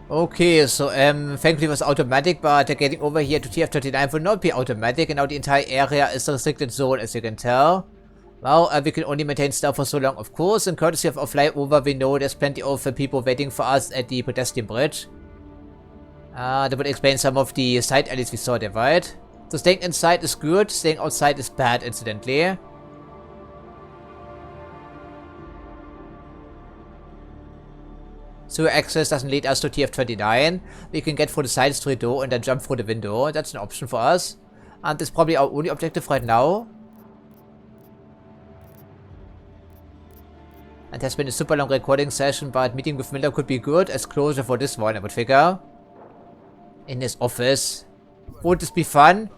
Okay, so thankfully it was automatic, but getting over here to TF-39 will not be automatic, and now the entire area is a restricted zone, as you can tell. Well, we can only maintain stealth for so long, of course, and courtesy of our flyover, we know there's plenty of people waiting for us at the pedestrian bridge. That would explain some of the side alleys we saw there, right? So staying inside is good, staying outside is bad, incidentally. Sewer access doesn't lead us to TF-29. We can get through the side street door and then jump through the window. That's an option for us. And that's probably our only objective right now. It has been a super long recording session, but meeting with Miller could be good as closure for this one, I would figure. In his office. Won't this be fun?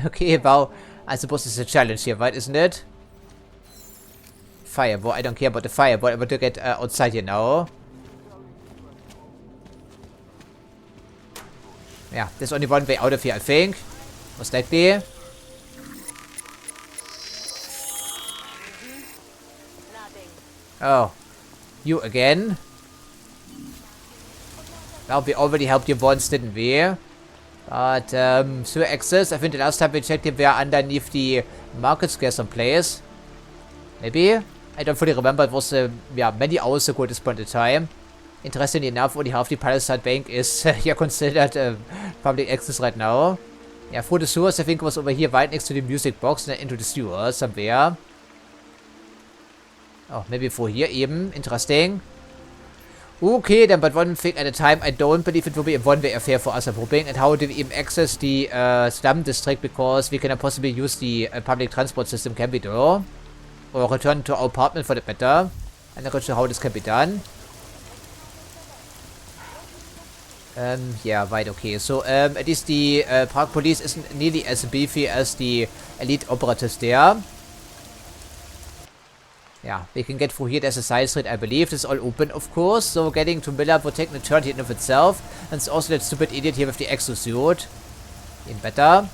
Okay, well, I suppose it's a challenge here, right, isn't it? Fireball, I don't care about the fireball, I want to get outside here now. Yeah, there's only one way out of here, I think. Most likely. Oh. You again? Well, we already helped you once, didn't we? But, through access, I think the last time we checked, we were underneath the market square someplace. Maybe? I don't fully remember. It was, many hours ago at this point in time. Interestingly enough, only half the Palestine Bank is considered public access right now. Yeah, through the sewers, I think it was over here right next to the music box and then into the sewer somewhere. Oh, maybe through here even. Interesting. Okay, then, but one thing at a time. I don't believe it will be a one-way affair for us, I'm hoping. And how do we even access the slum district? Because we cannot possibly use the public transport system, can we though? Or return to our apartment for the better. I'm not sure how this can be done. Yeah, right, okay. So, at least the park police isn't nearly as beefy as the elite operatives there. Yeah, we can get through here. There's a side street, I believe. This is all open, of course. So, getting to Miller would take an eternity in of itself. And it's also that stupid idiot here with the exosuit. Even better.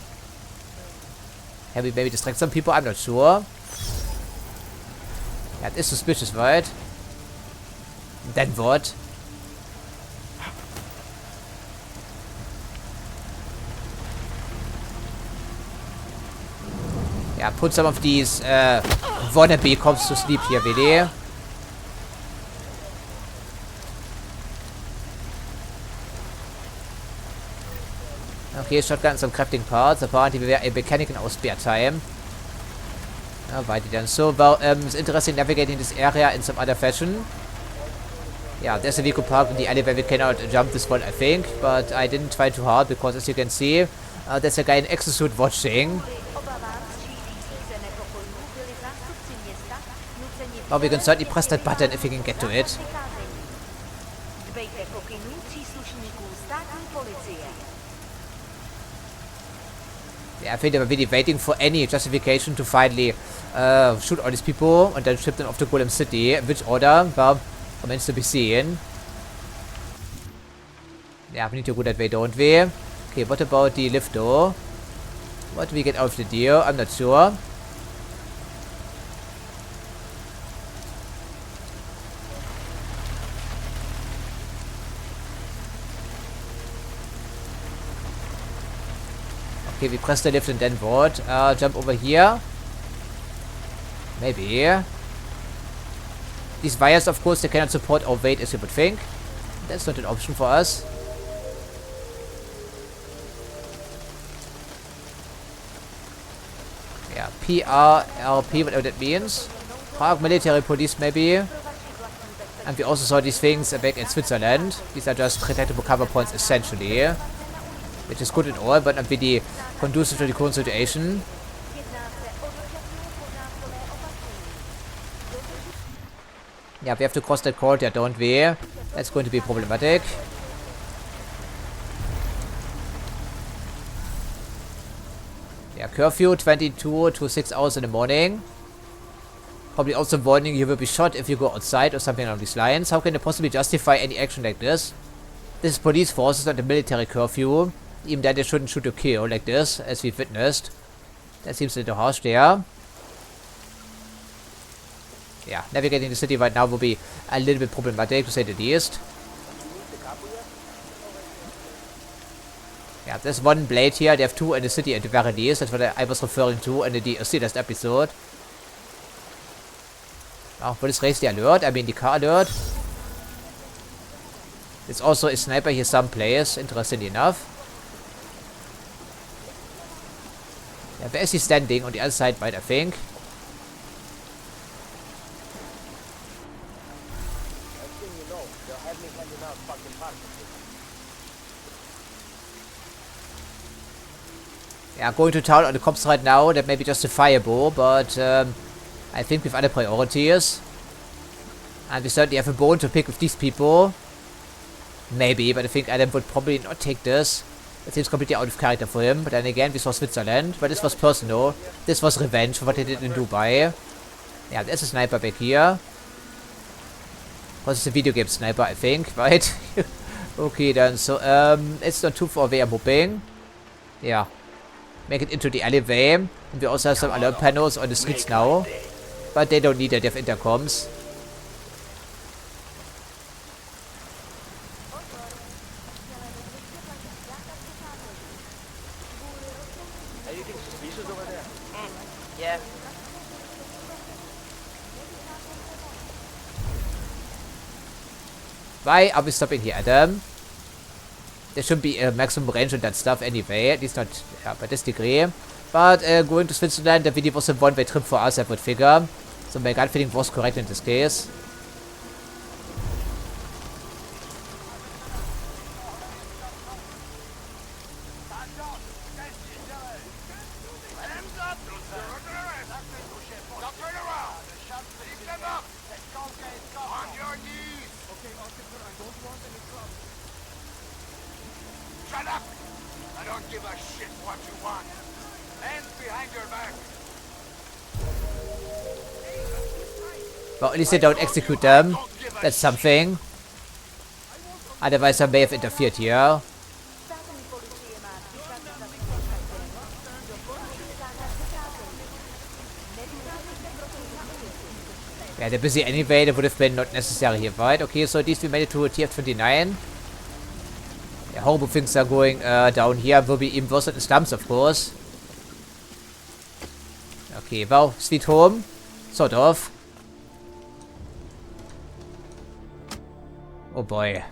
Can we maybe distract some people? I'm not sure. Yeah, it is suspicious, right? Then what? Yeah, put some of these wannabe cops to sleep here, really. Okay, shotgun, some crafting parts. Apparently we were a mechanic in our spare time. Alrighty then. So, well, it's interesting navigating this area in some other fashion. Yeah, there's a vehicle parked in the alley where we cannot jump this one, I think. But I didn't try too hard because, as you can see, there's a guy in exosuit watching. Oh, we can certainly press that button if we can get to it. Yeah, I think they were really waiting for any justification to finally shoot all these people and then ship them off to Golem City. In which order? Well, remains to be seen. Yeah, we need to go that way, don't we? Okay, what about the lift though? What do we get out of the deal? I'm not sure. Okay, we press the lift and then what? Jump over here. Maybe. These wires, of course, they cannot support our weight as you would think. That's not an option for us. Yeah, PRLP, whatever that means. Park Military Police, maybe. And we also saw these things back in Switzerland. These are just protectable cover points, essentially. Which is good and all, but not really conducive to the current situation. Yeah, we have to cross that courtyard, don't we? That's going to be problematic. Yeah, curfew 22 to 6 hours in the morning. Probably also warning you will be shot if you go outside or something along these lines. How can they possibly justify any action like this? This is police forces, not a military curfew. Even then they shouldn't shoot or kill like this, as we've witnessed. That seems a little harsh there. Yeah, navigating the city right now will be a little bit problematic, to say the least. Yeah, there's one blade here. They have two in the city at the very least. That's what I was referring to in the DLC last episode. Oh, will this raise the alert? I mean the car alert. There's also a sniper here someplace, interestingly enough. Yeah, where is he standing? On the other side, right, I think. Yeah, going to town on the cops right now, that may be justifiable, but I think we have other priorities. And we certainly have a bone to pick with these people. Maybe, but I think Adam would probably not take this. It seems completely out of character for him. But then again, we saw Switzerland. But this was personal. This was revenge for what he did in Dubai. Yeah, there's a sniper back here. Was it's a video game sniper, I think, right? Okay, then. So, it's not too far away, I'm hoping. Yeah. Make it into the alleyway. And we also have some alert panels on the streets now. But they don't need it, they have intercoms. Why are we stopping here, Adam? There should be a maximum range on that stuff anyway, at least not by this degree. But going to Switzerland really was a one-way trip for us, I would figure. So my gut feeling was correct in this case. Shut up! I don't give a shit what you want. Hands behind your back. Well, at least they don't execute them. That's something. Otherwise I may have interfered here. Yeah, they're busy anyway. They would have been not necessary here, right? Okay, so at least we made it to TF-29. Yeah, horrible things are going down here. Will be even worse than the slums, of course. Okay, well, sweet home. Sort of. Oh boy.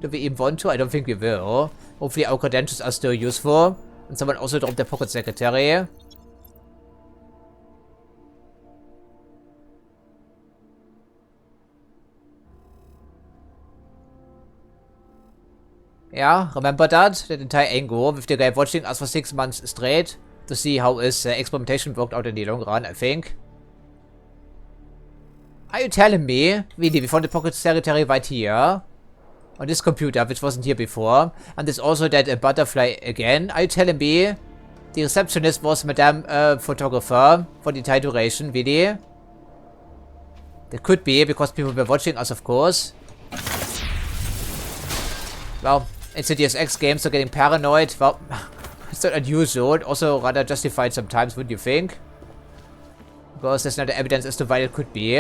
Do we even want to? I don't think we will. Hopefully our credentials are still useful. And someone also dropped their pocket secretary. Yeah, remember that entire angle with the guy watching us for 6 months straight to see how his experimentation worked out in the long run, I think. Are you telling me, really, we found the pocket secretary right here? On this computer, which wasn't here before. And there's also that butterfly again. Are you telling me the receptionist was Madame Photographer for the entire duration, really? That could be, because people were watching us, of course. Well, it's a Deus Ex game, so getting paranoid, well, it's not unusual. Also rather justified sometimes, wouldn't you think? Because there's not evidence as to why it could be.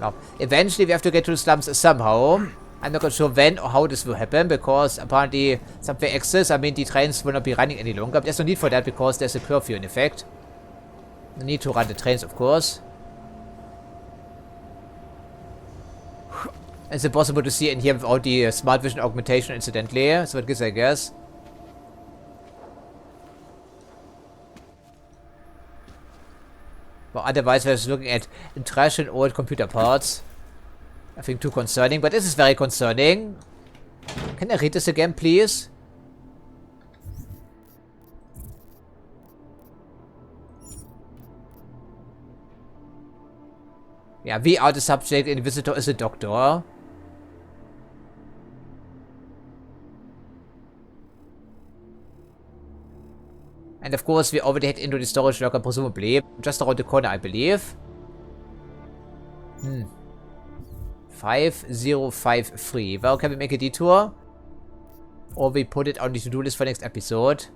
Well, eventually we have to get to the slums somehow. I'm not quite sure when or how this will happen, because apparently subway access, I mean the trains will not be running any longer. But there's no need for that because there's a curfew in effect. No need to run the trains, of course. It's impossible to see in here without the smart vision augmentation, incidentally. So it gives, I guess. Well, otherwise we're just looking at trash and old computer parts. Nothing too concerning, but this is very concerning. Can I read this again, please? Yeah, we are the subject and the visitor is a doctor. And of course, we already head into the storage locker, presumably. Just around the corner, I believe. 5053. Well, can we make a detour? Or we put it on the to-do list for next episode.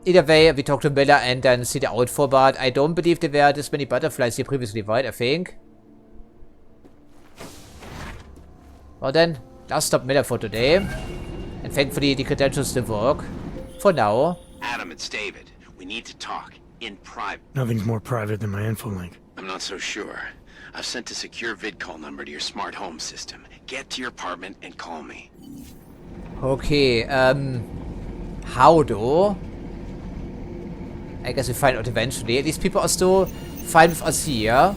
Either way, we talk to Miller and then see the outfall, but I don't believe there were this many butterflies here previously, right? I think. Well then, last stop Miller for today. And thankfully, the credentials still work. For now. Adam, it's David. We need to talk. In private. Nothing's more private than my infolink. I'm not so sure. I've sent a secure vid call number to your smart home system. Get to your apartment and call me. Okay, how though? I guess we find out eventually. These people are still fine with us here.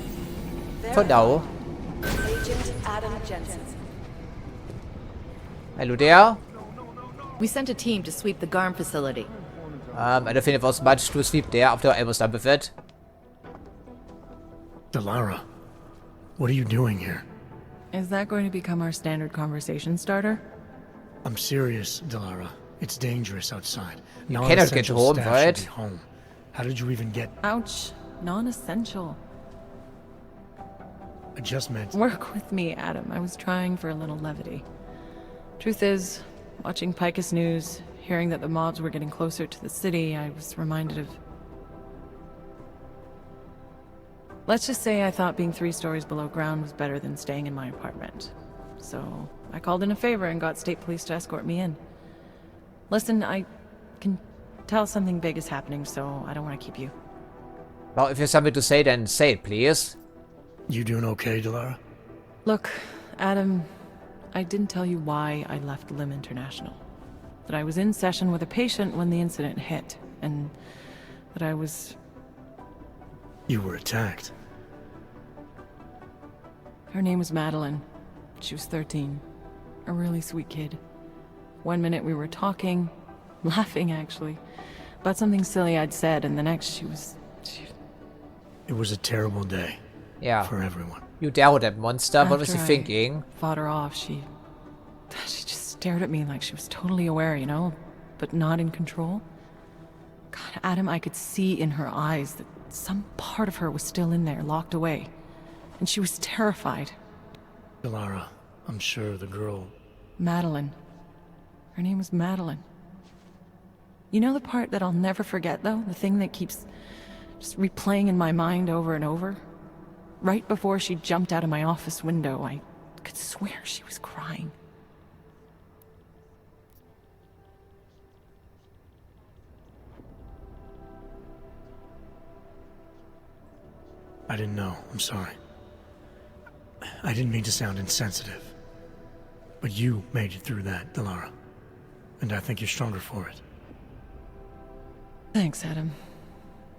For now. Agent Adam Jensen. Hello there. We sent a team to sweep the GARM facility. I don't think it was much to sweep there after I was done with it. Delara, what are you doing here? Is that going to become our standard conversation starter? I'm serious, Delara. It's dangerous outside. You cannot get home, right? Home. How did you even get... Ouch. Non-essential. I just meant... Work with me, Adam. I was trying for a little levity. Truth is, watching Picus News, hearing that the mobs were getting closer to the city, I was reminded of... Let's just say I thought being 3 stories below ground was better than staying in my apartment. So, I called in a favor and got state police to escort me in. Listen, I can tell something big is happening, so I don't want to keep you. Well, if you have something to say, then say it, please. You doing okay, Delara? Look, Adam, I didn't tell you why I left Lim International. That I was in session with a patient when the incident hit, and that I was... You were attacked. Her name was Madeline. She was 13. A really sweet kid. One minute we were talking, laughing actually, about something silly I'd said, and the next she was... It was a terrible day. Yeah. For everyone. You doubted that monster. What was he After I thinking? Fought her off. She just stared at me like she was totally aware, you know, but not in control. God, Adam, I could see in her eyes that some part of her was still in there, locked away. And she was terrified. Delara, I'm sure the girl... Madeline. Her name was Madeline. You know the part that I'll never forget, though? The thing that keeps just replaying in my mind over and over? Right before she jumped out of my office window, I could swear she was crying. I didn't know. I'm sorry. I didn't mean to sound insensitive. But you made it through that, Delara. And I think you're stronger for it. Thanks, Adam.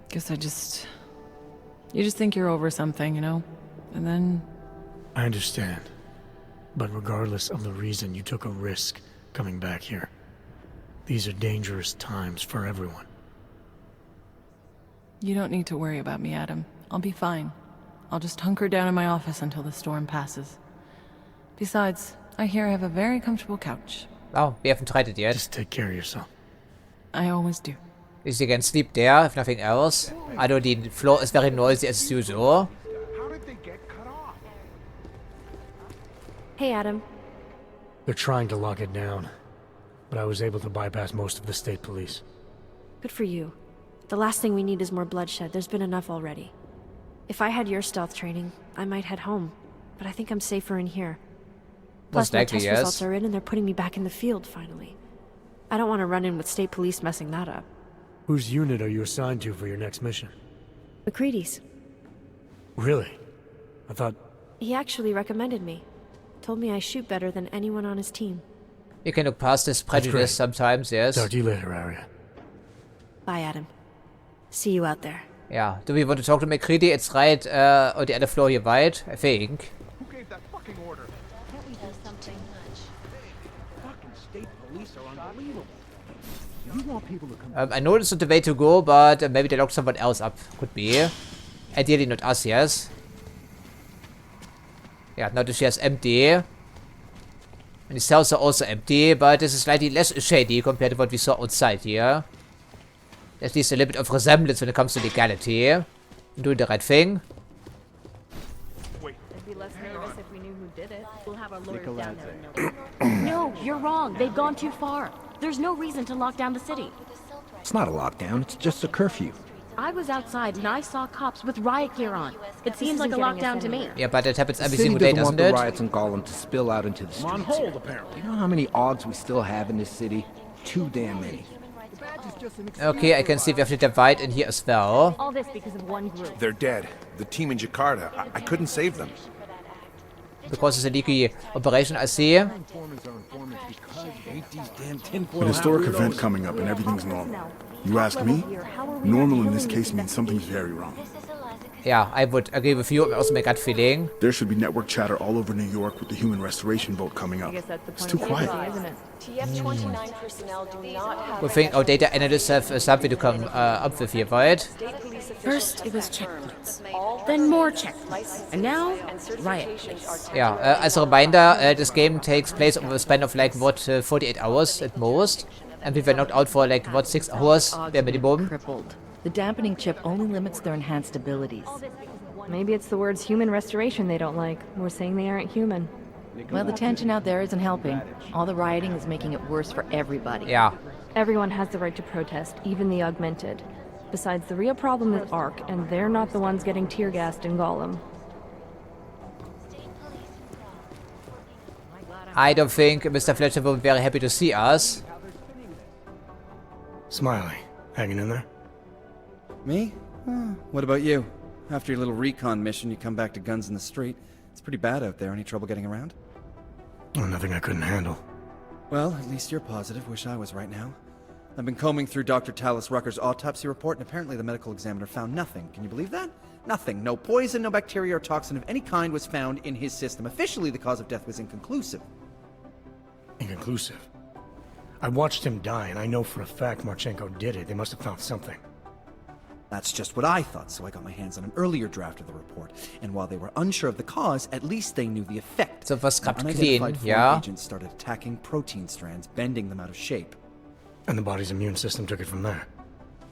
Guess you just think you're over something, you know? And then... I understand. But regardless of the reason, you took a risk coming back here. These are dangerous times for everyone. You don't need to worry about me, Adam. I'll be fine. I'll just hunker down in my office until the storm passes. Besides, I hear I have a very comfortable couch. Oh, we haven't tried it yet. Just take care of yourself. I always do. You can sleep there, if nothing else. I know the floor is very noisy as usual. Hey, Adam. They're trying to lock it down. But I was able to bypass most of the state police. Good for you. The last thing we need is more bloodshed. There's been enough already. If I had your stealth training, I might head home. But I think I'm safer in here. Plus, my test results are in and they're putting me back in the field, finally. I don't want to run in with state police messing that up. Whose unit are you assigned to for your next mission? McCready's. Really? I thought... He actually recommended me. Told me I shoot better than anyone on his team. You can look past this prejudice sometimes, yes. Talk to you later, Arya. Bye, Adam. See you out there. Yeah. Do we want to talk to McCready? It's right on the other floor here, right? I think. Who gave that fucking order? Can't we do something? Fucking state police are unbelievable. You want people to come. I know this is the way to go, but maybe they locked someone else up. Could be. Ideally not us, yes. Yeah, now the chair is empty. And the cells are also empty, but this is slightly less shady compared to what we saw outside here. There's at least a little bit of resemblance when it comes to legality. And doing the right thing. Wait. I'd be less nervous if we knew who did it. We'll have our lawyers down there. No, you're wrong. They've gone too far. There's no reason to lock down the city. It's not a lockdown, it's just a curfew. I was outside and I saw cops with riot gear on. It seems like a lockdown to me. Yeah, but that happens every single day, doesn't it? it? The riots in Gollum to spill out into the streets. On hold, apparently. You know how many odds we still have in this city? Too damn many. Okay, I can see we have to divide in here as well. All this because of one group. They're dead. The team in Jakarta. I couldn't save them. Because it's a leaky operation, I see. An historic event coming up and everything's normal. You ask me? Normal in this case means something's very wrong. Yeah, I would agree with you. Also my gut feeling. There should be network chatter all over New York with the human restoration vote coming up. It's too quiet. TF-29 personnel do not have... We think our data analysts have something to come up with here, right? First, it was checkpoints. Then more checkpoints. And now, riot police. Yeah, as a reminder, this game takes place over a span of like, what, 48 hours at most? And we were knocked out for like, what, 6 hours bare minimum? Crippled. The dampening chip only limits their enhanced abilities. Maybe it's the words human restoration they don't like. We're saying they aren't human. Well, the tension out there isn't helping. All the rioting is making it worse for everybody. Yeah. Everyone has the right to protest, even the augmented. Besides, the real problem is ARC, and they're not the ones getting tear-gassed in Gollum. I don't think Mr. Fletcher will be very happy to see us. Smiley, Hanging in there? Me? What about you? After your little recon mission, you come back to guns in the street. It's pretty bad out there. Any trouble getting around? Oh, nothing I couldn't handle. Well, at least you're positive. Wish I was right now. I've been combing through Dr. Talis Rucker's autopsy report, and apparently the medical examiner found nothing. Can you believe that? Nothing. No poison, no bacteria or toxin of any kind was found in his system. Officially, the cause of death was inconclusive. Inconclusive? I watched him die, and I know for a fact Marchenko did it. They must have found something. That's just what I thought, so I got my hands on an earlier draft of the report. And while they were unsure of the cause, at least they knew the effect. So was An unidentified foreign agents started attacking protein strands, bending them out of shape. And the body's immune system took it from there.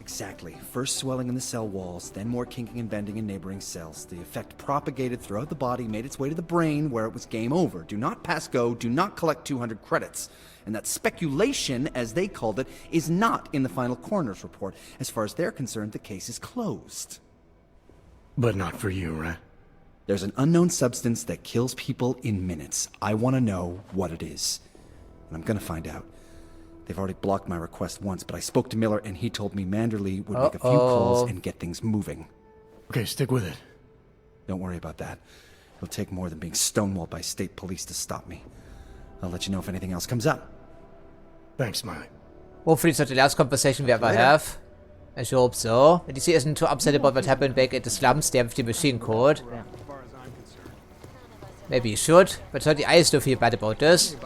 Exactly. First swelling in the cell walls, then more kinking and bending in neighboring cells. The effect propagated throughout the body, made its way to the brain, where it was game over. Do not pass go, do not collect 200 credits. And that speculation, as they called it, is not in the final coroner's report. As far as they're concerned, the case is closed. But not for you, right? There's an unknown substance that kills people in minutes. I want to know what it is. And I'm gonna find out. They've already blocked my request once, but I spoke to Miller and he told me Manderley would make a few calls and get things moving. Okay, stick with it. Don't worry about that. It'll take more than being stonewalled by state police to stop me. I'll let you know if anything else comes up. Thanks, Smiley. Hopefully it's not the last conversation we ever have. I hope so. DC isn't too upset about what happened back at the slums there with the machine code. Maybe he should, but certainly I still feel bad about this.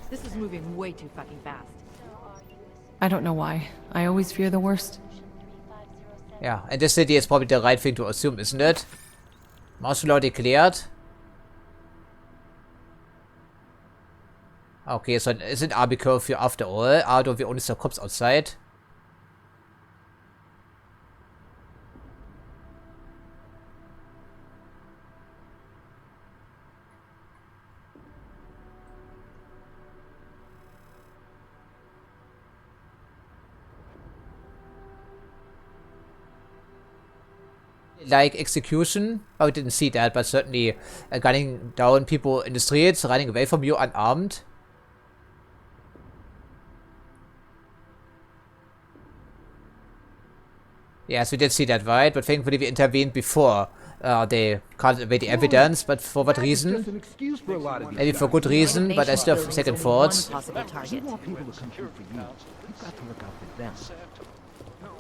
This is moving way too fucking fast. I don't know why. I always fear the worst. Yeah, and this city is probably the right thing to assume, isn't it? Martial law declared. Okay, so isn't Army curfew after all, although we only saw cops outside. Like execution, oh, we didn't see that, but certainly gunning down people in the streets, running away from you unarmed. Yes, we did see that, right? But thankfully we intervened before they carted away the evidence, but for what reason? Maybe for good reason, but I still have second thoughts.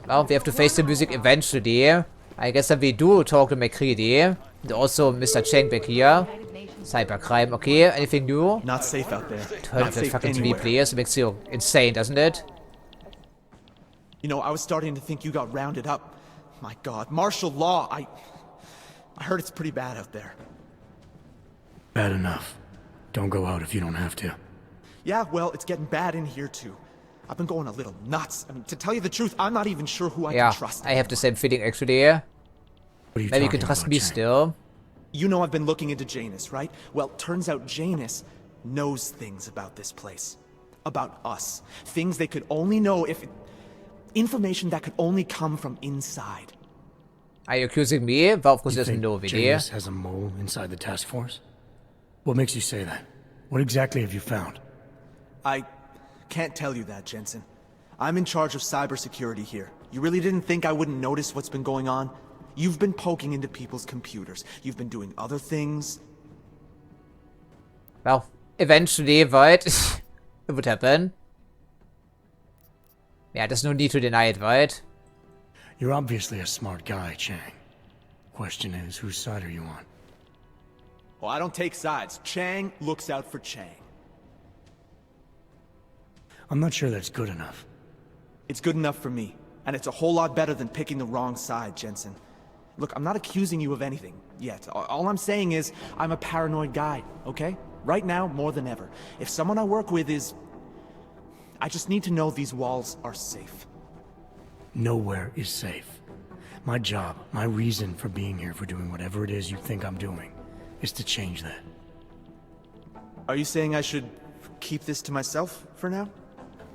Well, we have to face the music eventually. I guess that we do talk to McCready. And also Mr. Cheng back here. Cybercrime, okay. Anything new? Not safe out there. Turn off that fucking TV, please. It makes you insane, doesn't it? You know, I was starting to think you got rounded up. My God, martial law. I heard it's pretty bad out there. Bad enough. Don't go out if you don't have to. Yeah, well, it's getting bad in here too. I've been going a little nuts. I mean, to tell you the truth, I'm not even sure who I can trust anymore. I have the same feeling actually. Maybe you can trust me still. You know I've been looking into Janus, right? Well, turns out Janus knows things about this place. About us. Things they could only know if... Information that could only come from inside. Are you accusing me? Well, of course he doesn't know, Janus has a mole inside the task force? What makes you say that? What exactly have you found? I can't tell you that, Jensen. I'm in charge of cybersecurity here. You really didn't think I wouldn't notice what's been going on? You've been poking into people's computers. You've been doing other things. Well, eventually, right? It would happen. Yeah, there's no need to deny it, right? You're obviously a smart guy, Chang. Question is, whose side are you on? Well, I don't take sides. Chang looks out for Chang. I'm not sure that's good enough. It's good enough for me. And it's a whole lot better than picking the wrong side, Jensen. Look, I'm not accusing you of anything yet. All I'm saying is, I'm a paranoid guy, okay? Right now, more than ever. If someone I work with is... I just need to know these walls are safe. Nowhere is safe. My job, my reason for being here, for doing whatever it is you think I'm doing, is to change that. Are you saying I should keep this to myself for now?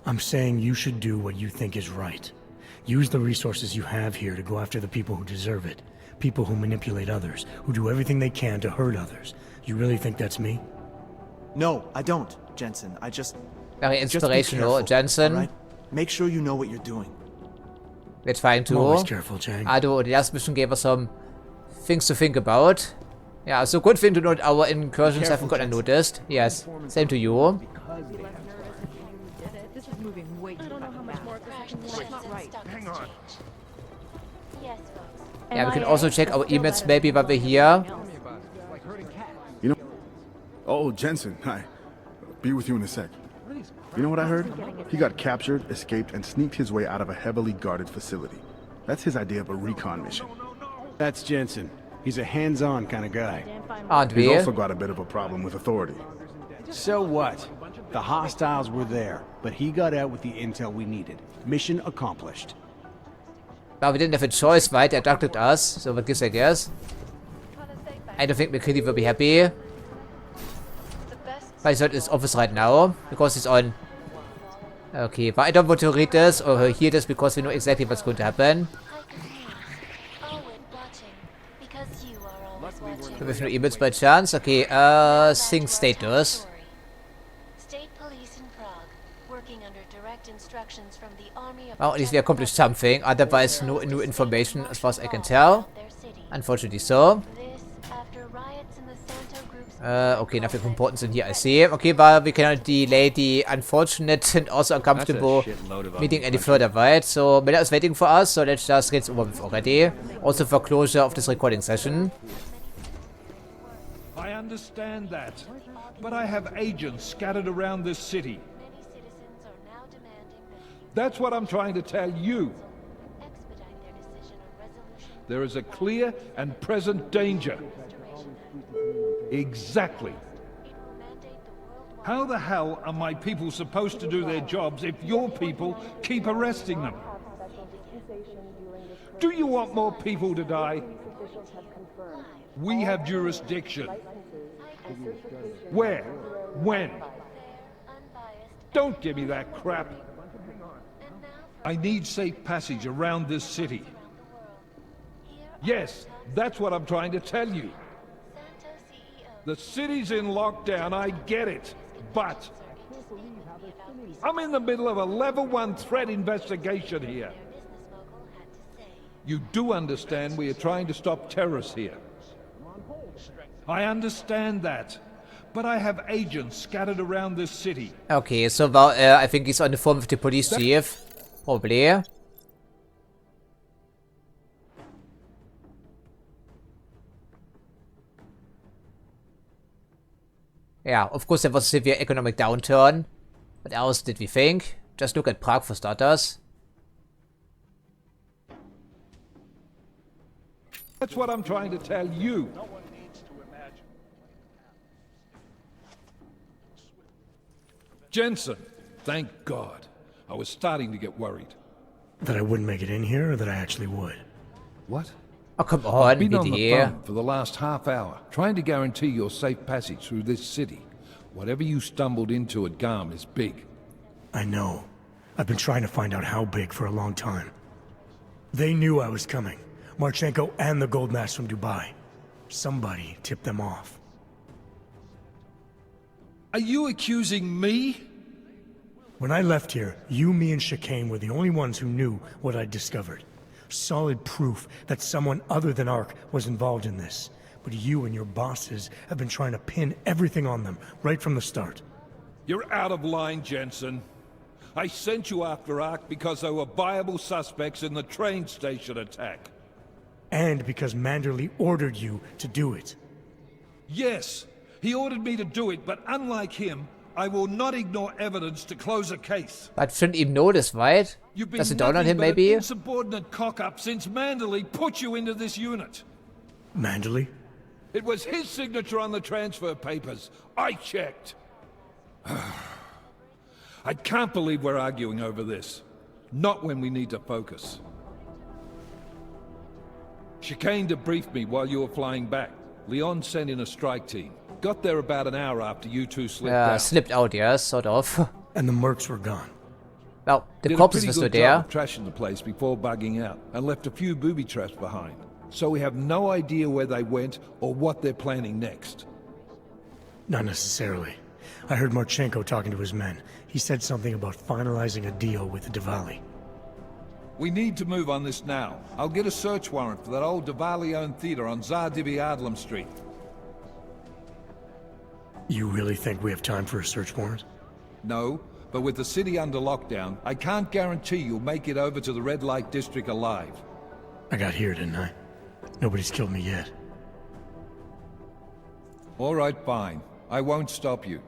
I'm saying you should do what you think is right. Use the resources you have here to go after the people who deserve it. People who manipulate others, who do everything they can to hurt others. You really think that's me? No, I don't, Jensen. I just... Very inspirational, Jensen. Right? Make sure you know what you're doing. We're trying to. I'm always careful, Chang. The last mission gave us some things to think about. Yeah, so good thing to note our incursions haven't gotten noticed. Yes, same to you. This is moving way too fast. Hang on. Yeah, we can also check our emails maybe while we're here. You know... Oh, Jensen, hi. Be with you in a sec. You know what I heard? He got captured, escaped, and sneaked his way out of a heavily guarded facility. That's his idea of a recon mission. That's Jensen. He's a hands-on kind of guy. He's also got a bit of a problem with authority. So what? The hostiles were there, but he got out with the intel we needed. Mission accomplished. Well, we didn't have a choice, right? They abducted us, so what gives I guess? I don't think McKinney will be happy. But he's at his office right now, because he's on. Okay, but I don't want to read this or hear this because we know exactly what's going to happen. So with no emails by chance. Okay, sync status. Well, at least we accomplished something, otherwise no new information as far as I can tell. Unfortunately so. Okay, nothing important in here, I see. Okay, but we cannot delay the unfortunate and also uncomfortable meeting any further, right? So, Miller is waiting for us, so let's just get it over with already. Also for closure of this recording session. I understand that, but I have agents scattered around this city. That's what I'm trying to tell you. There is a clear and present danger. Exactly. How the hell are my people supposed to do their jobs if your people keep arresting them? Do you want more people to die? We have jurisdiction. Where? When? Don't give me that crap. I need safe passage around this city. Yes, that's what I'm trying to tell you. The city's in lockdown, I get it, but I'm in the middle of a level 1 threat investigation here. You do understand we are trying to stop terrorists here. I understand that, but I have agents scattered around this city. Okay, so well, I think he's on the phone with the police chief. Probably. Yeah, of course there was a severe economic downturn. What else did we think? Just look at Prague for starters. That's what I'm trying to tell you. Jensen, thank God. I was starting to get worried. That I wouldn't make it in here, or that I actually would? What? Oh, come on, I've been on the phone for the last half hour, trying to guarantee your safe passage through this city. Whatever you stumbled into at Garm is big. I know. I've been trying to find out how big for a long time. They knew I was coming. Marchenko and the gold mask from Dubai. Somebody tipped them off. Are you accusing me? When I left here, you, me, and Chicane were the only ones who knew what I'd discovered. Solid proof that someone other than Ark was involved in this. But you and your bosses have been trying to pin everything on them, right from the start. You're out of line, Jensen. I sent you after Ark because there were viable suspects in the train station attack. And because Manderley ordered you to do it. Yes, he ordered me to do it, but unlike him, I will not ignore evidence to close a case. But shouldn't even notice, right? Does it dawn on him, maybe? An insubordinate cock-up since Manderley put you into this unit. Manderley? It was his signature on the transfer papers. I checked. I can't believe we're arguing over this. Not when we need to focus. Chicane debriefed me while you were flying back. Leon sent in a strike team. Got there about an hour after you two slipped out. Slipped out, yes, sort of. And the mercs were gone. Well, the corpses were still there. Trashing the place before bugging out, and left a few booby traps behind. So we have no idea where they went or what they're planning next. Not necessarily. I heard Marchenko talking to his men. He said something about finalizing a deal with the Diwali. We need to move on this now. I'll get a search warrant for that old Diwali-owned theater on Zardibi Adlam Street. You really think we have time for a search warrant? No, but with the city under lockdown, I can't guarantee you'll make it over to the red light district alive. I got here, didn't I? Nobody's killed me yet. All right, fine. I won't stop you.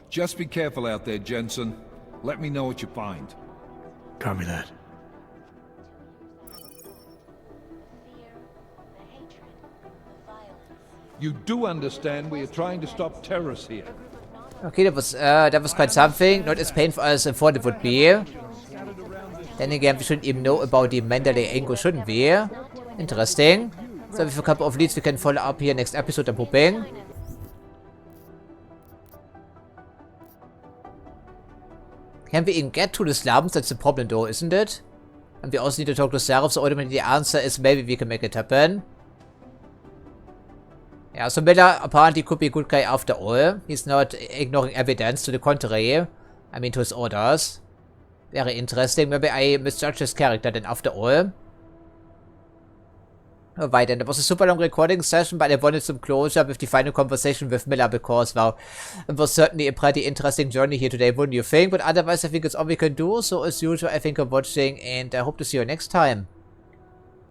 Just be careful out there, Jensen. Let me know what you find. Copy that. You do understand we are trying to stop terrorists here. Okay, that was quite something. Not as painful as I thought it would be. Then again, we shouldn't even know about the Mandalay angle, shouldn't we? Interesting. So we have a couple of leads we can follow up here next episode, I'm hoping. Can we even get to the slums? That's the problem though, isn't it? And we also need to talk to Seraph, so ultimately the answer is maybe we can make it happen. Yeah, so Miller apparently could be a good guy after all. He's not ignoring evidence, to the contrary. I mean, to his orders. Very interesting. Maybe I misjudged his character then after all. Alright, then that was a super long recording session, but I wanted some closure with the final conversation with Miller because, well, it was certainly a pretty interesting journey here today, wouldn't you think? But otherwise, I think it's all we can do. So as usual, I think I'm watching and I hope to see you next time.